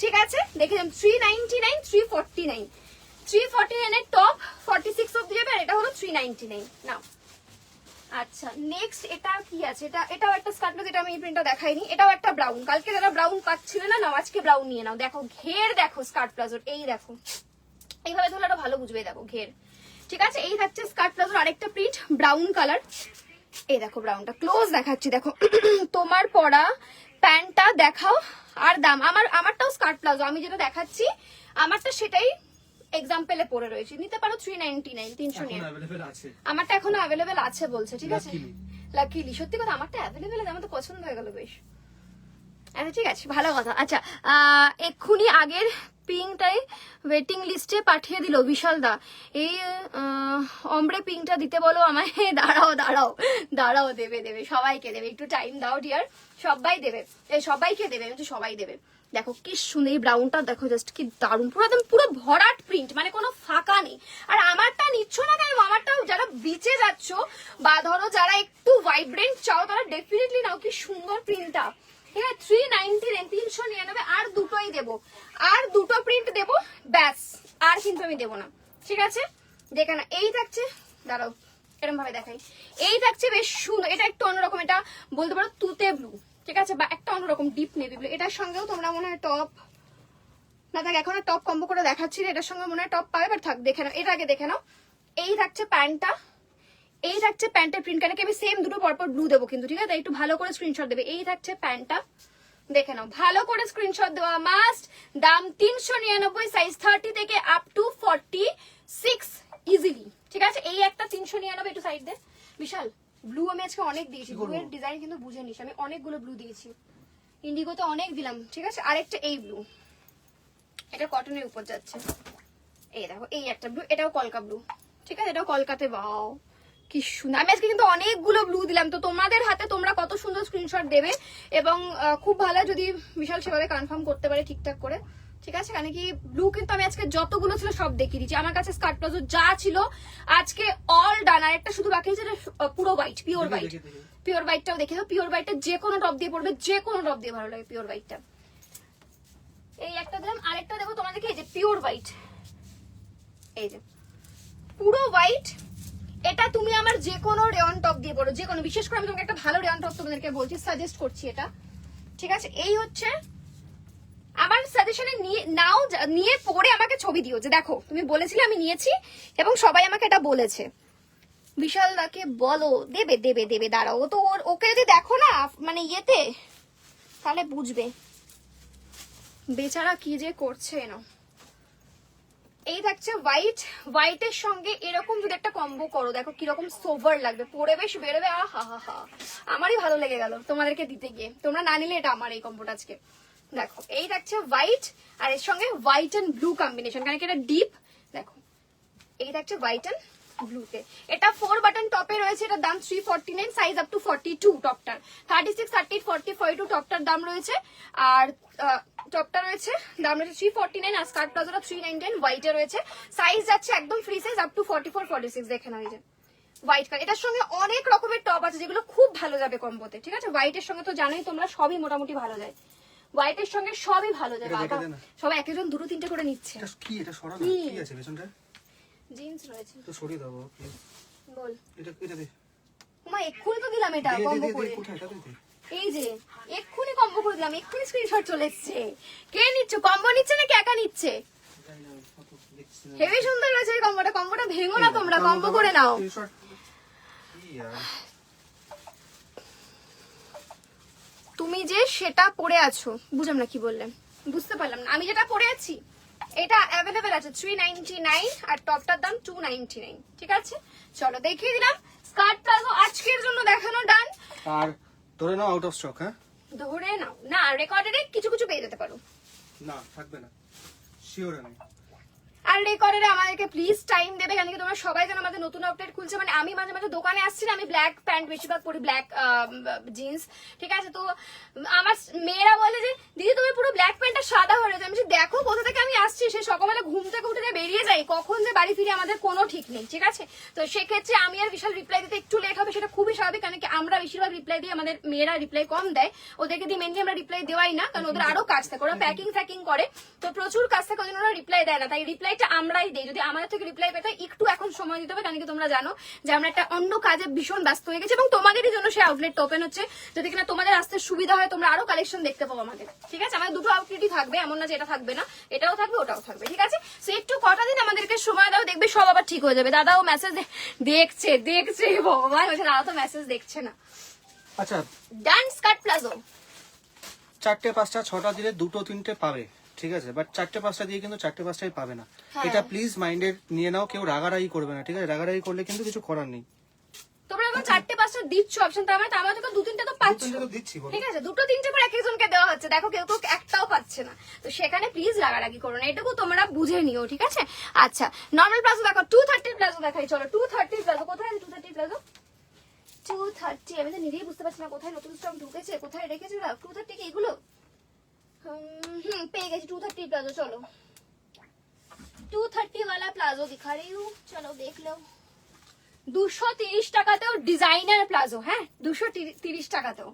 ঠিক আছে? দেখে যান 399 349 349 এর টপ 46 অবধি যাবে, আর এটা হলো 399 নাও। আচ্ছা নেক্সট এটা কি আছে? এটাও একটা স্কার্ট প্লাজো, এটা আমি এই প্রিন্টটা দেখাইনি। এটাও একটা ব্রাউন, কালকে যারা ব্রাউন পাচ্ছিলে না, নাও আজকে ব্রাউন নিয়ে নাও। দেখো ঘের দেখো স্কার্ট প্লাজোর, এই দেখো এইভাবে ধরলে আরো ভালো বুঝবে। দেখো ঘের, ঠিক আছে? এই থাকছে স্কার্ট প্লাজোর আরেকটা প্রিন্ট, ব্রাউন কালার। এই দেখো ব্রাউনটা ক্লোজ দেখাচ্ছি, দেখো তোমার পরা প্যান্টটা দেখাও আর দাম। আমারটাও স্কার্ট প্লাজো, আমি যেটা দেখাচ্ছি আমারটা সেটাই এক্সাম্পলে পরে রয়েছে, নিতে পারো 399 300 নিয়ে। আমারটা এখনো অ্যাভেলেবেল আছে বলছে, ঠিক আছে? লাকিলি, সত্যি কথা আমারটা অ্যাভেলেবেল আছে, আমার তো পছন্দ হয়ে গেল বেশ। আচ্ছা ঠিক আছে, ভালো কথা। আচ্ছা এক্ষুনি আগের পিঙ্কটাই ওয়েটিং লিস্টে পাঠিয়ে দিল বিশাল দা, এই অমব্রে পিঙ্কটা দিতে বলো আমায়। দাঁড়াও দাঁড়াও দাঁড়াও, দেবে দেবে, সবাইকে দেবে, একটু টাইম দাও ডিয়ার, সবাই দেবে, সবাইকে দেবে, সবাই দেবে। দেখো কি সুন্দর এই ব্রাউনটা, দেখো জাস্ট কি দারুণ, পুরো একদম পুরো ভরাট প্রিন্ট, মানে কোনো ফাঁকা নেই। আর আমারটা নিচ্ছ না কেন? আমারটাও যারা বিচে যাচ্ছ বা ধরো যারা একটু ভাইব্রেন্ট চাও তারা ডেফিনেটলি নাও, কি সুন্দর প্রিন্টটা। ঠিক আছে 399 399, আর দুটোই দেবো, আর দুটো প্রিন্ট দেবো ব্যাস, আর কিন্তু আমি দেবো না, ঠিক আছে? দেখে না, এই থাকছে, দাঁড়াও এরকম ভাবে দেখাই, এই থাকছে বেশ সুন্দর। এটা একটু অন্যরকম, এটা বলতে পারো তুতে ব্লু, ঠিক আছে? বা একটা অন্যরকম ডিপ নেভি ব্লু। এটার সঙ্গেও তোমরা মনে হয় টপ না থাকে, এখন টপ কম্বো করে দেখাচ্ছি না, এটার সঙ্গে মনে হয় টপ পাবে, বাট থাক দেখে নাও, এটা আগে দেখে নাও। এই থাকছে প্যান্টটা, এই থাকছে প্যান্টের প্রিন্ট, কারণ আমি সেম দুটো পরপর ব্লু দেবো কিন্তু, ঠিক আছে? একটু ভালো করে স্ক্রিনশট দেবে। এই থাকছে প্যান্টটা, দেখে নাও, ভালো করে স্ক্রিনশট দেওয়া মাস্ট। দাম 399, সাইজ 30 থেকে আপ টু 46 ইজিলি, ঠিক আছে? এই একটা 399, একটু সাইড দে বিশাল। ব্লু আমি আজকে অনেক দিয়েছি, ব্লু এর ডিজাইন কিন্তু বুঝে নিস, আমি অনেকগুলো ব্লু দিয়েছি, ইন্ডিগোতে অনেক দিলাম, ঠিক আছে? আরেকটা এই ব্লু, এটা কটনের উপর যাচ্ছে, এই দেখো এই একটা ব্লু, এটাও কলকা ব্লু, ঠিক আছে? এটাও কলকাতে, বাও কি সুন্দর। আমি আজকে কিন্তু অনেকগুলো ব্লু দিলাম, তো তোমাদের হাতে তোমরা কত সুন্দর স্ক্রিনশট দেবে, এবং খুব ভালো যদি বিশাল সেভাবে কনফার্ম করতে পারে ঠিকঠাক করে, ঠিক আছে? কারণ কি ব্লু কিন্তু আমি আজকে যতগুলো ছিল সব দেখিয়ে দিচ্ছি। আমার কাছে স্কার্ট প্লাজো যা ছিল আজকে অল ডান, আর একটা শুধু বাকি আছে, পুরো হোয়াইট, পিওর হোয়াইট। পিওর হোয়াইটটাও দেখে দাও, পিওর হোয়াইটটা যে কোনো টপ দিয়ে পড়বে, যে কোনো টপ দিয়ে ভালো লাগে পিওর হোয়াইটটা। এই একটা দিলাম, আরেকটা দেখো তোমাদেরকে, এই যে পিওর হোয়াইট, এই যে পুরো হোয়াইট, এটা তুমি আমার যে কোনো রেওয়ান টপ দিয়ে পড়ো, যে কোনো, বিশেষ করে আমি তোমাকে একটা ভালো রেওয়ান টপ তোমাদেরকে বলছি, সাজেস্ট করছি এটা, ঠিক আছে? এই হচ্ছে আমার সাজেশনে নাও, নিয়ে পড়ে আমাকে ছবি দিও যে দেখো তুমি বলেছিলে আমি নিয়েছি, এবং সবাই আমাকে এটা বলেছে। বিশাল দাকে বলো, দেবে দেবে দেবে, দাঁড়াও, ও তো ওকে যদি দেখো না মানে ইয়েতে, তাহলে বুঝবে বেচারা কি যে করছে না। এই থাকছে হোয়াইট, হোয়াইটের সঙ্গে এরকম যদি একটা কম্বো করো, দেখো কিরকম সোভার লাগবে, পরে বেশ বেরোবে। হা হা হা, আমারই ভালো লেগে গেল তোমাদেরকে দিতে গিয়ে, তোমরা না নিলে এটা আমার এই কম্বোটা আজকে। দেখো এই থাকছে হোয়াইট, আর এর সঙ্গে হোয়াইট এন্ড ব্লু কম্বিনেশন, কারণ এটা ডিপ। দেখো এই থাকছে হোয়াইট এন্ড ব্লুতে, এটা 4 বাটন টপে রয়েছে, এটার দাম 349, সাইজ আপ টু 42, টপটার 36, 38, 40, 42 টপটার দাম রয়েছে, আর টপটা রয়েছে দাম রয়েছে 349, আর স্কার্ট প্লাজোটা 399, হোয়াইটে রয়েছে, সাইজ যাচ্ছে একদম ফ্রি সাইজ আপ টু 44, 46, দেখে নাও। এই যে হোয়াইট কালার, এটার সঙ্গে অনেক রকমের টপ আছে যেগুলো খুব ভালো যাবে কম্বোতে, ঠিক আছে? হোয়াইটের সঙ্গে তো জানোই তোমরা সবই মোটামুটি ভালো যায়, হোয়াইটের সঙ্গে সবই ভালো যায়। বাবা সবাই এক একজন দুটো তিনটে করে নিচ্ছে। এটা কি, এটা সরানো কি আছে পেছনটা? জিন্স রয়েছে তো সরিয়ে দাও প্লিজ। বল, এটা দে। মা এক্ষুনি তো দিলাম এটা কম্বো করে, কোথায় এটা দে? এই যে এক্ষুনি কম্বো করে দিলাম, এক্ষুনি স্ক্রিনশট চলে এসেছে। কে নিচ্ছে, কম্বো নিচ্ছে নাকি একা নিচ্ছে? হেভি সুন্দর রয়েছে এই কম্বোটা, কম্বোটা ভেঙো না তোমরা, কম্বো করে নাও। তুমি যে সেটা পরে আছো, বুঝলাম না কি বললেন, বুঝতে পারলাম না। আমি যেটা পরে আছি এটা অ্যাভেলেবেল আছে 399, আর টপটার দাম 299, ঠিক আছে? চলো দেখিয়ে দিলাম স্কার্ট প্লাজো আজকের জন্য দেখানো ডান। আর ধরে নাও আউট অফ স্টক। হ্যাঁ ধরে নাও না, রেকর্ডে কিছু কিছু পেয়ে যেতে পারো, না থাকবে না, শিওর আমি। আর রেকর্ডে আমাদেরকে প্লিজ টাইম দেবে, কারণ কি তোমরা সবাই জানো আমাদের নতুন আপডেট খুলছে, মানে আমি মাঝে মাঝে দোকানে আসছি না, আমি ব্ল্যাক প্যান্ট বেশিরভাগ পরি, ব্ল্যাক জিন্স, ঠিক আছে? তো আমার মেয়েরা বলে যে দিদি তুমি পুরো ব্ল্যাক প্যান্টটা সাদা হয়ে যায়। আমি বলছি দেখো কোথা থেকে আমি আসছি, সে সকালবেলা ঘুম থেকে উঠে বেরিয়ে যাই, কখন যে বাড়ি ফিরে আমাদের কোনো ঠিক নেই, ঠিক আছে? তো সেক্ষেত্রে আমি আর বিশাল রিপ্লাই দিতে একটু লেট হবে, সেটা খুবই স্বাভাবিক, কারণ কি আমরা বেশিরভাগ রিপ্লাই দিই, আমাদের মেয়েরা রিপ্লাই কম দেয়, ওদেরকে দিয়ে মেনলি আমরা রিপ্লাই দেওয়াই না, কারণ ওদের আরো কাজ থাকে, ওরা প্যাকিং করে, তো প্রচুর কাজ থাকে, ওই জন্য ওরা রিপ্লাই দেয় না, তাই রিপ্লাইটা আমরাই দিই। যদি আমাদের থেকে রিপ্লাই পেতে একটু এখন সময় দিতে হবে, কারণ কি তোমরা জানো যে আমরা একটা অন্য কাজে ভীষণ ব্যস্ত হয়ে গেছি, এবং তোমাদেরই জন্য সেই আউটলেট ওপেন হচ্ছে, যদি কিনা তোমাদের আসতে সুবিধা হয়, তোমরা আরো কালেকশন দেখতে পাবো আমাদের, ঠিক আছে? আমাদের দুটো আউটলেটই থাকবে, এমন না যে এটা থাকবে না, এটাও থাকবে ওটাও থাকবে, ঠিক আছে? সো একটু কটা দিন আমাদেরকে সময় দাও, দেখবে সব আবার ঠিক হয়ে যাবে। দাদাও মেসেজ দেখছে ভগবান, দাদা তো মেসেজ দেখছে না। আচ্ছা ডান স্কার্ট প্লাজো 4টে 5টা 6টা দিলে 2টো 3টে পাবে, ঠিক আছে? বাট 4টে 5টা দিয়ে কিন্তু 4টে 5টাই পাবে না, এটা প্লিজ মাইন্ডে নিয়ে নাও, কেউ রাগারাগি করবে না, ঠিক আছে? রাগারাগি করলে কিন্তু কিছু করার নেই। তোমরা এখন 4টে 5টা দিচ্ছ অপশন, তার মানে তোকে 2-3টে তো পাচ্ছ, ঠিক আছে? 2-3টে করে এক একজনকে দেওয়া হচ্ছে, দেখো কেউ তো একটাও পাচ্ছে না, তো সেখানে প্লিজ রাগারাগি করো না, এটুকু তোমরা বুঝে নিও, ঠিক আছে? আচ্ছা নর্মাল প্লাজো দেখো, 230 প্লাজো দেখাই, চলো 230 প্লাজো কোথায় আছে? 230 প্লাজো 230, আমি তো নিজেই বুঝতে পারছি না কোথায় নতুন স্টক ঢুকেছে, কোথায় রেখেছে 230 কি এগুলো? পেয়ে গেছি 230 প্লাজো। चलो 230 वाला प्लाजो दिखा रही हूँ, चलो देख लो। 230 টাকাতেও ডিজাইনার প্লাজো, হ্যাঁ 230 টাকাতেও।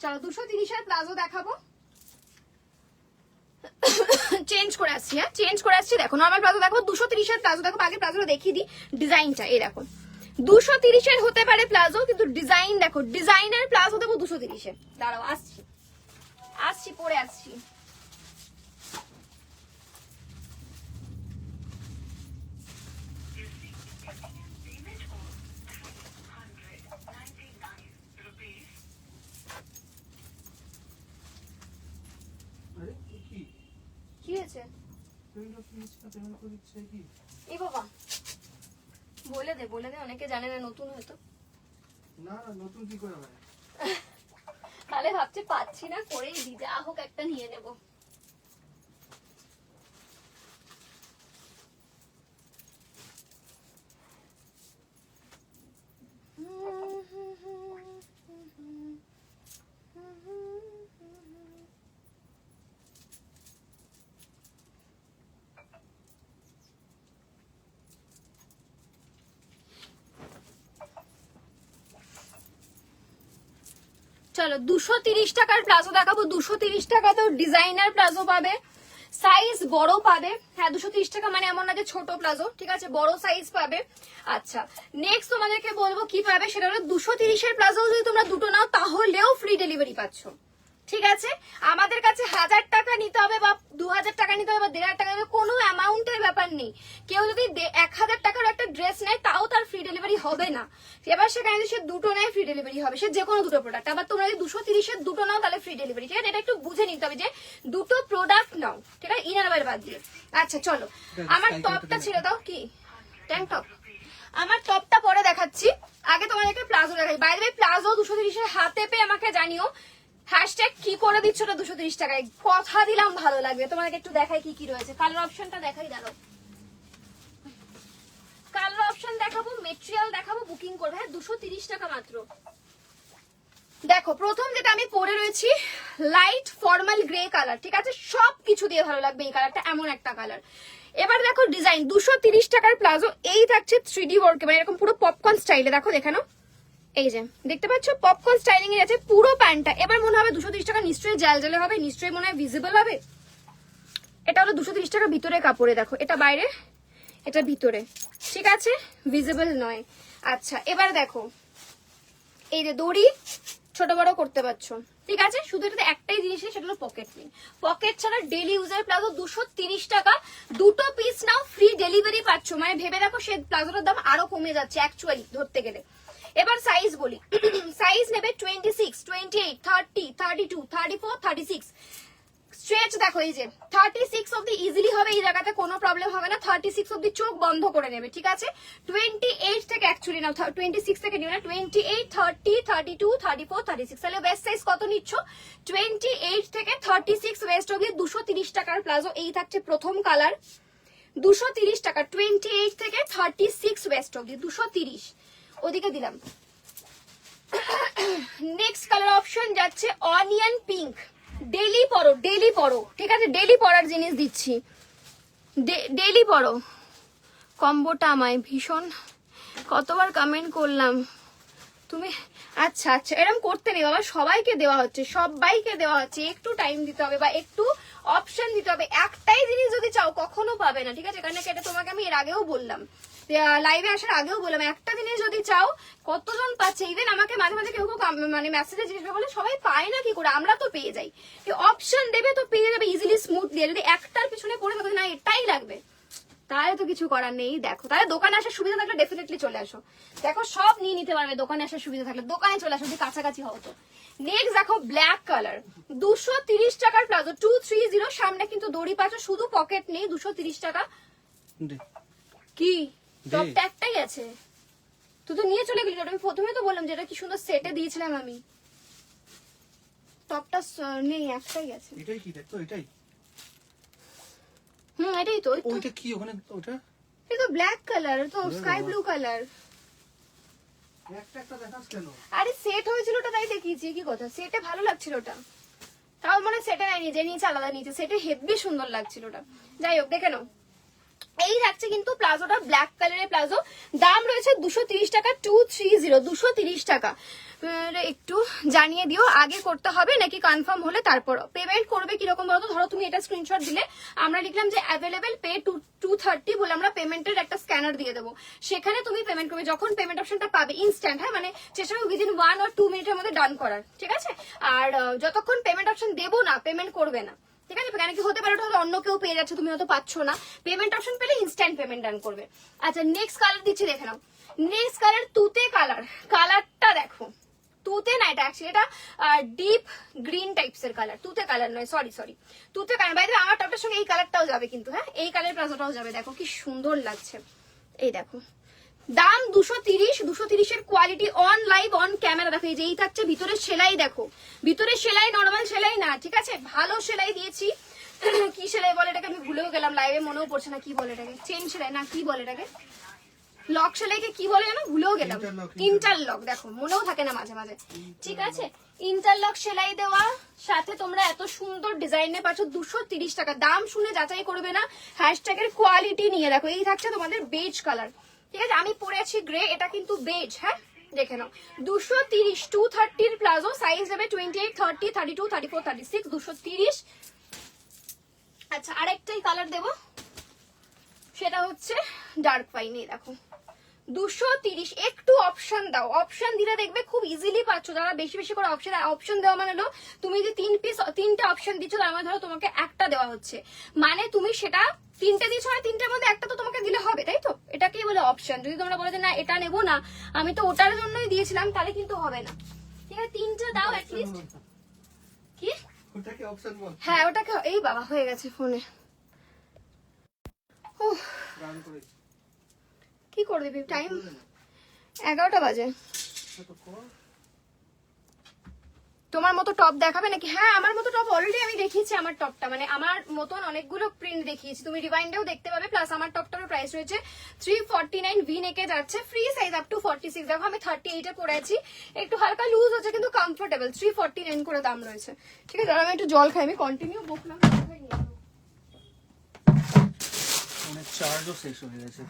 চলো 230 এর প্লাজো দেখাবো, চেঞ্জ করে আসছি, হ্যাঁ চেঞ্জ করে আসছি। দেখো নর্মাল প্লাজো দেখো, 230 এর প্লাজো দেখো, আগে প্লাজোটা দেখিয়ে দিই ডিজাইনটা, এই দেখো 230 এর হতে পারে প্লাজো, কিন্তু ডিজাইন দেখো, ডিজাইনার প্লাজো দেবো 230 এর। দাঁড়াও আসছি পরে আসছি। এই বাবা বলে দে অনেকে জানে না, নতুন হয়তো। না না, নতুন কি করে হয়? তাহলে ভাবছি পাচ্ছি না, করেই দি, যা হোক একটা নিয়ে নেব। চলো 230 টাকার প্লাজো দেখাবো। 230 টাকা তো ডিজাইনার প্লাজো পাবে, সাইজ বড় পাবে। হ্যাঁ 230 টাকা মানে এমন না যে ছোট প্লাজো, ঠিক আছে, বড় সাইজ পাবে। আচ্ছা নেক্সট তোমাদেরকে বলবো কি পাবে, সেটা হলো 230 এর প্লাজো যদি তোমরা দুটো নাও তাহলেও ফ্রি ডেলিভারি পাচ্ছ, ঠিক আছে। আমাদের কাছে 1000 টাকা নিতে হবে বা 2000 টাকা নিতে হবে বা 1500 টাকা নিতে হবে, কোনো অ্যামাউন্টের ব্যাপার নেই। কেউ যদি 1000 টাকার একটা ড্রেস নেয় তাও তার ফ্রি ডেলিভারি হবে না। এবার সেখানে যদি সে দুটো নেয় ফ্রি ডেলিভারি হবে, সে যে কোনো দুটো প্রোডাক্ট। আবার তোমরা যদি 230 এর দুটো নাও তাহলে ফ্রি ডেলিভারি, ঠিক আছে। এটা একটু বুঝে নিতে হবে যে দুটো প্রোডাক্ট নাও, ঠিক আছে, ইনার বাইরে বাদ দিয়ে। আচ্ছা চলো, আমার টপটা ছিল, দাও কি ট্যাঙ্ক টপ, আমার টপটা পরে দেখাচ্ছি। আগে তোমাদেরকে প্লাজো দেখাই। বাইরে প্লাজো 230 এর হাতে পেয়ে আমাকে জানিও হ্যাশট্যাগ কি করে দিচ্ছ না 230 টাকায়, কথা দিলাম ভালো লাগবে। তোমাদেরকে একটু দেখাই কি কি রয়েছে। কালার অপশনটা দেখাই, দাঁড়াও কালার অপশন দেখাবো, মেটেরিয়াল দেখাবো, বুকিং করবে। হ্যাঁ 230 টাকা মাত্র। দেখো প্রথম যেটা আমি পরে রয়েছি লাইট ফর্মাল গ্রে কালার, ঠিক আছে, সবকিছু দিয়ে ভালো লাগবে এই কালারটা, এমন একটা কালার। এবার দেখো ডিজাইন 230 টাকার প্লাজো, এই থাকছে 3D ওয়ার্ক, মানে এরকম পুরো পপকর্ন স্টাইলে। দেখো দেখানো, এই যে দেখতে পাচ্ছ পপকর্ন স্টাইলিং এর আছে পুরো প্যান্টটা। এবার মনে হবে 230 টাকা নিশ্চয়ই জাল হবে, নিশ্চয়ই মনে হয় ভিজিবল হবে। এটা হলো 230 টাকা ভিতরে কাপড়ে, দেখো এটা বাইরে এটা ভিতরে, ঠিক আছে, ভিজিবল নয়। আচ্ছা এবার দেখো এই যে দড়ি ছোট বড় করতে পারছো, ঠিক আছে। শুধু এটাতে একটাই জিনিস নেই, সেটা হলো পকেট নেই। পকেট ছাড়া ডেলি ইউজার প্লাজো 230 টাকা, দুটো পিস নাও ফ্রি ডেলিভারি পাচ্ছ। মানে ভেবে দেখো সে প্লাজোটার দাম আরো কমে যাচ্ছে অ্যাকচুয়ালি ধরতে গেলে। এবার সাইজ বলি, সাইজ নেবে 26, 28, 30, 32, 34, 36। স্ট্রেচ দেখো এই যে 36 অবধি ইজিলি হবে, এই জায়গাতে কোনো প্রবলেম হবে না। 36 অবধি চোখ বন্ধ করে নেবে, ঠিক আছে। 28 থেকে অ্যাকচুয়ালি নাও, 26 থেকে নিও না, 28, 30, 32, 34, 36। তাহলে ওয়েস্ট সাইজ কত নিচ্ছ, 28 থেকে 36 ওয়েস্ট অবধি 230 টাকার প্লাজো। এই থাকছে প্রথম কালার, 230 টাকা, 28 থেকে 36 ওয়েস্ট অবধি 230। ওদিকে দিলাম। নেক্সট কালার অপশন যাচ্ছে অনিয়ন পিঙ্ক। ডেলি পরো, ঠিক আছে, ডেলি পরার জিনিস দিচ্ছি, ডেলি পরো। কম্বোটা আমায় ভীষণ কতবার কমেন্ট করলাম তুমি। আচ্ছা আচ্ছা এরকম করতে নেই বাবা, সবাইকে দেওয়া হচ্ছে, একটু টাইম দিতে হবে বা একটু অপশন দিতে হবে। একটাই জিনিস যদি চাও কখনো পাবে না, ঠিক আছে। কারণ এটা তোমাকে আমি এর আগেও বললাম, লাইভে আসার আগেও বললাম, একটা জিনিস যদি চাও কতজন পাচ্ছে। ইভেন আমাকে মাঝে মাঝে কেউ মানে মেসেজে জিজ্ঞেস বলে সবাই পায় না কি করে, আমরা তো পেয়ে যাই। অপশন দেবে তো পেয়ে যাবে ইজিলি স্মুথলি। যদি একটার পিছনে পড়ে থাকো না এটাই লাগবে, তাহলে তো কিছু করার নেই। দেখো তাহলে দোকানে আসার সুবিধা থাকলে ডেফিনেটলি চলে আসো। দেখো সব নিয়ে নিতে পারবে, দোকানে আসার সুবিধা থাকলে দোকানে চলে আসো, যদি কাছাকাছি হও তো। নেক্সট দেখো ব্ল্যাক কালার, 230 টাকার প্লাজো, 230। সামনে কিন্তু দড়ি পাচ্ছ, শুধু পকেট নেই, 230 টাকা। কি টপটা একটাই আছে, তুই তো নিয়ে চলে গেলি। আমি প্রথমে তো বললাম যেটা কি সুন্দর সেটে দিয়েছিলাম আমি, টপটা নেই, একটাই আছে। এটাই কি দেখতো, এটাই এটাই তো। ওইটা কি ওখানে, ওটা এটা তো ব্ল্যাক কালার, তো স্কাই ব্লু কালার। একটা দেখাস কেন? আরে সেট হয়েছিল ওটা, তাই দেখিয়েছি। কি কথা, সেটে ভালো লাগছিল ওটা, তাও মানে সেটে নাই, নিজে নিচে আলাদা নিচে, সেটে হেভি সুন্দর লাগছিল ওটা। যাই হোক দেখে নাও। এই থাকছে কিন্তু প্লাজোটা ব্ল্যাক কালারের প্লাজো, দাম রয়েছে 230 টাকা, 230, 230 টাকা। একটু জানিয়ে দিও আগে করতে হবে নাকি কনফার্ম হলে তারপর পেমেন্ট করবে। কিরকম বলতো, ধরো তুমি এটা স্ক্রিনশট দিলে, আমরা লিখলাম যে অ্যাভেলেবেল পে 230 বলে, আমরা পেমেন্টের একটা স্ক্যানার দিয়ে দেবো, সেখানে তুমি পেমেন্ট করবে। যখন পেমেন্ট অপশনটা পাবে ইনস্ট্যান্ট, হ্যাঁ মানে চেষ্টা করবে উইদিন 1 or 2 মিনিটের মধ্যে ডান করার, ঠিক আছে। আর যতক্ষণ পেমেন্ট অপশন দেবো না পেমেন্ট করবে না, ঠিক আছে। কেন কি হতে পারে ওটা অন্য কেউ পেয়ে যাচ্ছে, তুমি হয়তো পাচ্ছ না। পেমেন্ট অপশন পেলে ইনস্ট্যান্ট পেমেন্ট ডান করবে। আচ্ছা নেক্সট কালার দিচ্ছি, দেখে নাও। নেক্সট কালার তুতে কালার, কালারটা দেখো, তুতে না, এটা অ্যাকচুয়ালি এটা ডিপ গ্রিন টাইপস এর কালার, তুতে কালার নয়, সরি তুতে কালার। বাইরে আমার টপটার সঙ্গে এই কালারটাও যাবে কিন্তু, হ্যাঁ এই কালার প্লাজোটাও যাবে। দেখো কি সুন্দর লাগছে, এই দেখো। দাম 230 এর quality, on live on camera. দেখো এই যে এই থাকছে ভিতরের সেলাই, দেখো ভিতরের সেলাই নর্মাল সেলাই না, ঠিক আছে, ভালো সেলাই দিয়েছি। কি সেলাই বলে এটাকে, আমি ভুলেও গেলাম, লাইভে মনেও পড়ছে না কি বলে এটাকে, চেন সেলাই না কি বলে এটাকে, লক সেলাইকে কি বলে জানো, ভুলেও গেলাম। ইন্টারলক, দেখো মনেও থাকে না মাঝে মাঝে, ঠিক আছে। ইন্টারলক সেলাই দেওয়া, সাথে তোমরা এত সুন্দর ডিজাইনে পাচ্ছ 230 টাকা। দাম শুনে যাচাই করবে না, হ্যাশট্যাগের কোয়ালিটি নিয়ে দেখো। এই থাকছে তোমাদের বেজ কালার, ঠিক আছে, আমি পরে আছি গ্রে, এটা কিন্তু বেজ, হ্যাঁ দেখে নাও। 230, 230 প্লাজো, সাইজ দেবে 28, 30, 32, 34, 36, 230। আচ্ছা আরেকটাই কালার দেবো, সেটা হচ্ছে ডার্ক পাইন। এই দেখো 230। একটু অপশন দাও, অপশন দিলে দেখবে খুব ইজিলি পাচ্ছ। যারা বেশি বেশি করে অপশন দেওয়া মানে হলো তুমি যদি 3 অপশন দিচ্ছ, তার মানে ধরো তোমাকে একটা দেওয়া হচ্ছে, মানে তুমি সেটা 3টে দিচ্ছ, মানে 3টের মধ্যে একটা তো তোমাকে দিলে হবে, তাই তো? এটাকেই বলে অপশন। যদি তোমরা বলে যে না এটা নেবো না, আমি তো ওটার জন্যই দিয়েছিলাম, তাহলে কিন্তু হবে না, ঠিক আছে। 3টে দাও অ্যাটলিস্ট। কি ওটাকে অপশন বল? হ্যাঁ ওটাকে, এই বাবা হয়ে গেছে ফোনে। কি করে দিবি, টাইম 11টা বাজে। তোমার মতো টপ দেখাবে নাকি? হ্যাঁ আমার মতো টপ অলরেডি আমি দেখিয়েছি। আমার টপটা মানে আমার মতন অনেকগুলো প্রিন্ট দেখিয়েছি, তুমি রিভাইন্ডেও দেখতে পাবে। প্লাস আমার টপটারও প্রাইস রয়েছে 349, ভি নেকে যাচ্ছে, ফ্রি সাইজ আপ টু 46। দেখো আমি 38 এ পরে আছি, একটু হালকা লুজ হচ্ছে কিন্তু কমফোর্টেবল। 349 করে দাম রয়েছে, ঠিক আছে। আমি একটু জল খাই, আমি কন্টিনিউ বকলাম, মানে চার্জও শেষ হয়ে গেছে,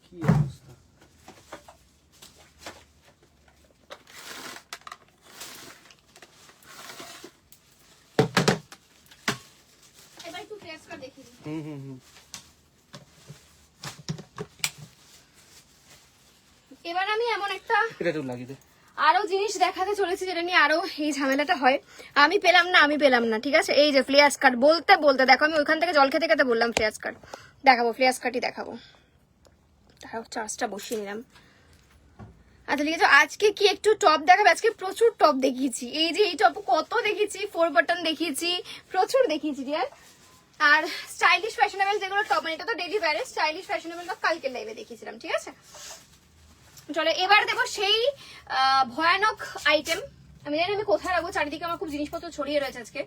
কি অবস্থা। এবার একটু ফ্লেক্স করে দেখিয়ে দিই। এবার আমি এমন একটা এটা একটু লাগিয়ে দে। আরো জিনিস দেখাতে চলেছি, যেটা নিয়ে আরো এই ঝামেলাটা হয়। আমি পেলাম না, ঠিক আছে। এই যে ফ্লেয়ার স্কার্ট, বলতে বলতে দেখো আমি ওইখান থেকে জল খেতে খেতে বললাম ফ্লেয়ার স্কার্ট দেখাবো, ফ্লেয়ার স্কার্টই দেখাবো। তাও চার্জটা বসিয়ে নিলাম। আচ্ছা ঠিক আছে, আজকে কি একটু টপ দেখাবে? আজকে প্রচুর টপ দেখিয়েছি, এই যে এই টপ কত দেখিয়েছি, 4 বাটন দেখিয়েছি, প্রচুর দেখিয়েছি ডিয়ার। আর স্টাইলিশ ফ্যাশনেবল যেগুলো টপ, মানে এটা তো ডেইলি ওয়্যারে, স্টাইলিশ ফ্যাশনেবল টপ কালকে লাইভে দেখিয়েছিলাম, ঠিক আছে। চলো এবার দেবো সেই ভয়ানক আইটেম। আমি জানি আমি কোথায় রাখবো, চারিদিকে আমার খুব জিনিসপত্র ছড়িয়ে রয়েছে আজকে।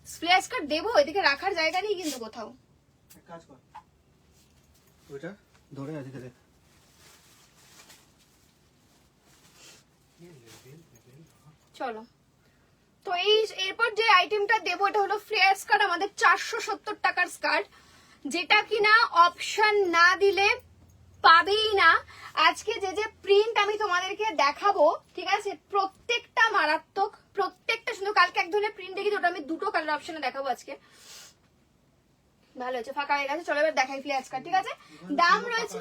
স্প্ল্যাশ কার্ড দেবো, এদিকে রাখার জায়গা নেই কিন্তু কোথাও। এক কাজ কর, ওইটা ধরে এদিকে দেখ। চলো তো এই এরপর যে আইটেমটা দেবো, এটা হলো ফ্লেয়ার স্কার্ট, আমাদের 470 টাকার স্কার্ট, যেটা কিনা অপশন না দিলে পাবেই না। আজকে যে যে প্রিন্ট আমি তোমাদেরকে দেখাবো, ঠিক আছে, প্রত্যেকটা মারাত্মক, প্রত্যেকটা সুন্দর। কালকে এক ধরনের প্রিন্ট দেখি, ওটা আমি 2টো কালার অপশনে দেখাবো আজকে। ভালো হয়েছে, ফাঁকা হয়ে গেছে। চলো এবার দেখাই ফ্লেয়ার স্কার্ট, ঠিক আছে। দাম রয়েছে,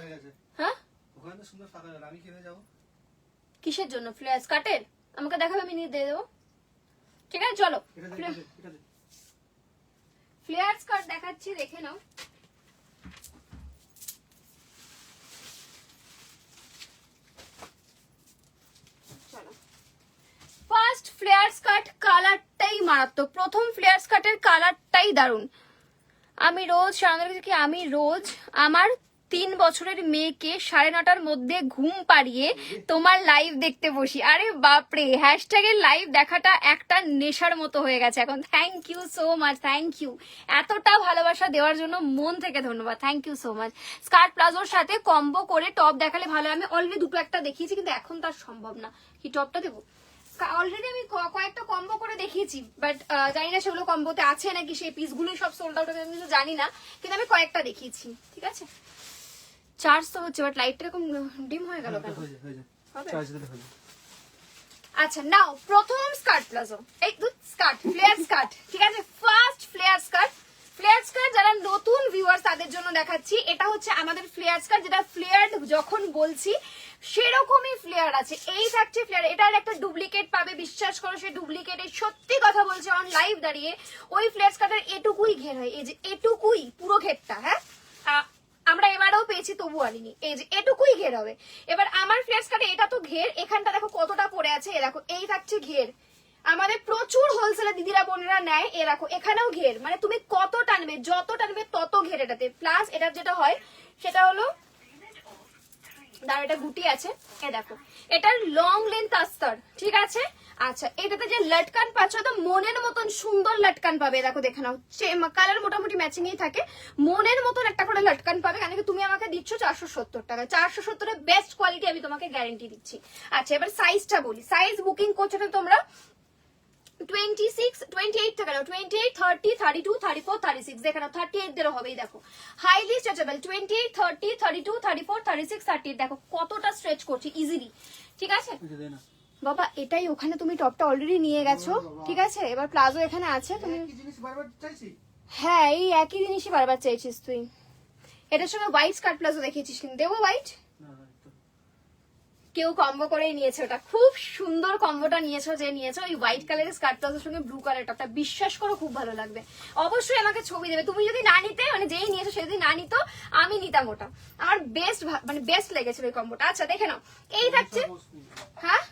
হ্যাঁ ওখানে সুন্দর ফাঁকা গেল, আমি কিনে যাবো কিসের জন্য? ফ্লেয়ার স্কার্টের আমাকে দেখাবে, আমি নিয়ে দিয়ে দেবো, ঠিক আছে। চলো ফ্লেয়ার স্কার্ট দেখাচ্ছি, দেখে নাও। চলো ফার্স্ট ফ্লেয়ার স্কার্ট, কালারটাই মারাত্মক। প্রথম ফ্লেয়ার স্কার্টের কালারটাই দারুণ। আমি রোজ আমার 3 বছরের মেয়েকে 9:30টার মধ্যে ঘুম পাড়িয়ে তোমার লাইভ দেখতে বসি। আরে বাপরে, হ্যাশট্যাগের লাইভ দেখাটা একটা নেশার মতো হয়ে গেছে এখন। Thank you so much, thank you, এতটা ভালোবাসা দেওয়ার জন্য মন থেকে ধন্যবাদ, thank you so much. Skirt প্লাজোর সাথে কম্বো করে টপ দেখালে ভালো। আমি অলরেডি 2টো একটা দেখিয়েছি, কিন্তু এখন তার সম্ভব না। কি টপটা দেবো? অলরেডি আমি কয়েকটা কম্বো করে দেখিয়েছি, বাট জানি না সেগুলো কম্বোতে আছে নাকি, সেই পিসগুলোই সব সোল্ড আউট হয়ে গেছে জানি না, কিন্তু আমি কয়েকটা দেখিয়েছি, ঠিক আছে। চার্জ তো হচ্ছে, বাট লাইটটা এরকম ডিম হয়ে গেল কেন? আচ্ছা নাও, প্রথম স্কার্ট প্লাজো, এই স্কার্ট, ফ্লেয়ার স্কার্ট, ঠিক আছে। First flare skirt, flare skirt যারা নতুন ভিউয়ার্স তাদের জন্য দেখাচ্ছি। এটা হচ্ছে আমাদের ফ্লেয়ার স্কার্ট, যেটা ফ্লেয়ার্ড যখন বলছি সেরকমই ফ্লেয়ার আছে। এই থাকছে ফ্লেয়ার, এটার একটা ডুপ্লিকেট পাবে, বিশ্বাস করো সে ডুপ্লিকেটের, সত্যি কথা বলছে অন লাইভ দাঁড়িয়ে। ওই ফ্লেয়ার স্কার্টের এটুকুই ঘের হয়, এই যে এটুকুই পুরো ঘেরটা, হ্যাঁ। আমরা এবারেও পেয়েছি পেয়েছি তবু আনিনি। এই যে এটুকুই ঘের হবে। এবার আমার ফ্লেক্স কাটে এটা তো ঘের, এখানটা দেখো কতটা পড়ে আছে, এ দেখো এই থাকছে ঘের। আমাদের প্রচুর হোলসেলে দিদিরা বোনেরা নেয়, এ রাখো এখানেও ঘের, মানে তুমি কত টানবে, যত টানবে তত ঘের এটাতে। প্লাস এটার যেটা হয় সেটা হলো এটা গুটি আছে, এ দেখো এটার লং লেন্থ আস্তর, ঠিক আছে। আচ্ছা এটাতে যে লটকান পাচ্ছ তো মনের মতন সুন্দর লটকান পাবে, দেখো দেখে নাও, কালার মোটামুটি ম্যাচিংই থাকে, মনের মতন একটা করে লটকান পাবে। কেন কি তুমি আমাকে দিচ্ছ 470 টাকা, 470 বেস্ট কোয়ালিটি আমি তোমাকে গ্যারান্টি দিচ্ছি। আচ্ছা এবার সাইজটা বলি, সাইজ বুকিং করছো না তোমরা 26, 28 থেকে নাও, 28, 30, 32, 34, 36, দেখে নাও 38 দেরও হবেই। দেখো হাইলি স্ট্রেচেবল, 28, 30, 32, 34, 36, 38, দেখো কতটা স্ট্রেচ করছি ইজিলি, ঠিক আছে বাবা। এটাই ওখানে তুমি টপটা অলরেডি নিয়ে গেছো, ঠিক আছে। এবার প্লাজো এখানে আছে, তুমি হ্যাঁ এই একই জিনিসই বারবার চাইছিস তুই। এটার সঙ্গে হোয়াইট স্কার্ট প্লাজো দেখিয়েছিস, কিন্তু দেবো হোয়াইট, কেউ কম্বো করেই নিয়েছে, ওটা খুব সুন্দর কম্বোটা নিয়েছো, যে নিয়েছো ওই হোয়াইট কালারের স্কার্ট প্লাজোর সঙ্গে ব্লু কালার টপটা, বিশ্বাস করো খুব ভালো লাগবে। অবশ্যই আমাকে ছবি দেবে, তুমি যদি না নিতে, মানে যেই নিয়েছো সে যদি না নিত আমি নিতাম ওটা, আমার বেস্ট মানে বেস্ট লেগেছিল ওই কম্বোটা। আচ্ছা দেখে নাও এই থাকছে, হ্যাঁ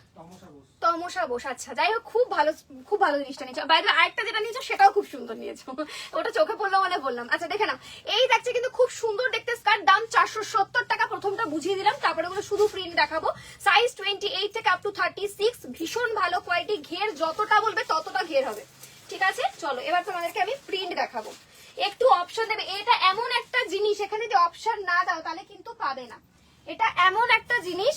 তমসা বস, আচ্ছা যাই হোক খুব ভালো জিনিসটা নিয়েছো। বাইরে আরেকটা যেটা নিয়েছো সেটাও খুব সুন্দর নিয়েছো, ওটা চোখে পড়লো মানে বললাম। আচ্ছা দেখে নাও এই থাকছে কিন্তু খুব সুন্দর দেখতে স্কার্ট, দাম 470 টাকা। প্রথমটা বুঝিয়ে দিলাম, তারপরে ওগুলো শুধু প্রিন্ট দেখাবো। সাইজ 28 থেকে আপ টু 36, ভীষণ ভালো কোয়ালিটি, ঘের যতটা বলবে ততটা ঘের হবে, ঠিক আছে। চলো এবার তোমাদেরকে আমি প্রিন্ট দেখাবো, একটু অপশন দেবে। এটা এমন একটা জিনিস, এখানে যদি অপশন না দাও তাহলে কিন্তু পাবে না। এটা এমন একটা জিনিস,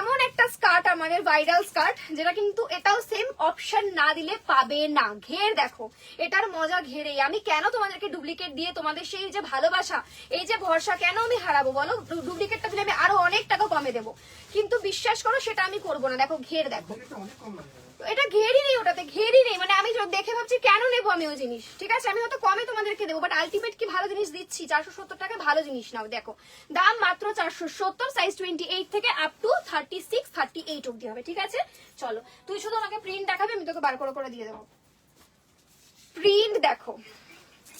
এমন একটা স্কার্ট আমাদের ভাইরাল স্কার্ট, যেটা কিন্তু এটাও সেম অপশন না দিলে পাবে না। ঘের দেখো, এটার মজা ঘেরেই। আমি কেন তোমাদেরকে ডুপ্লিকেট দিয়ে তোমাদের সেই যে ভালোবাসা, এই যে ভরসা কেন আমি হারাবো বলো? ডুপ্লিকেটটা দিলে আমি আরো অনেক টাকা কমে দেবো, কিন্তু বিশ্বাস করো সেটা আমি করবো না। দেখো ঘের দেখো, এটা ঘেরই নেই, ওটাতে ঘেরই নেই, মানে আমি দেখে ভাবছি কেন নেবো আমি ওই জিনিস, ঠিক আছে। আমি হয়তো কমে তোমাদেরকে দেবো, বাট আলটিমেট কি ভালো জিনিস দিচ্ছি। 470 টাকা ভালো জিনিস নাও, দেখো দাম মাত্র 470, সাইজ 28 থেকে আপ টু 36, 38 অব্দি হবে, ঠিক আছে। চলো তুই শুধু আমাকে প্রিন্ট দেখাবে, আমি তোকে বার করে দিয়ে দেবো। প্রিন্ট দেখো,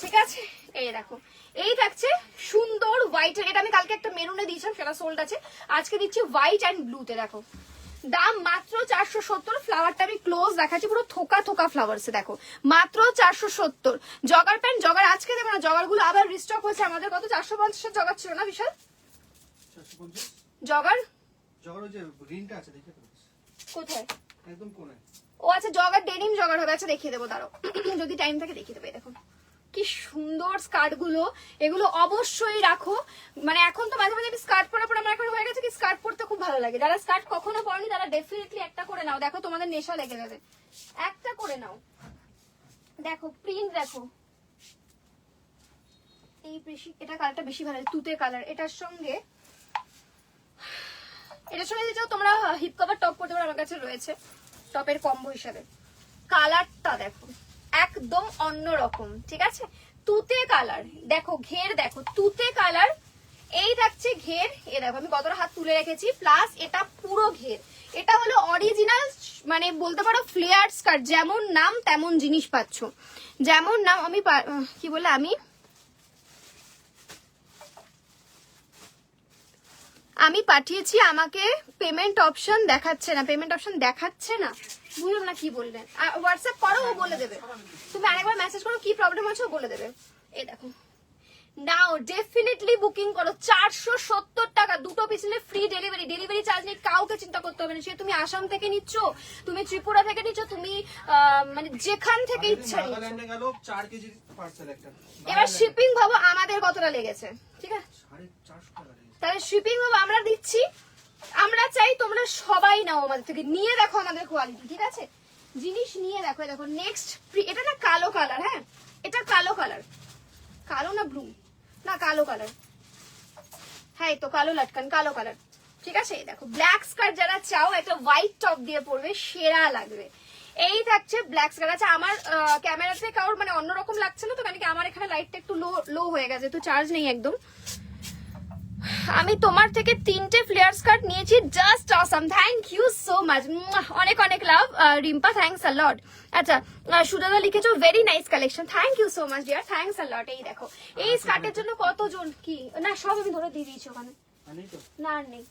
ঠিক আছে, এই দেখো এই থাকছে সুন্দর হোয়াইট, এটা আমি কালকে একটা মেরুনে দিয়েছিলাম, সেটা সোল্ড আছে, আজকে দিচ্ছি হোয়াইট অ্যান্ড ব্লুতে। দেখো দাম মাত্র 470, ফ্লাওয়ারটা আমি ক্লোজ দেখাচ্ছি, পুরো থোকা থোকা ফ্লাওয়ার্স, দেখো মাত্র 470। জগার প্যান্ট, জগার আজকে দেবো না, জগার গুলো আবার রিস্টক হয়েছে আমাদের, কত 450 জগার ছিল না বিশাল? জগার কোথায়? একদম কোণে। ও আচ্ছা জগার ডেনিম জগার হবে, আচ্ছা দেখিয়ে দেবো দাঁড়াও, যদি টাইম থাকে দেখিয়ে দেবে। দেখো কি সুন্দর স্কার্ট গুলো, এগুলো অবশ্যই রাখো। মানে এখন তো মাঝে মাঝে স্কার্ট পরা পরে আমার এখন হয়ে গেছে কি স্কার্ট পরতে খুব ভালো লাগে। যারা স্কার্ট কখনো পরেনি তারা ডেফিনেটলি একটা করে নাও, দেখো তোমাদের নেশা লেগে যাবে, একটা করে নাও। দেখো প্রিন্ট দেখো, এই বেশি এটা কালারটা বেশি ভালো, তুতে কালার। এটার সঙ্গে যে তোমরা হিপ কভার টপ করতে পারো, আমার কাছে রয়েছে টপের কম্বো হিসাবে। কালারটা দেখো একদম অন্যরকম, ঠিক আছে, তুতে কালার। দেখো ঘের দেখো, তুতে কালার, এই থাকছে ঘের, এ দেখো আমি কতটা হাত তুলে রেখেছি, প্লাস এটা পুরো ঘের। এটা হলো অরিজিনাল, মানে বলতে পারো ফ্লেয়ার স্কার্ট, যেমন নাম তেমন জিনিস পাচ্ছ, যেমন নাম। আমি কি বলে আমি পাঠিয়েছি, আমাকে পেমেন্ট অপশন দেখাচ্ছে না, পেমেন্ট অপশন দেখাচ্ছে না, বুঝলাম না কি বললেন। হোয়াটসঅ্যাপ করো, ও বলে দেবে। তুমি আরেকবার মেসেজ করো কি প্রবলেম আছে, ও বলে দেবে। এই দেখো নাও ডেফিনেটলি বুকিং করো, 470 টাকা, দুটো পিস নিলে ফ্রি ডেলিভারি, ডেলিভারি চার্জ নিয়ে কাউকে চিন্তা করতে হবে না। সে তুমি আসাম থেকে নিচ্ছ, তুমি ত্রিপুরা থেকে নিচ্ছ, তুমি মানে যেখান থেকে ইচ্ছা নিচ্ছ। এবার শিপিং ভাবো আমাদের কতটা লেগেছে, ঠিক আছে, তাহলে শিপিং ভাবো আমরা দিচ্ছি। আমরা চাই তোমরা সবাই নাও আমাদের থেকে, নিয়ে দেখো আমাদের কোয়ালিটি, ঠিক আছে, জিনিস নিয়ে দেখো। দেখো নেক্সট, এটা না কালো কালার, হ্যাঁ এটা কালো কালার, কালো না ব্লু, না কালো কালার, হ্যাঁ তো কালো লাটকান, কালো কালার, ঠিক আছে। দেখো ব্ল্যাক স্কার্ট যারা চাও একটা হোয়াইট টপ দিয়ে পরবে, সেরা লাগবে। এই থাকছে ব্ল্যাক স্কার্ট। আচ্ছা আমার ক্যামেরাতে কারোর মানে অন্যরকম লাগছে না তো, কারণ কি আমার এখানে লাইটটা একটু লো হয়ে গেছে, তো চার্জ নেই একদম। আমি তোমার থেকে 3টে ফ্লেয়ার স্কার্ট নিয়েছি, just awesome, thank you so much, অনেক অনেক লাভ রিম্পা, থ্যাঙ্কস আ লট। আচ্ছা সুজাতা লিখেছো very nice collection, thank you so much dear, thanks a lot. এই দেখো এই স্কার্টের জন্য কতজন কি না, সব আমি ধরে দিয়ে দিয়েছি ওখানে, না আর নেই।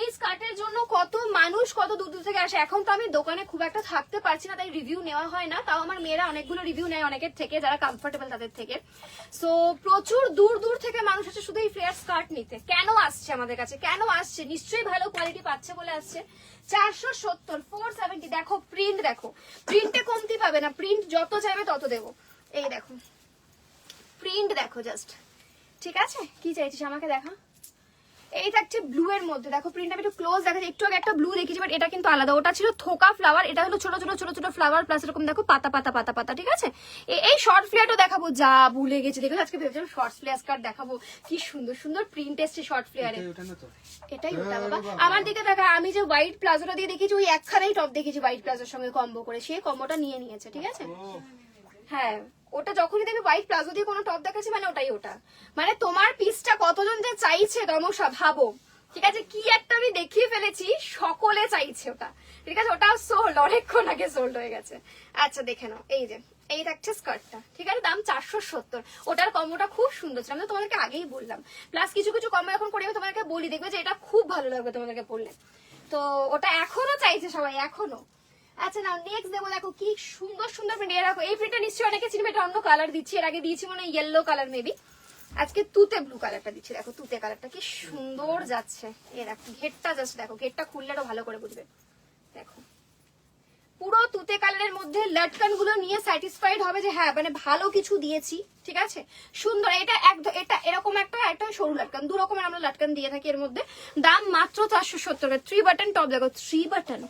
এই স্কার্টের জন্য কত মানুষ কত দূর দূর থেকে আসে। এখন তো আমি দোকানে খুব একটা থাকতে পারছি না, তাই রিভিউ নেওয়া হয় না, তাও আমার মেয়েরা অনেকগুলো রিভিউ নেয় অনেকের থেকে যারা কমফোর্টেবল তাদের থেকে। সো প্রচুর দূর দূর থেকে মানুষ আসে শুধু এই ফ্লেয়ার স্কার্ট নিতে। কেন আসছে আমাদের কাছে, কেন আসছে? নিশ্চয়ই ভালো কোয়ালিটি পাচ্ছে বলে আসছে। 470, 470, দেখো প্রিন্ট, দেখো প্রিন্টে কমতি পাবে না, প্রিন্ট যত চাইবে তত দেবো। এই দেখো প্রিন্ট দেখো জাস্ট, ঠিক আছে? কি চাইছিস আমাকে দেখা? এই থাকছে ব্লু এর মধ্যে, দেখো প্রিন্ট আমি একটু ক্লোজ দেখাচ্ছি। একটু আগে একটা ব্লু দেখিয়েছি, বাট এটা কিন্তু আলাদা, ওটা ছিল থোকা ফ্লাওয়ার, এটা হলো ছোট ছোট ছোট ছোট ফ্লাওয়ার প্লাস এরকম দেখো পাতা পাতা পাতা পাতা, ঠিক আছে? এই শর্ট ফ্লেয়ারও দেখাবো, যা ভুলে গেছি, দেখো আজকে ভেবেছিলাম শর্ট ফ্লেয়ার স্কার্ট দেখাবো, কি সুন্দর সুন্দর প্রিন্ট এসছে শর্ট ফ্লেয়ারে। এটাই ওটা বাবা, আমার দিকে দেখা। আমি যে হোয়াইট প্লাজোটা দিয়ে দেখিয়েছি, ওই একখানেই টপ দেখেছি হোয়াইট প্লাজোর সঙ্গে কম্বো করে, সেই কম্বোটা নিয়ে নিয়েছে, ঠিক আছে? হ্যাঁ ওটা যখনই দেখবি হোয়াইট প্লাজো দিয়ে কোনো টপ দেখাচ্ছি মানে ওটাই ওটা। মানে তোমার পিসটা কতজন যে চাইছে তমসা ভাবো, ঠিক আছে? কি একটা আমি দেখিয়ে ফেলেছি, সকলে চাইছে ওটা, ঠিক আছে? ওটাও সোল্ড, অনেকক্ষণ আগে সোল্ড হয়ে গেছে। আচ্ছা দেখে নাও, এই যে এই থাকছে স্কার্টটা, ঠিক আছে? দাম 470। ওটার কম্বোটা খুব সুন্দর ছিল, আমি তো তোমাদেরকে আগেই বললাম। প্লাস কিছু কিছু কম্বো এখন করে আমি তোমাদেরকে বলি, দেখবে যে এটা খুব ভালো লাগবে তোমাদেরকে পড়লে। তো ওটা এখনো চাইছে সবাই, এখনো। আচ্ছা নাও নেক্সট দেবো, দেখো কি সুন্দর সুন্দর প্রিন্ট। এর এই প্রিন্টটা নিশ্চয়ই অনেকে চিনবে, এটা অন্য কালার দিচ্ছি, এর আগে দিয়েছি মনে হয় ইয়েলো কালার মেবি, আজকে তুতে ব্লু কালারটা দিচ্ছি। দেখো তুতে কালারটা কি সুন্দর যাচ্ছে, এ দেখো ঘেরটা জাস্ট দেখো, ঘেরটা খুললে আরো ভালো করে বুঝবে। দেখো পুরো তুতে কালারের মধ্যে লটকান গুলো নিয়ে স্যাটিসফাইড হবে যে হ্যাঁ মানে ভালো কিছু দিয়েছি, ঠিক আছে? সুন্দর। এটা এটা এরকম একটা সরু লটকান, দু রকমের আমরা লটকান দিয়ে থাকি এর মধ্যে। দাম মাত্র 470। 3 বাটন টপ, দেখো 3 বাটন,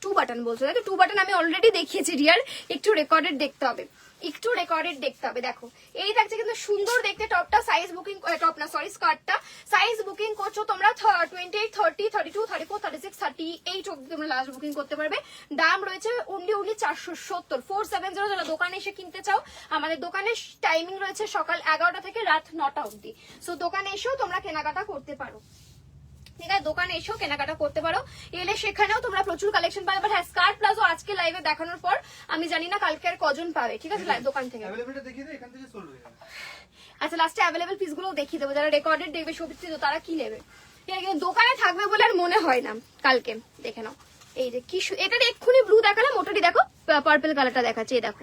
2 বাটন বলছো, দেখো 2 বাটন আমি অলরেডি দেখিয়েছি ডিয়ার, একটু রেকর্ডেড দেখতে হবে, একটু রেকর্ডেড দেখতে হবে। দেখো এই থাকছে কিন্তু সুন্দর দেখতে টপটা, সাইজ বুকিং, টপ না সরি স্কার্টটা সাইজ বুকিং করছো তোমরা 28, 30, 32, 34, 36, 38 অবধি তোমরা লাস্ট বুকিং করতে পারবে। দাম রয়েছে অনলি 470, 470। যারা দোকানে এসে কিনতে চাও, আমাদের দোকানের টাইমিং রয়েছে সকাল 11টা থেকে রাত 9টা অবধি। সো দোকানে এসেও তোমরা কেনাকাটা করতে পারো, ঠিক আছে? দোকানে এসেও কেনাকাটা করতে পারো, এলে সেখানেও তোমরা প্রচুর কালেকশন পাবে। বাট হ্যাঁ স্কার্ট প্লাজো আজকে লাইভে দেখানোর পর আমি জানি না কালকে আর কজন পাবে, ঠিক আছে? দোকান থেকে আচ্ছা লাস্টে অ্যাভেলেবল পিস গুলো দেখিয়ে দেবো, যারা রেকর্ডেড দেখবে সত্যি তো তারা কি নেবে। দোকানে থাকবে বলে আর মনে হয় না কালকে, দেখে নাও। এই যে কি এটার এক্ষুনি ব্লু দেখালাম, ওটারই দেখো পার্পল কালারটা দেখাচ্ছে, এই দেখো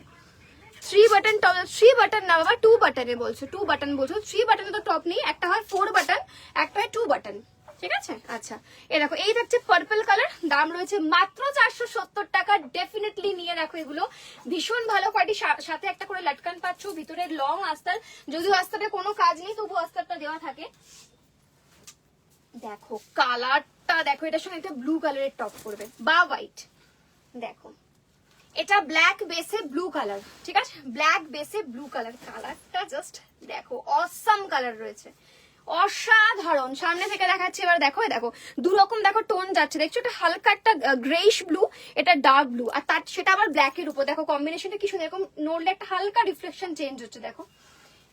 3 বাটন টপ, 3 বাটন না বাবা 2 বাটনে বলছো, 2 বাটন বলছো। 3 বাটনে তো টপ নেই, একটা হয় 4 বাটন, একটা হয় 2 বাটন, ঠিক আছে? আচ্ছা এই দেখো এই থাকছে পার্পল কালার, দাম রয়েছে মাত্র 470 টাকা। ডেফিনেটলি নিয়ে রাখো, এগুলো ভীষণ ভালো কোয়ালিটি, সাথে একটা করে লটকান পাচ্ছ, ভিতরে লং আস্তার, যদিও আস্তারে কোনো কাজ নেই তবু আস্তারটা দেওয়া থাকে। দেখো কালারটা দেখো, এটার সঙ্গে একটা ব্লু কালারের টপ করবে বা হোয়াইট, দেখো এটা ব্ল্যাক বেসে ব্লু কালার, ঠিক আছে? ব্ল্যাক বেসে ব্লু কালার, কালারটা জাস্ট দেখো অসাম কালার রয়েছে, অসাধারণ। সামনে থেকে দেখাচ্ছি এবার, দেখো দেখো দু রকম দেখো টোন যাচ্ছে, দেখছো? এটা হালকা একটা গ্রেইশ ব্লু, এটা ডার্ক ব্লু, আর তার সেটা আবার ব্ল্যাকের উপর, দেখো কম্বিনেশনটা কি সুন্দর, এরকম নড়লে একটা হালকা রিফ্লেকশন চেঞ্জ হচ্ছে, দেখো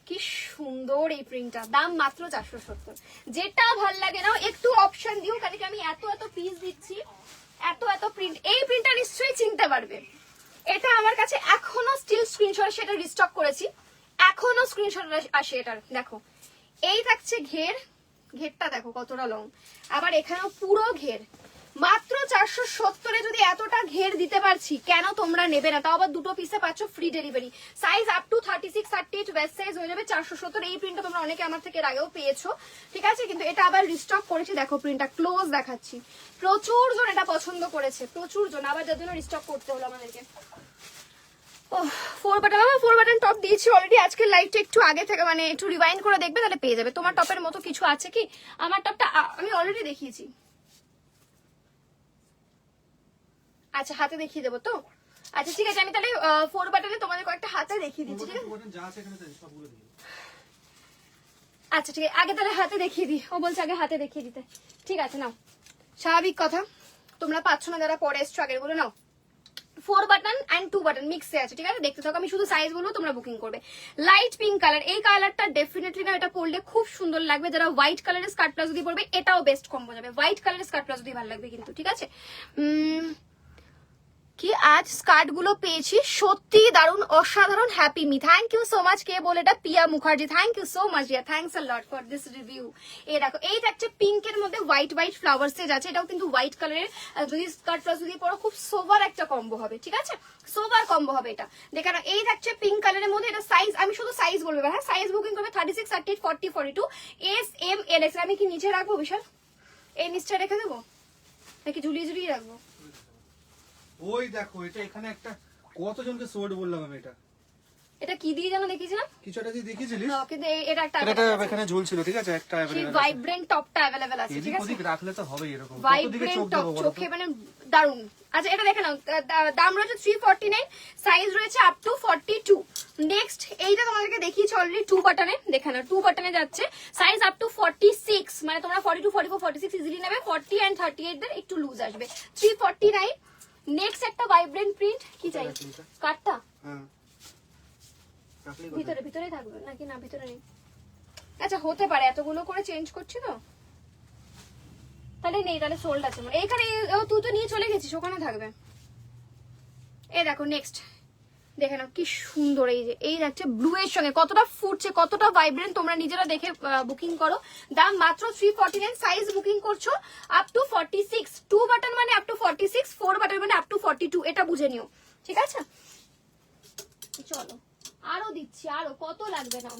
কি সুন্দর এই প্রিন্টটা। দাম মাত্র 470। যেটা ভাল লাগে না একটু অপশন দিও, কারণ আমি এত এত পিস দিচ্ছি, এত এত প্রিন্ট। এই প্রিন্টটা নিশ্চয়ই চিনতে পারবে, এটা আমার কাছে এখনো স্টিল স্ক্রিনশট, সেটা রিস্টক করেছি, এখনো স্ক্রিনশট আসে এটার। দেখো এই থাকছে ঘেরটা দেখো কতটা লং, আবার এখানেও পুরো ঘের। মাত্র 470-এ যদি এতটা ঘের দিতে পারছি, কেন তোমরা নেবে না? তাও আবার দুটো পিসে পাচ্ছ free delivery, size up to 36, 38 West size হয়ে যাবে 470। এই প্রিন্টটা তোমরা অনেকে আমার থেকে এর আগেও পেয়েছো, ঠিক আছে? কিন্তু এটা আবার রিস্টক করেছি, দেখো প্রিন্টটা ক্লোজ দেখাচ্ছি, প্রচুর জন এটা পছন্দ করেছে, প্রচুর জন, আবার যার জন্য রিস্টক করতে হলো আমাদেরকে। ও 4 বাটন, আমার 4 বাটন টপ দিয়েছি অলরেডি। আজকের লাইভটা একটু আগে থেকে মানে একটু রিওয়াইন্ড করে দেখবে, তাহলে পেয়ে যাবে। তোমার টপের মতো কিছু আছে কি? আমার টপটা আমি অলরেডি দেখিয়েছি। আচ্ছা হাতে দেখিয়ে দেবো তো? আচ্ছা ঠিক আছে, আমি তাহলে 4 বাটনে তোমাদের কয়েকটা হাতে দেখিয়ে দিচ্ছি, ঠিক আছে? আচ্ছা ঠিক আছে, আগে তাহলে হাতে দেখিয়ে দিই, ও বলছে আগে হাতে দেখিয়ে দিতে, ঠিক আছে? নাও, স্বাভাবিক কথা, তোমরা পাচ্ছ না যারা পরে এসছো, আগের গুলো নাও। 4 বাটন এন্ড 2 বাটন মিক্সে আছে, ঠিক আছে? দেখতে থাকো, আমি শুধু সাইজ বলবো, তোমরা বুকিং করবে। লাইট পিঙ্ক কালার, এই কালারটা ডেফিনেটলি না এটা পরলে খুব সুন্দর লাগবে। যারা হোয়াইট কালারের স্কার্ট প্লাজো দিয়ে পরবে এটাও বেস্ট কম্বো যাবে, হোয়াইট কালারের স্কার্ট প্লাজো দিয়ে ভালো লাগবে কিন্তু, ঠিক আছে? কি আজ স্কার্ট গুলো পেয়েছি, সত্যি দারুণ, অসাধারণ। Happy me, thank you so much. কে বলে এটা? Piya Mukherjee, thank you so much dear, thanks a lot for this review. এই দেখো, এই থাকছে পিঙ্কের মধ্যে হোয়াইট হোয়াইট ফ্লাওয়ার্স এ যাচ্ছে, এটাও কিন্তু হোয়াইট কালারের। যদি স্কার্ট প্লাস যদি পরো খুব সোভার একটা কম্বো হবে, ঠিক আছে? সোভার কম্বো হবে এটা। দেখে নাও, এই থাকছে পিঙ্ক কালারের মধ্যে, এটা সাইজ আমি শুধু সাইজ বলবো, হ্যাঁ সাইজ বুকিং করবে 36, 38, 40, 42, S, M, L, X। আমি কি নিচে রাখবো বিশাল? এই নিচটা রেখে দেবো নাকি ঝুলিয়ে ঝুলিয়ে রাখবো? ওই দেখো, এটা এখানে একটা কতজনকে সোর্ড বললাম আমি। এটা কি দিয়ে যেন দেখিয়েছিলাম, কিছু একটা দিয়ে দেখিয়েছিলিস, কিন্তু এটা একটা এটা এখানে ঝুলছিল, ঠিক আছে? একটা ভাইব্রেন্ট টপটা अवेलेबल আছে, ঠিক আছে? ওদিকে রাখলে তো হবে এরকম, কত দিকে ভাইব্রেন্ট চোখ টপ, দেবো বলো তো? চোখে মানে দারুন। আচ্ছা এটা দেখে নাও, দাম রয়েছে 349, সাইজ রয়েছে আপ টু 42। নেক্সট এইটা তোমাদেরকে দেখিয়েছি অলরেডি, 2 বাটনে, দেখে নাও 2 বাটনে যাচ্ছে, সাইজ আপ টু 46, মানে তোমরা 42, 44, 46 ইজিলি নেবে। 40 এন্ড 38 দের একটু লুজ আসবে, 349। নেক্সট একটা ভাইব্রেন্ট প্রিন্ট, কি চাই? কাটটা হ্যাঁ, ভিতরে ভিতরেই থাকবে নাকি না ভিতরে নেই? আচ্ছা হতে পারে, এতগুলো করে চেঞ্জ করছি তো, তাহলে নেই, তাহলে সোল্ড আছে এইখানে। তুই তো নিয়ে চলে গেছিস, ওখানে থাকবে। এই দেখো নেক্সট, দেখে নাও কি সুন্দর, এই যে এই যাচ্ছে ব্লু এর সঙ্গে, কতটা ফুটছে, কতটা ভাইব্রেন্ট, তোমরা নিজেরা দেখে বুকিং করো। দাম মাত্র 349, সাইজ বুকিং করছো আপ টু 46, 2 বাটন মানে আপ টু 46, 4 বাটন মানে আপ টু 42, এটা বুঝে নিও, ঠিক আছে? চলো আরো দিচ্ছি, আরো কত লাগবে নাও,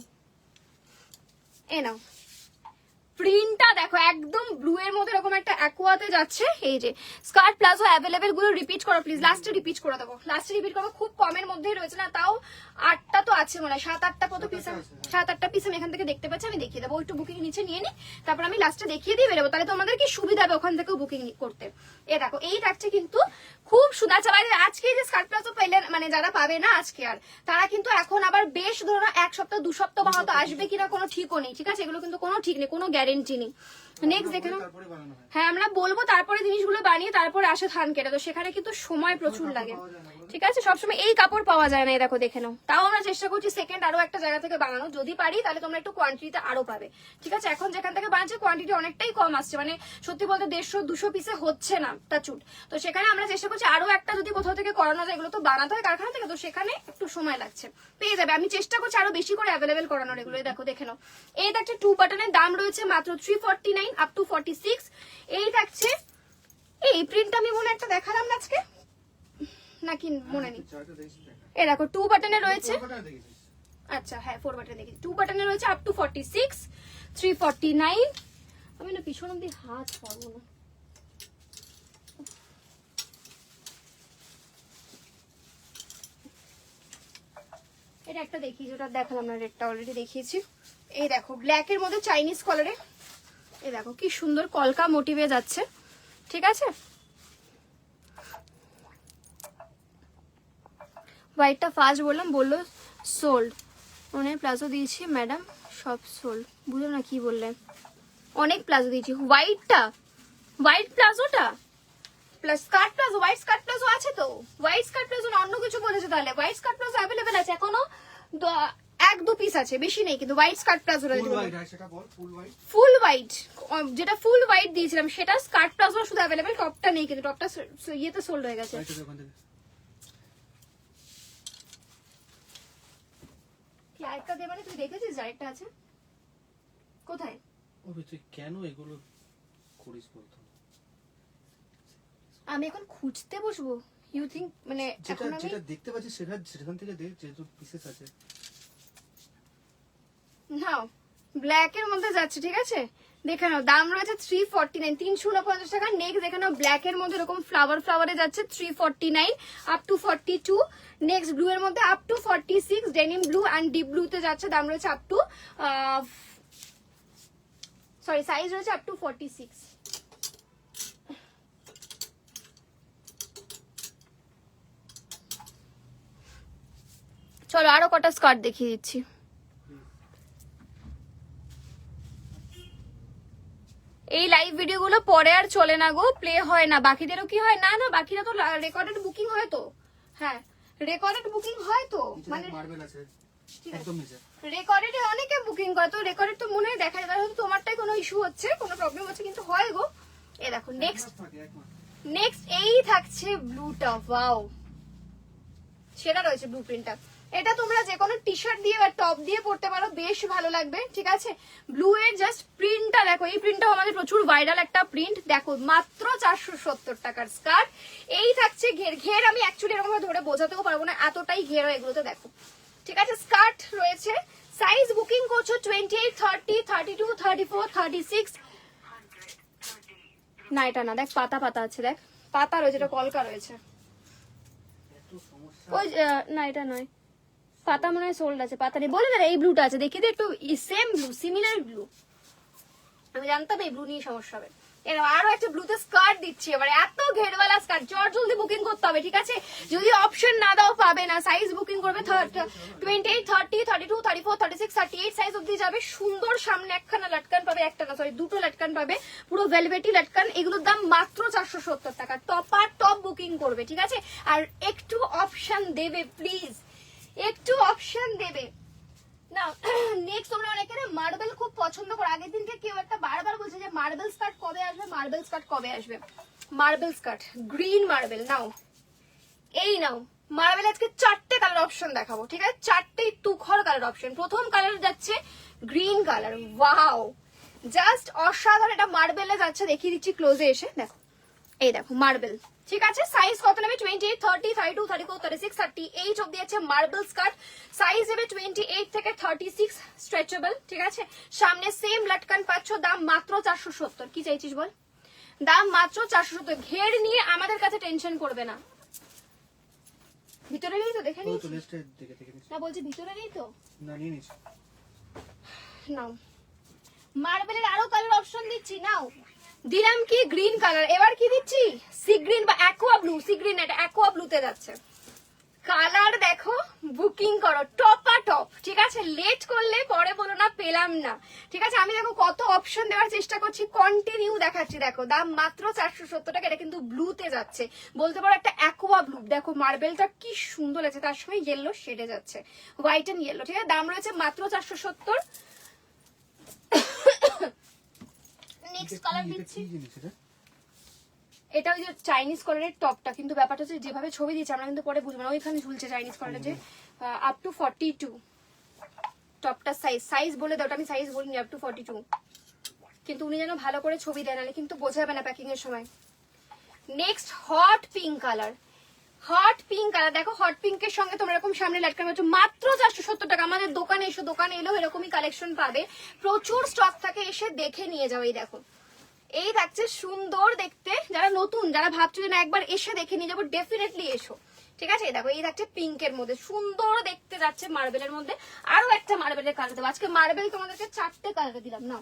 এ নাও। প্রিন্টটা দেখো, একদম ব্লু এর মধ্যে এরকম একটা অ্যাকোয়াতে যাচ্ছে। এই যে স্কার্ট প্লাজো অ্যাভেলেবেল গুলো রিপিট করো প্লিজ, লাস্টে রিপিট করে দেবো, লাস্টে রিপিট করবো। খুব কমের মধ্যেই রয়েছে না, তাও 8টা তো আছে মনে হয়, 7-8টা কত পিস, 7-8টা পিস আমি এখান থেকে দেখতে পাচ্ছি, আমি দেখিয়ে দেবো। একটু বুকিং নিচে নিয়ে নি, তারপর আমি লাস্টে দেখিয়ে দিয়ে বেরোবো, তাহলে তোমাদের কি সুবিধা হবে ওখান থেকেও বুকিং করতে। এ দেখো, এই থাকছে কিন্তু খুব সুন্দর। আচ্ছা আজকে যে স্কার্ট প্লাজো পেলে, মানে যারা পাবে না আজকে আর, তারা কিন্তু এখন আবার বেশ ধরো 1 সপ্তাহ 2 সপ্তাহ বা হয়তো আসবে কিনা কোনো ঠিকও নেই, ঠিক আছে? এগুলো কিন্তু কোনো ঠিক নেই, কোনো গ্যারেন্টি নেই। নেক্সট দেখে নাও, হ্যাঁ আমরা বলবো তারপরে জিনিসগুলো বানিয়ে তারপরে আসে ধান কেটে, তো সেখানে কিন্তু সময় প্রচুর লাগে, ঠিক আছে? সবসময় এই কাপড় পাওয়া যায় না, এই দেখো দেখে নাও। তাও আমরা চেষ্টা করছি সেকেন্ড আরো একটা জায়গা থেকে বানানো, যদি পারি তাহলে তোমরা একটু কোয়ান্টিটিতে আরো পাবে, ঠিক আছে? এখন যেখান থেকে বানাচ্ছে কোয়ান্টিটি অনেকটাই কম আসছে, মানে সত্যি বলতে 150-200 পিসে হচ্ছে না টাচুট। তো সেখানে আমরা চেষ্টা করছি আরো একটা যদি কোথাও থেকে করানো যায়, এগুলো তো বানাতে হয় কারখানা থেকে, তো সেখানে একটু সময় লাগছে, পেয়ে যাবে। আমি চেষ্টা করছি আরো বেশি করে অ্যাভেলেবেল করানোর এগুলো। দেখো দেখে নাও, এই থাকছে 2 বাটনের, দাম রয়েছে মাত্র 349 আপ টু 46। এই থাকছে, এই প্রিন্টটা আমি মনে একটা দেখালাম না আজকে নাকি মনে নেই। এই দেখো 2 বাটনে রয়েছে, আচ্ছা হ্যাঁ 4 বাটনে দেখি, 2 বাটনে রয়েছে আপ টু 46, 349। আমি না পিছন অব্দি হাত পারবো না। এটা একটা দেখি, যেটা দেখালাম না, রেডটা অলরেডি দেখিয়েছি। এই দেখো ব্ল্যাক এর মধ্যে চাইনিজ কালারে, এই দেখো কি সুন্দর কলকা মোটিভে যাচ্ছে, ঠিক আছে? হোয়াইটটা ফার্স্ট বললাম, বললো সোল্ড, অনেক প্লাজো দিয়েছি ম্যাডাম, সব সোল্ড। বুঝলাম না কি বললেন, অনেক প্লাজো দিয়েছি। হোয়াইটটা, হোয়াইট প্লাজোটা plus skirt palazzo, white skirt palazzo আছে তো, হোয়াইট স্কার্ট প্লাজো না অন্য কিছু বলেছে তাহলে? হোয়াইট স্কার্ট প্লাজো অ্যাভেলেবেল আছে, এখনো 1-2 পিস আছে, বেশি নেই কিন্তু। হোয়াইট স্কার্ট প্লাজো, ফুল হোয়াইট, যেটা ফুল হোয়াইট দিয়েছিলাম সেটা স্কার্ট প্লাজো শুধু অ্যাভেলেবেল, টপটা নেই কিন্তু, টপটা ইয়েতে সোল্ড হয়ে গেছে। কি আরেকটা দে, মানে তুই দেখেছিস আরেকটা আছে কোথায়? তুই কেন এগুলো করিস বলতো? আমি এখন খুঁজতে বসবো, ইউ থিঙ্ক মানে এখন আমি যেটা দেখতে পাচ্ছি সেখান থেকে দেখ, যেহেতু পিসেস আছে। নাও ব্ল্যাক এর মধ্যে যাচ্ছে, ঠিক আছে? দেখে নাও, দাম রয়েছে 349, 349 টাকা। নেক্সট দেখে নাও, ব্ল্যাক এর মধ্যে এরকম ফ্লাওয়ারে যাচ্ছে 349 আপ টু 42। নেক্সট ব্লু এর মধ্যে up to 46, denim blue and deep blue তে যাচ্ছে, দাম রয়েছে আপ টু সরি সাইজ রয়েছে আপ টু 46। চলো আরো কটা স্কার্ট দেখিয়ে দিচ্ছি। এই লাইভ ভিডিও গুলো পরে আর চলে না গো, প্লে হয় না। বাকিদেরও কি হয়? না না, বাকিরা তো রেকর্ডেড বুকিং হয় তো, হ্যাঁ রেকর্ডেড বুকিং হয় তো, মানে মার্বেল আছে একদম নিচে। রেকর্ডেডে অনেকে বুকিং করে, তো রেকর্ডেড তো মনে হয় দেখা যায়, হয়তো তোমারটাই কোনো ইস্যু হচ্ছে, কোনো প্রবলেম হচ্ছে, কিন্তু হয় গো। এই দেখো নেক্সট এই থাকছে ব্লুটা, ওয়াও সেটা রয়েছে ব্লু প্রিন্টটা। এটা তোমরা যে কোনো টি শার্ট দিয়ে বা টপ দিয়ে পরতে পারো, বেশ ভালো লাগবে, ঠিক আছে। ব্লু এর জাস্ট প্রিন্টটা দেখো, এই প্রিন্টটা আমাদের প্রচুর ভাইরাল একটা প্রিন্ট, দেখো মাত্র 470 টাকার স্কার্ট। এই থাকছে ঘের, ঘের আমি অ্যাকচুয়ালি এরকম ধরে বোঝাতেও পারবো না, এতটাই ঘের এগুলোতে দেখো, ঠিক আছে। স্কার্ট রয়েছে, সাইজ বুকিং করছো 28, 30, 32, 34, 36। না এটা না, দেখ পাতা পাতা আছে, দেখ পাতা রয়েছে, এটা কলকা রয়েছে। ওই না এটা নয়, পাতা মনে হয় সোল্ড আছে, পাতা নেই বলে না। এই ব্লুটা আছে, দেখি তো একটু সেম ব্লু, সিমিলার ব্লু, আমি জানতাম এই ব্লু নিয়ে সমস্যা হবে। এরকম আরো একটা ব্লুতে স্কার্ট দিচ্ছি, এবার এত ঘেরওয়ালা স্কার্ট, জলদি বুকিং করতে হবে, ঠিক আছে। যদি অপশন না দাও পাবে না, সাইজ বুকিং করবে 28, 30, 32, 34, 36, 38 সাইজ অব্দি যাবে। সুন্দর সামনে একখানা লাটকান পাবে, একটা না সরি দুটো লাটকান পাবে, পুরো ভেলভেটি লাটকান। এগুলোর দাম মাত্র 470 টাকা। টপার টপ বুকিং করবে, ঠিক আছে। আর একটু অপশন দেবে প্লিজ, একটু অপশন দেবে না। নেক্সট তোমরা অনেকে না মার্বেল খুব পছন্দ করো, আগের দিনকে কেউ একটা বারবার বলছে যে মার্বেল স্কার্ট কবে আসবে, মার্বেল স্কার্ট কবে আসবে। মার্বেল স্কার্ট গ্রিন মার্বেল নাও, এই নাও মার্বেল। আজকে 4টে কালার অপশন দেখাবো, ঠিক আছে, 4টেই তুখর কালার অপশন। প্রথম কালার যাচ্ছে গ্রিন কালার, ওয়াও জাস্ট অসাধারণ, এটা মার্বেলে যাচ্ছে, দেখিয়ে দিচ্ছি ক্লোজে এসে, দেখো এই দেখো মার্বেল, ঠিক আছে। সাইজ কত নেবে 28, 30, 32, 34, 36, 38 অব্দি আছে মার্বেল স্কার্ট। সাইজ নেবে 28 থেকে 36 স্ট্রেচেবল, ঠিক আছে। সামনে সেম লাটকান পাচ্ছ, দাম মাত্র 470। কি চাইছিস বল, দাম মাত্র 470। ঘের নিয়ে আমাদের কাছে টেনশন করবে না। ভিতরে নেই তো, দেখে নিই না, বলছি ভিতরে নেই তো, না নিয়ে নিস নাও মার্বেলের আরো কালার অপশন দিচ্ছি, নাও দিলাম কি গ্রিন কালার, এবার কি দিচ্ছি সি গ্রিন বা অ্যাকোয়া ব্লু, সি গ্রিন এটা অ্যাকোয়া ব্লুতে যাচ্ছে। কালার দেখো, বুকিং করো টপা টপ, ঠিক আছে। লেট করলে পরে বলো না পেলাম না, ঠিক আছে। আমি দেখো কত অপশন দেওয়ার চেষ্টা করছি, কন্টিনিউ দেখাচ্ছি, দেখো দাম মাত্র 470 টাকা। এটা কিন্তু ব্লুতে যাচ্ছে, বলতে পারো একটা অ্যাকোয়া ব্লু, দেখো মার্বেলটা কি সুন্দর লাগছে, তার সঙ্গে ইয়েলো শেডে যাচ্ছে, হোয়াইট এন্ড ইয়েলো, ঠিক আছে। দাম রয়েছে মাত্র 470। নেক্সট কালার দিচ্ছি, এটা ওই যে চাইনিজ কলারের টপটা, কিন্তু ব্যাপারটা হচ্ছে যেভাবে ছবি দিচ্ছে আমরা কিন্তু পরে বুঝবো না, ওইখানে ঝুলছে চাইনিজ কলারের যে আপ টু 42 টপটা সাইজ বলে দাও, ওটা আমি সাইজ বলিনি, আপ টু 42, কিন্তু উনি যেন ভালো করে ছবি দেয়, নাহলে কিন্তু বোঝা যাবে না প্যাকিং এর সময়। Next hot pink colour, hot pink colour দেখো, হট পিঙ্কের সঙ্গে তোমরা এরকম সামনে লাটকান পাচ্ছ মাত্র 470 টাকা। আমাদের দোকানে এসো, দোকানে এলেও এরকমই কালেকশন পাবে, প্রচুর স্টক থাকে, এসে দেখে নিয়ে যাও। এই দেখো এই থাকছে সুন্দর দেখতে, যারা নতুন যারা ভাবছো যে না একবার এসে দেখে নিয়ে যাবো, ডেফিনেটলি এসো, ঠিক আছে। দেখো এই থাকছে পিঙ্কের মধ্যে, সুন্দর দেখতে যাচ্ছে মার্বেলের মধ্যে। আরো একটা মার্বেলের কালার দেবো আজকে, মার্বেল তোমাদেরকে 4টে কালার দিলাম, না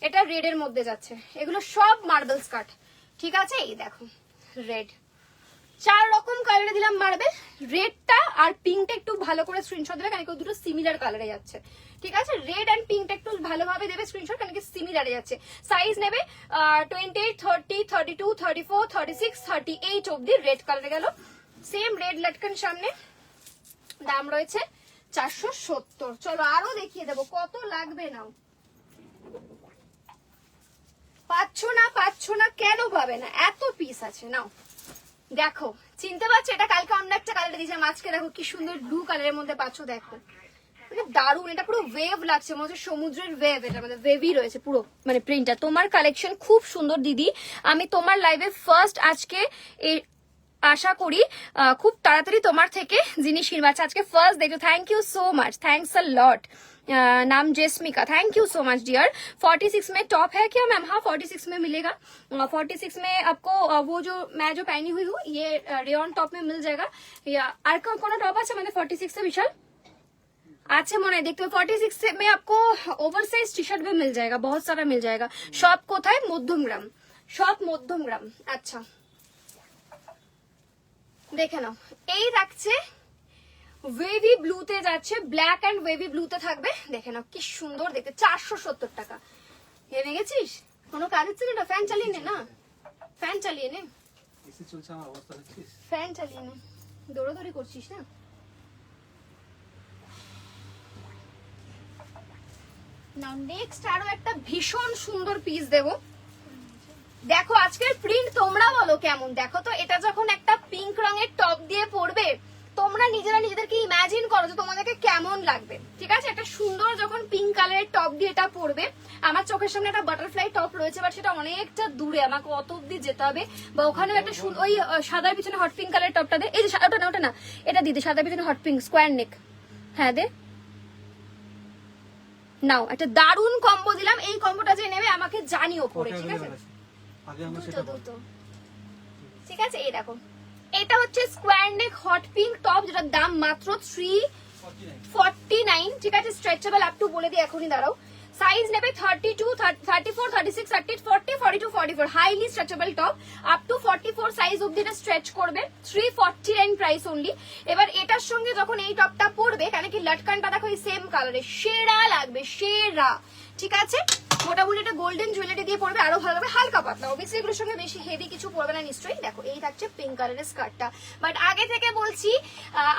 এটা রেড এর মধ্যে যাচ্ছে, এগুলো সব মার্বেল স্কার্ট, ঠিক আছে। এই দেখো রেড, 4 রকম কালারে দিলাম মার্বেল। রেডটা আর পিঙ্কটা একটু ভালো করে স্ক্রিনশট দেবে, কারণ দুটো সিমিলার কালারে যাচ্ছে, ঠিক আছে। রেড এন্ড পিঙ্কটা একটু ভালোভাবে দেবে স্ক্রিনশট, কারণ কি সিমিলারে যাচ্ছে। সাইজ নেবে 28, 30, 32, 34, 36, 38 অব্দি রেড কালারে গেল, সেম রেড লাটকান সামনে। দাম রয়েছে 470। চলো আরো দেখিয়ে দেবো কত লাগবে, নাও পাচ্ছ না কেন পাবে না, এত পিস আছে, নাও দেখো চিনতে পারছো, এটা কালকে অন্য একটা কালারে দিয়েছিলাম, আজকে দেখো কি সুন্দর ব্লু কালারের মধ্যে পাচ্ছ, দেখো দারুন, এটা পুরো ওয়েভ লাগছে, মনে হচ্ছে সমুদ্রের ওয়েভ, এটার মধ্যে ওয়েভই রয়েছে পুরো, মানে প্রিন্টটা। তোমার কালেকশন খুব সুন্দর দিদি, আমি তোমার লাইভে ফার্স্ট আজকে আশা করি খুব তাড়াতাড়ি তোমার থেকে জিনিস কিনবো। আজকে ফার্স্ট দেখো, thank you so much, thanks a lot. नाम Jesmika, thank you so much dear. 46 में टॉप है क्या मैम? हाँ 46 में मिलेगा, 46 में आपको वो जो मैं जो पहनी हुई हूँ ये रेयन टॉप में मिल जाएगा। या আর কোনো টপ আছে মানে 46 से विशाल अच्छा মনে হয় দেখতে, 46 में आपको ओवरसाइज टी शर्ट भी मिल जाएगा, बहुत सारा मिल जाएगा। शॉप কোথায়? মধ্যমগ্রাম, শপ মধ্যমগ্রাম। আচ্ছা দেখে নাও, এই রাখছে ওয়েভি ব্লুতে যাচ্ছে, ব্ল্যাক এন্ড ওয়েভি ব্লুতে থাকবে, দেখে নাও কি সুন্দর দেখতে, 470 টাকা। হেরে গেছিস, কোনো কাজ হচ্ছে না, ফ্যান চালিয়ে নে, না ফ্যান চালিয়ে নে, এসি চলছে আমার অবস্থা দেখছিস, ফ্যান চালিয়ে নে। দৌড়াদৌড়ি করছিস না? নাও নেক্সট আরো একটা ভীষণ সুন্দর পিস দেবো। দেখো আজকের প্রিন্ট তোমরা বলো কেমন, দেখো তো এটা যখন একটা পিঙ্ক রঙের টপ দিয়ে পরবে তোমরা নিজেরা নিজেদেরকে ইমাজিন করো যে তোমাদেরকে কেমন লাগবে। ঠিক আছে, একটা সুন্দর যখন পিঙ্ক কালারের টপ দিয়ে এটা পরবে, আমার চোখের সামনে একটা বাটারফ্লাই টপ রয়েছে বাট সেটা অনেকটা দূরে, আমাকে অত অব্দি যেতে হবে, বা ওখানেও একটা ওই সাদার পিছনে হট পিঙ্ক কালারের টপটা দে, এই যে ওটা না এটা দিদি, সাদার পিছনে হট পিঙ্ক স্কোয়ার নেক, হ্যাঁ দে। নাও একটা দারুণ কম্বো দিলাম, এই কম্বোটা যে নেবে আমাকে জানিও পরে, ঠিক আছে? দুটো ঠিক আছে। এই দেখো এটা হচ্ছে স্কোয়ার নেক হট পিঙ্ক টপ, যেটার দাম মাত্র 349, ঠিক আছে? স্ট্রেচেবল আপ টু বলে দিই এখনই, দাঁড়াও। সাইজ নেবে 32, 34, 36, 38, 40, 42, 44, highly stretchable top up to 44 size অবধি এটা স্ট্রেচ করবে। 349 প্রাইস অনলি। এবার এটার সঙ্গে যখন এই টপটা পরবে, কেন কি লটকানটা দেখো এই সেম কালারে, সেরা লাগবে, সেরা, ঠিক আছে? মোটামুটি এটা গোল্ডেন জুয়েলারি দিয়ে পরবে, আরো ভালো লাগবে, হালকা পাতলা, অবভিয়াসলি এগুলোর সঙ্গে বেশি হেভি কিছু পরবে না নিশ্চয়ই। দেখো এই থাকছে পিঙ্ক কালারের স্কার্টটা, বাট আগে থেকে বলছি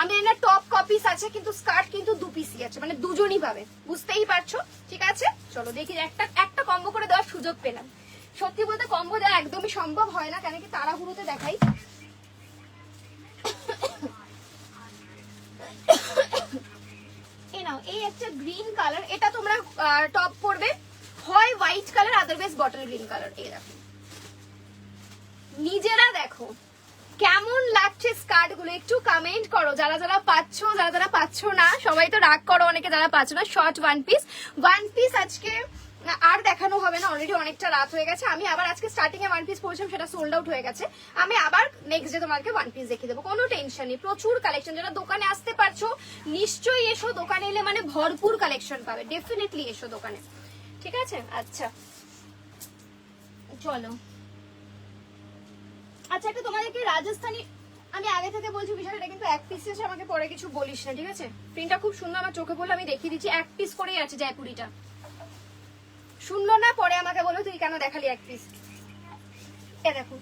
আমি না টপ কপিস আছে কিন্তু স্কার্ট কিন্তু 2 পিসই আছে, মানে দুজনই পাবে, বুঝতেই পারছো, ঠিক আছে? চলো দেখি, একটা কম্বো করে দেওয়ার সুযোগ পেলাম। সত্যি বলতে কম্বো দেওয়া একদমই সম্ভব হয় না, কেন কি তাড়াহুড়োতে দেখাই। এই নাও, এই একটা গ্রিন কালার, এটা তোমরা টপ পরবে হয় white colour, otherwise bottle green colour. এই দেখো, নিজেরা দেখো কেমন লাগছে স্কার্ট গুলো, একটু কমেন্ট করো যারা যারা পাচ্ছ, যারা যারা পাচ্ছ না সবাই তো রাগ করো অনেকে যারা পাচ্ছ না। শর্ট ওয়ান পিস আজকে আর দেখানো হবে না, অলরেডি অনেকটা রাত হয়ে গেছে। আমি আবার আজকে স্টার্টিং এ ওয়ান পিস পড়েছিলাম, সেটা সোল্ড আউট হয়ে গেছে। আমি আবার নেক্সট ডে তোমাকে ওয়ান পিস দেখিয়ে দেবো, কোনো টেনশন নেই। প্রচুর কালেকশন, যারা দোকানে আসতে পারছো নিশ্চয়ই এসো, দোকানে এলে মানে ভরপুর কালেকশন পাবে, ডেফিনেটলি এসো দোকানে, ঠিক আছে? আচ্ছা চলো, আচ্ছা একটা তোমাদেরকে রাজস্থানী, আমি আগে থেকে বলছি বিষয়টা কিন্তু এক পিস আছে, আমাকে পরে কিছু বলিস না, ঠিক আছে? প্রিন্টটা খুব সুন্দর, আমার চোখে পড়লো, আমি দেখিয়ে দিচ্ছি। এক পিস করেই আছে জয়পুরিটা, শুনলো না পরে আমাকে বলো তুই কেন দেখালি এক পিস। এ দেখো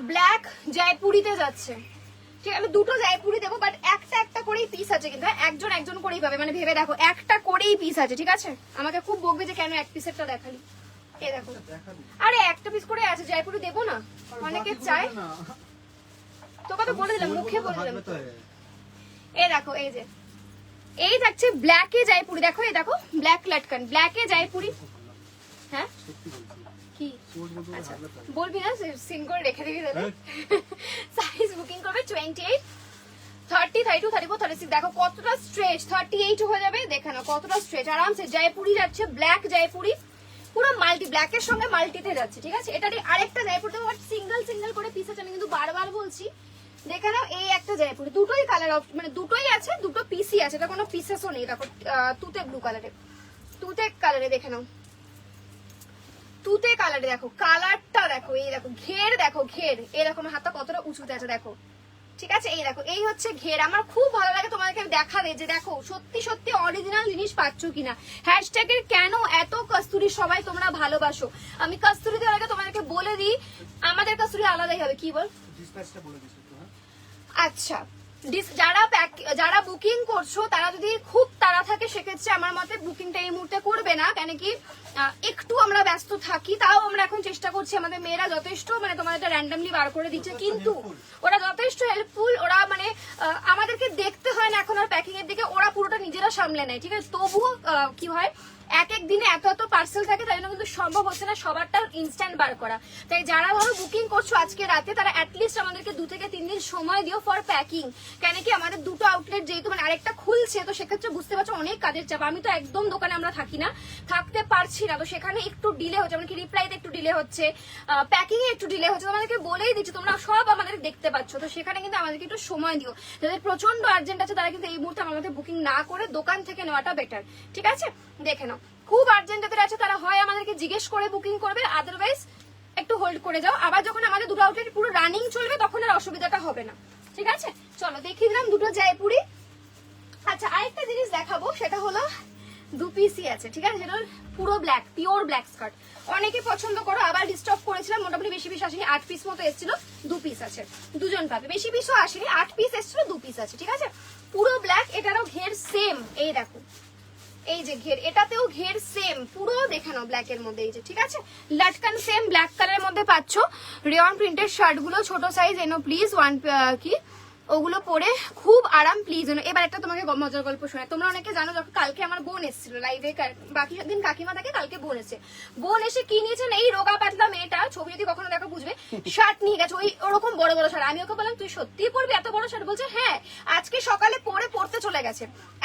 ব্ল্যাক জয়পুরিতে যাচ্ছে, ঠিক, আমি দুটো জয়পুরি দেবো, বাট একটা করেই পিস আছে কিন্তু, একজন করেই পাবে, মানে ভেবে দেখো একটা করেই পিস আছে, ঠিক আছে? আমাকে খুব বকবে যে কেন এক পিসেরটা দেখালি। এ দেখো, আরে একটা পিস করে আছে, জয়পুরি দেবো না, অনেকে চায়, তোকে তো বলে দিলাম, মুখে বলে দিলাম। এ দেখো, এই যে এই থাকছে ব্ল্যাকে জয়পুরি, দেখো এই দেখো ব্ল্যাক লটকান, ব্ল্যাকে জয়পুরি। হ্যাঁ কি আচ্ছা বলবি না, সিন করে রেখে দিবি তাহলে। সাইজ বুকিং করবে 28, 30, 32, 34, 36, দেখো কতটা স্ট্রেচ, 38 হয়ে যাবে, দেখে নাও কতটা স্ট্রেচ, আরামসে জয়পুরি যাচ্ছে, ব্ল্যাক জয়পুরি, পুরো মাল্টি, ব্ল্যাকের সঙ্গে মাল্টিতে যাচ্ছে, ঠিক আছে? এটা আরেকটা জয়পুরি দেবো, সিঙ্গেল করে পিস আছে, আমি কিন্তু বারবার বলছি, দেখে নাও। এই একটা জয়পুরি, দুটোই কালার, মানে দুটোই আছে, দুটো পিসই আছে, এটা কোনো পিসেসও নেই। দেখো তুতে ব্লু কালারে, তুতে কালারে, দেখে নাও তুতে কালারে, দেখো কালারটা দেখো, এই দেখো ঘের, দেখো ঘের, এরকম হাতটা কতটা উঁচুতে আছে দেখো, ঠিক আছে? এই দেখো এই হচ্ছে ঘের, আমার খুব ভালো লাগে তোমাদেরকে দেখাবে যে দেখো সত্যি সত্যি অরিজিনাল জিনিস পাচ্ছ কিনা। হ্যাশট্যাগের কেন এত কস্তুরি সবাই তোমরা ভালোবাসো, আমি কস্তুরি দেওয়ার আগে তোমাদেরকে বলে দিই, আমাদের কস্তুরি আলাদাই হবে, কি বল? আচ্ছা, যারা বুকিং করছো তারা যদি খুব তাড়া থাকে সেক্ষেত্রে আমার মতে বুকিংটা এই মুহূর্তে করবে না, কেন কি একটু আমরা ব্যস্ত থাকি, তাও আমরা এখন চেষ্টা করছি, আমাদের মেয়েরা যথেষ্ট, মানে তোমাদের র্যান্ডামলি বার করে দিচ্ছে, কিন্তু ওরা যথেষ্ট হেল্পফুল, ওরা মানে আমাদেরকে দেখতে হয় না এখন আর প্যাকিং এর দিকে, ওরা পুরোটা নিজেরা সামলে নেয়, ঠিক আছে? তবুও কি হয়, এক দিনে এত পার্সেল থাকে, তাই জন্য কিন্তু সম্ভব হচ্ছে না সবারটা ইনস্ট্যান্ট বার করা। তাই যারা ধরো বুকিং করছো আজকে রাতে, তারা অ্যাটলিস্ট আমাদেরকে 2 থেকে 3 দিন সময় দিও ফর প্যাকিং, কেন কি আমাদের দুটো আউটলেট যেহেতু, মানে আরেকটা খুলছে, তো সেক্ষেত্রে বুঝতে পারছো অনেক কাজের চাপ, আমি তো একদম দোকানে আমরা থাকি না, থাকতে পারছি না, তো সেখানে একটু ডিলে হচ্ছে, মানে কি রিপ্লাইতে একটু ডিলে হচ্ছে, প্যাকিং এ একটু ডিলে হচ্ছে, তোমাদেরকে বলেই দিচ্ছি, তোমরা সব আমাদের দেখতে পাচ্ছ, তো সেখানে কিন্তু আমাদেরকে একটু সময় দিও। যাদের প্রচন্ড আর্জেন্ট আছে তারা কিন্তু এই মুহূর্তে আমাদের বুকিং না করে দোকান থেকে নেওয়াটা বেটার, ঠিক আছে? দেখে নাও, খুব আর্জেন্ট যাদের আছে তারা হয় আমাদেরকে জিজ্ঞেস করে বুকিং করবে, আদারওয়াইজ একটু হোল্ড করে যাও, আবার যখন আমাদের দুটো আউটলেট পুরো রানিং চলবে তখন আর অসুবিধাটা হবে না, ঠিক আছে? চলো দেখিয়ে দিলাম দুটো জয়পুরি। আচ্ছা আরেকটা জিনিস দেখাবো, সেটা হলো দু পিসই আছে, ঠিক আছে? সেটা পুরো ব্ল্যাক, পিওর ব্ল্যাক স্কার্ট। অনেকে পছন্দ করো, আবার রিস্টক করেছিলাম, মোটামুটি বেশি পিস আসেনি, 8 পিস মতো এসেছিল, 2 পিস আছে, দুজন পাবে, বেশি পিসও আসেনি, 8 পিস এসেছিল, 2 পিস আছে, ঠিক আছে? পুরো ব্ল্যাক, এটারও ঘের সেম, এই দেখো এই যে ঘের, এটাতেও ঘের সেম, পুরো দেখে নাও ব্ল্যাক এর মধ্যে, এই যে, ঠিক আছে? লাটকান সেম ব্ল্যাক কালারের মধ্যে পাচ্ছ। রেয়ন প্রিন্টের শার্ট গুলো ছোট সাইজ এনো প্লিজ, কি ওগুলো পরে খুব আরাম প্লিজ। এবার একটা তোমাকে মজার গল্প শোনায়। তোমরা অনেকে জানো, যখন কালকে আমার বোন এসেছিল লাইভে, বাকি দিন কাকিমা থাকে, কালকে বোন এসে, বোন এসে কি নিয়েছেন, এই রোগা পাতলা মেয়েটা, ছবি যদি কখনো দেখো বুঝবে, শার্ট নিয়ে গেছে, ওই ওরকম বড় বড় শার্ট। আমি ওকে বললাম তুই সত্যি পরবি এত বড় শার্ট? বলছে হ্যাঁ, আজকে সকালে পরতে চলে গেছে।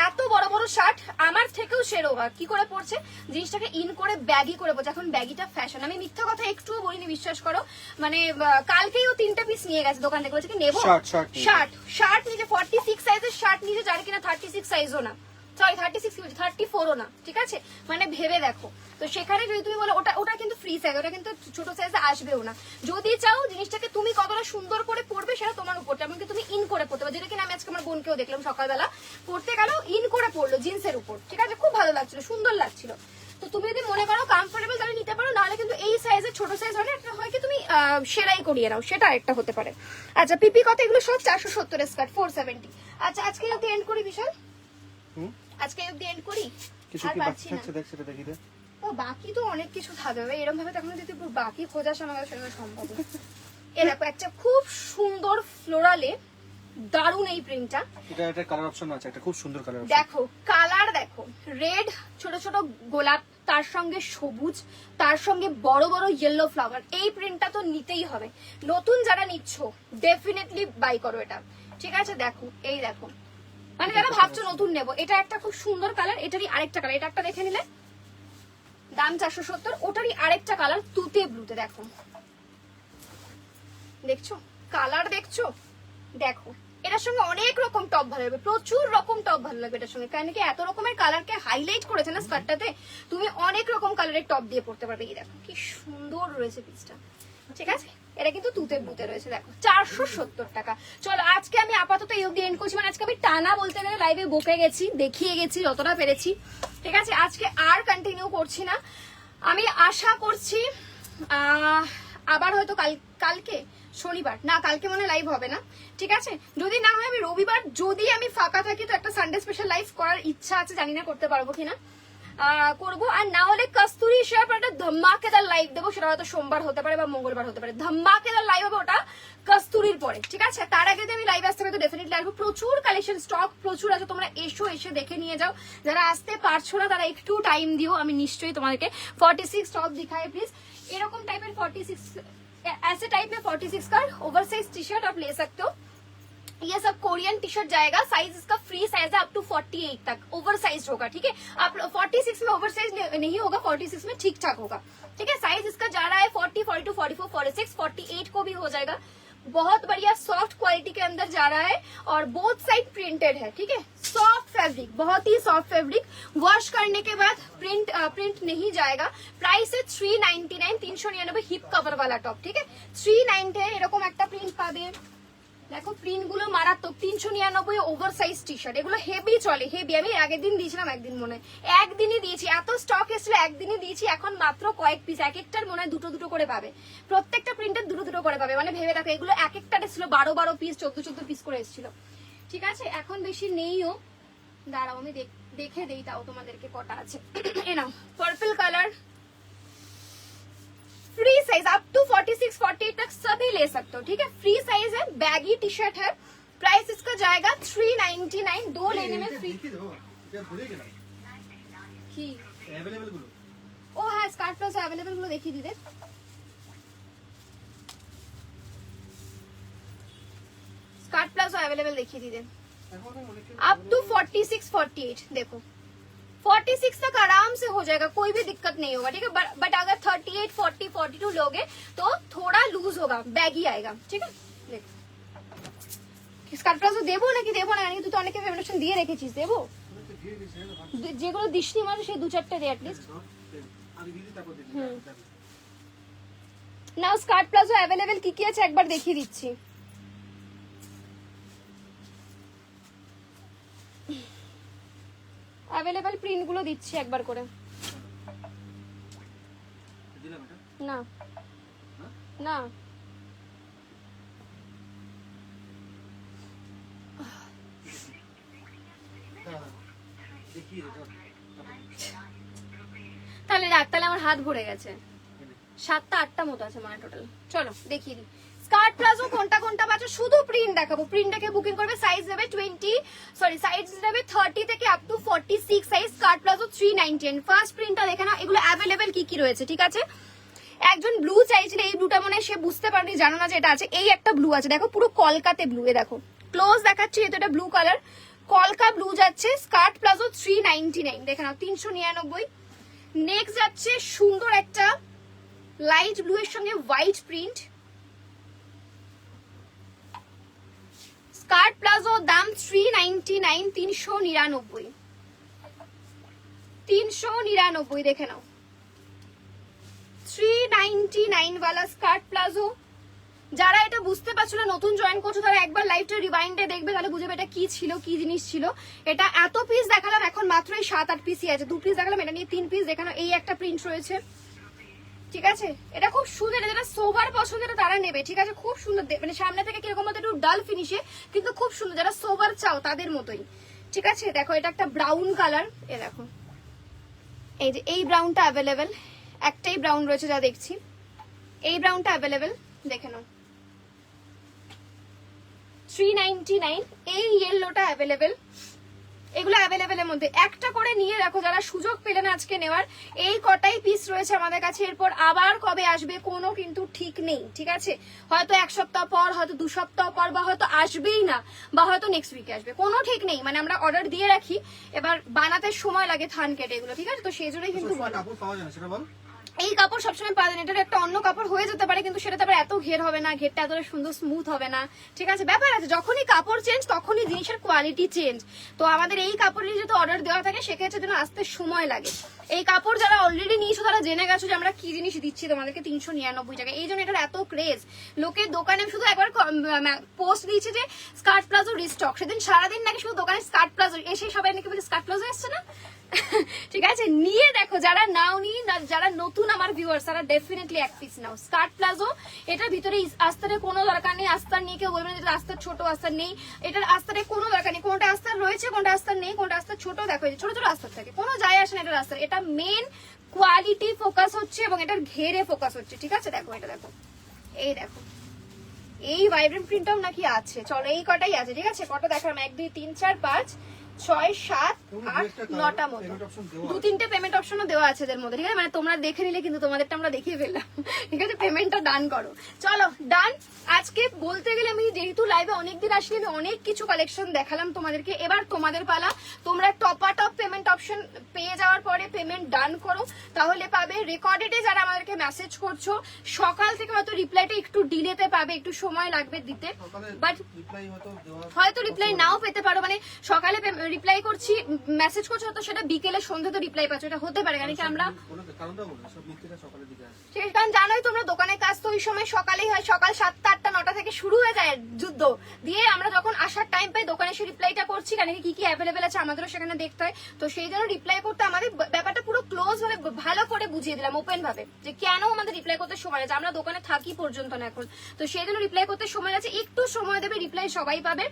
এত বড় বড় শার্ট, আমার থেকেও সে রোগা। কি করে পরছে? জিনিসটাকে ইন করে ব্যাগি করে পড়ছে। এখন ব্যাগিটা ফ্যাশন, আমি মিথ্যা কথা একটুও বলিনি, বিশ্বাস করো। মানে কালকেই ও 3টা পিস নিয়ে গেছে দোকান থেকে, বলছে কি নেবো শার্ট নিজে 46 সাইজের শার্ট নিজে, যার কিনা 36 সাইজও না, সরি 36 কি বলছি, 34ও না, ঠিক আছে? মানে ভেবে দেখো। তো সেখানে যদি তুমি বলো ওটা কিন্তু ফ্রি সাইজ, ওটা কিন্তু ছোট সাইজে আসবেও না। যদি চাও জিনিসটাকে তুমি কতটা সুন্দর করে পরবে সেটা তোমার উপর, এমনকি তুমি ইন করে পরতে পারো, যেটা কিনা আমি আজকে আমার বোনকেও দেখলাম সকালবেলা পরতে গেল, ইন করে পরলো জিন্সের উপর, ঠিক আছে? খুব ভালো লাগছিল, সুন্দর লাগছিল। তো তুমি যদি মনে করো কমফোর্টেবল তাহলে নিতে পারো, নাহলে কিন্তু এই সাইজের ছোট সাইজ হয় না, এটা হয় কি তুমি সেলাই করিয়ে নাও, সেটা একটা হতে পারে। আচ্ছা পিপি কত? এগুলো সব 470 এর স্কার্ট, 470। আচ্ছা আজকে অবধি এন্ড করি বিশাল, আজকে অবধি এন্ড করি, কিছু আর কি বাকি পাচ্ছি না। থাকছে দেখ, সেটা দেখি দে। ও বাকি তো অনেক কিছু থাকবে, এরকম ভাবে তখন যদি বাকি খোঁজাস আমার কাছে সেটা সম্ভব না। এ দেখো একটা খুব সুন্দর ফ্লোরালে, দারুণ এই প্রিন্টটা। এটা কালার অপশন আছে, একটা খুব সুন্দর কালার অপশন। দেখো কালার দেখো, রেড, ছোট ছোট গোলাপ, তার সঙ্গে সবুজ, তার সঙ্গে বড় বড় ইয়েলো ফ্লাওয়ার। এই প্রিন্টটা তো নিতেই হবে, নতুন যারা নিচ্ছ ডেফিনেটলি বাই করো এটা, ঠিক আছে? দেখো এই দেখো, মানে যারা ভাবছো নতুন নেবো, এটা একটা খুব সুন্দর কালার, এটারই আরেকটা কালার, এটা একটা দেখে নিলে, দাম 470, ওটারই আরেকটা কালার তুতে ব্লুতে, দেখো দেখছো কালার, দেখছো? দেখো এটার সঙ্গে অনেক রকম টপ ভালো লাগবে, প্রচুর রকম টপ ভালো লাগবে এটার সঙ্গে, কারণ কি এত রকমের কালারকে হাইলাইট করেছে না স্কার্টটাতে, তুমি অনেক রকম কালারের টপ দিয়ে পড়তে পারবে। এই দেখো কি সুন্দর রয়েছে পিসটা, ঠিক আছে? এটা কিন্তু তুতে বুতে রয়েছে, দেখো 470 টাকা। চলো আজকে আমি আপাতত এই অবধি এন্ড করছি, মানে আজকে আমি টানা বলতে গেলে লাইভে বকে গেছি, দেখিয়ে গেছি যতটা পেরেছি, ঠিক আছে? আজকে আর কন্টিনিউ করছি না। আমি আশা করছি আবার হয়তো কালকে শনিবার না, কালকে মনে লাইভ হবে না, ঠিক আছে? যদি না হয় আমি রবিবার, যদি আমি ফাঁকা থাকি তো একটা সানডে স্পেশাল লাইভ করার ইচ্ছা আছে, জানি না করতে পারবো কিনা, করবো। আর না হলে কস্তুরি শেয়ার একটা ধামাকেদার লাইভ দেবো, সেটা হয়তো সোমবার হতে পারে বা মঙ্গলবার হতে পারে, ধামাকেদার লাইভ হবে ওটা কস্তুরির পরে, ঠিক আছে? তার আগে আমি লাইভ আসতে পারি তো ডেফিনেটলি আসবো। প্রচুর কালেকশন স্টক প্রচুর আছে, তোমরা এসে দেখে নিয়ে যাও। যারা আসতে পারছো না তারা একটু টাইম দিও, আমি নিশ্চয়ই তোমাদেরকে 46 টপ दिखाए प्लीज। এরকম টাইপের 46 ऐसे टाइप में 46 का ओवरसाइज टी शर्ट आप ले सकते हो। ये सब कोरियन टी शर्ट जाएगा, साइज इसका फ्री साइज है अप टू 48 तक, ओवर साइज होगा, ठीक है? आप 46 में ओवर साइज नहीं होगा, 46 में ठीक ठाक होगा, ठीक है? साइज इसका जा रहा है 40, 42, 44, 46, 48 को भी हो जाएगा। बहुत बढ़िया सॉफ्ट क्वालिटी के अंदर जा रहा है और बोथ साइड प्रिंटेड है, ठीक है? सॉफ्ट फैब्रिक, बहुत ही सॉफ्ट फैब्रिक, वॉश करने के बाद प्रिंट नहीं जाएगा। प्राइस है 399, 399 हिप कवर वाला टॉप, ठीक है? 390 है, এরকম একটা প্রিন্ট পাবে। দেখো প্রিন্ট গুলো মারাত্মক, 399 ওভার সাইজ টি শার্ট, এগুলো হেভি চলে, হেভি। আমি আগের দিন দিয়েছিলাম, একদিন মনে হয় একদিনই দিয়েছি, এত স্টক এসেছিল একদিনই দিয়েছি। এখন মাত্র কয়েক পিস, এক একটার মনে হয় দুটো দুটো করে পাবে, প্রত্যেকটা প্রিন্টের দুটো দুটো করে পাবে। মানে ভেবে দেখো, এগুলো এক একটা এসেছিল 12 পিস, 14 পিস করে এসেছিল, ঠিক আছে? এখন বেশি নেইও, দাঁড়াও আমি দেখে দেই তাও তোমাদেরকে কটা আছে। এ নাও purple colour, free size up to 46, 48 तक सभी ले सकते हो, ठीक है? फ्री साइज है, बैगी टी शर्ट है, प्राइस इसका जाएगा 399, दो लेने में फ्री। ओ हाँ स्कार्ट प्लस अवेलेबल गुलो देखिए दीदी, स्कार्ट प्लस अवेलेबल देखिए दीदी, अप टू 46, 48 देखो 46 तक आराम से हो जाएगा, कोई भी दिक्कत नहीं होगा, ठीक है? बट अगर 38, 40, 42 लोगे तो थोड़ा लूज होगा, बैगी आएगा, ठीक है? देखो স্কার্ট প্লাজো দেবো নাকি দেবো না, তুই তো অনেকে ফেমিনেশন দিয়ে রেখেছিস, দেবো যেগুলো দিসনি মানে সেই 2-4টা দে অ্যাটলিস্ট। না স্কার্ট প্লাজো অ্যাভেলেবেল কি কি আছে একবার দেখিয়ে দিচ্ছি। অ্যাভেলেবেল প্রিন্ট গুলো দিচ্ছি একবার করে। দিলাম এটা না না দেখি এটা তাহলে রাখ, তাহলে আমার হাত ভরে গেছে। 7টা 8টা মতো আছে মানে টোটাল। চলো দেখিয়ে দিই স্কার্ট প্লাজো কোনটা কোনটা পাচ্ছ, শুধু প্রিন্ট দেখাবো। প্রিন্ট দেখে বুকিং করবে। সাইজ নেবে সাইজ নেবে 30 থেকে up to 46 size. Skirt palazzo 399। First প্রিন্টটা দেখে না, এগুলো অ্যাভেলেবেল কি কি রয়েছে, ঠিক আছে। একজন ব্লু চাইছিল, এই ব্লুটা মনে হয় সে বুঝতে পারেনি, জানো না যে এটা আছে। এই একটা ব্লু আছে, দেখো পুরো কলকাতে ব্লু, এ দেখো ক্লোজ দেখাচ্ছি, এটা ব্লু কালার কলকা ব্লু যাচ্ছে। স্কার্ট প্লাজো 399 দেখে নাও, 399। নেক্সট যাচ্ছে সুন্দর একটা লাইট ব্লু এর সঙ্গে হোয়াইট প্রিন্ট। স্কার্ট প্লাজো দাম 399, 399 399 দেখে নাও। 399 वाला স্কার্ট প্লাজো। যারা এটা বুঝতে পারছো না, নতুন জয়েন করছো, তারা একবার লাইভটা রিওয়াইন্ডে দেখবে, তাহলে বুঝবে এটা কি ছিল, কি জিনিস ছিল। এটা এত পিস দেখালাম, এখন মাত্র এই 7-8 পিসই আছে। 2 পিস দেখালাম, এটা নিয়ে 3 পিস দেখানো। এই একটা প্রিন্ট রয়েছে, ঠিক আছে। এটা খুব সুন্দর, এটা যারা সোভার পছন্দের তারা নেবে, ঠিক আছে। খুব সুন্দর, মানে সামনে থেকে কিরকম মতো একটু ডাল ফিনিশে, কিন্তু খুব সুন্দর। যারা সোভার চাও তাদের মতোই, ঠিক আছে। দেখো এটা একটা ব্রাউন কালার, এ দেখো এই যে এই ব্রাউনটা অ্যাভেলেবেল, একটাই ব্রাউন রয়েছে যা দেখছি। এই ব্রাউনটা অ্যাভেলেবেল, দেখে নাও 399। এই ইয়েলোটা অ্যাভেলেবেল। এগুলো অ্যাভেলেবেল এর মধ্যে একটা করে নিয়ে রাখো, যারা সুযোগ পেলেন আজকে নেওয়ার। এই কটাই পিস রয়েছে আমাদের কাছে, এরপর আবার কবে আসবে কোনো কিন্তু ঠিক নেই, ঠিক আছে। হয়তো 1 সপ্তাহ পর, হয়তো 2 সপ্তাহ পর, বা হয়তো আসবেই না, বা হয়তো নেক্সট উইকে আসবে, কোনো ঠিক নেই। মানে আমরা অর্ডার দিয়ে রাখি, এবার বানাতে সময় লাগে থান কেটে এগুলো, ঠিক আছে। তো সেই জন্যই কিন্তু বলো কাপড় পাওয়া যায় না সেটা বল। এই কাপড় সবসময় পাওয়া যায় না, এটার একটা অন্য কাপড় হয়ে যেতে পারে, কিন্তু সেটা তারপর এত ঘের হবে না, ঘেরটা এত সুন্দর স্মুথ হবে না, ঠিক আছে। ব্যাপার আছে, যখনই কাপড় চেঞ্জ তখনই জিনিসের কোয়ালিটি চেঞ্জ। তো আমাদের এই কাপড়ের যেহেতু অর্ডার দেওয়া থাকে, সেক্ষেত্রে যেন আসতে সময় লাগে। এই কাপড় যারা অলরেডি নিয়েছো তারা জেনে গেছো যে আমরা কি জিনিস দিচ্ছি তোমাদেরকে 399 টাকা। এই জন্য এটার এত ক্রেজ। লোকের দোকানে শুধু একবার পোস্ট দিয়েছে যে স্কার্ট প্লাজো রিস্টক, সেদিন সারাদিন নাকি শুধু দোকানে স্কার্ট প্লাজো এসে সবাই নাকি বলে স্কার্ট প্লাজো এসছে না। ঠিক আছে, নিয়ে দেখো। যারা নাওনি, যারা নতুন আমার ভিউয়ার্স, তারা ডেফিনেটলি এক পিস নাও। স্কার্ট প্লাজো, এটার ভিতরে আস্তারের কোনো দরকার নেই। আস্তার নিয়ে কেউ বলবেন যে আস্তার ছোট, আস্তার নেই। এটার আস্তারের কোনো দরকার নেই, কোনটা আস্তার রয়েছে, কোনটা আস্তার নেই, কোনটা আস্তার ছোট। দেখো ছোট ছোট আস্তার থাকে, কোনো যায় আসে না এটার আস্তার। এটা মেন কোয়ালিটি ফোকাস হচ্ছে এবং এটার ঘেরে ফোকাস হচ্ছে, ঠিক আছে। দেখো এটা দেখো, এই দেখো এই ভাইব্রেন্ট প্রিন্টটাও নাকি আছে। চলো এই কটাই আছে, ঠিক আছে। কটা দেখালাম, 1 2 3 4 5 6 7 8 9টা মতো। 2-3টে পেমেন্ট অপশনও দেওয়া আছে এদের মধ্যে, ঠিক আছে। মানে তোমরা দেখে নিলে, কিন্তু তোমাদেরটা আমরা দেখিয়ে ফেললাম, ঠিক আছে। পেমেন্টটা ডান করো। চলো ডান। আজকে বলতে গেলে আমি যেহেতু লাইভে অনেকদিন আসলে আমি অনেক কিছু কালেকশন দেখালাম তোমাদেরকে। এবার তোমাদের পালা, তোমরা টপ পেমেন্ট অপশন পেয়ে যাওয়ার পরে পেমেন্ট ডান করো, তাহলে পাবে। রেকর্ডেডে যারা আমাদেরকে মেসেজ করছো, সকাল থেকে হয়তো রিপ্লাইটা একটু ডিলেতে পাবে, একটু সময় লাগবে দিতে, বাট হয়তো রিপ্লাই নাও পেতে পারো। মানে সকালে রিপ্লাই করছি, মেসেজ করছো, তো সেটা বিকেলে সন্ধ্যে তো রিপ্লাই পাচ্ছ, এটা হতে পারে। কারণ কি আমরা, ঠিক আছে, কারণ জানোই তোমরা দোকানের কাজ তো ওই সময় সকালেই হয়, সকাল 7টা 8টা 9টা থেকে শুরু হয়ে যায় যুদ্ধ দিয়ে। আমরা যখন আসার টাইম পাই দোকানে এসে রিপ্লাইটা করছি, কারণ কি কি অ্যাভেলেবেল আছে আমাদেরও সেখানে দেখতে হয়। তো সেই জন্য রিপ্লাই করতে আমাদের ব্যাপারটা পুরো ক্লোজ ভাবে ভালো করে বুঝিয়ে দিলাম, ওপেন ভাবে, যে কেন আমাদের রিপ্লাই করতে সময় আছে। আমরা দোকানে থাকি পর্যন্ত না এখন, তো সেই জন্য রিপ্লাই করতে সময় আছে। একটু সময় দেবে, রিপ্লাই সবাই পাবে।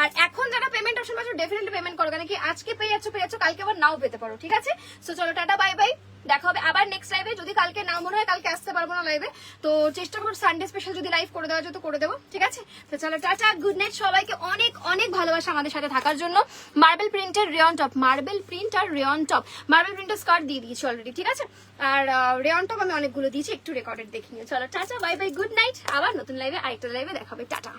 আর এখন যারা পেমেন্ট অপশন পাচ্ছ, ডেফিনেটলি পেমেন্ট করো, কারণ কি আজকে পেয়ে যাচ্ছ, কালকে আবার নাও পেতে পারো, ঠিক আছে। সো চলো টাটা, বাই বাই, দেখা হবে আবার নেক্সট লাইভে। যদি কালকে না মনে হয় কালকে আসতে পারবো না লাইভে, তো চেষ্টা করবো সানডে স্পেশাল যদি লাইভ করে দেওয়া যায় তো করে দেবো, ঠিক আছে। তো চলো টাটা, গুড নাইট সবাইকে। অনেক অনেক ভালোবাসা আমাদের সাথে থাকার জন্য। মার্বেল প্রিন্টের রেয়ন টপ, মার্বেল প্রিন্ট আর রেয়ন টপ, মার্বেল প্রিন্টের স্কার্ট দিয়ে দিয়েছি অলরেডি, ঠিক আছে। আর রেয়ন টপ আমি অনেকগুলো দিয়েছি, একটু রেকর্ডেড দেখে নিয়ে। চলো tata, bye bye, good night. আবার নতুন লাইভে, আরেকটা লাইভে দেখা হবে, টাটা।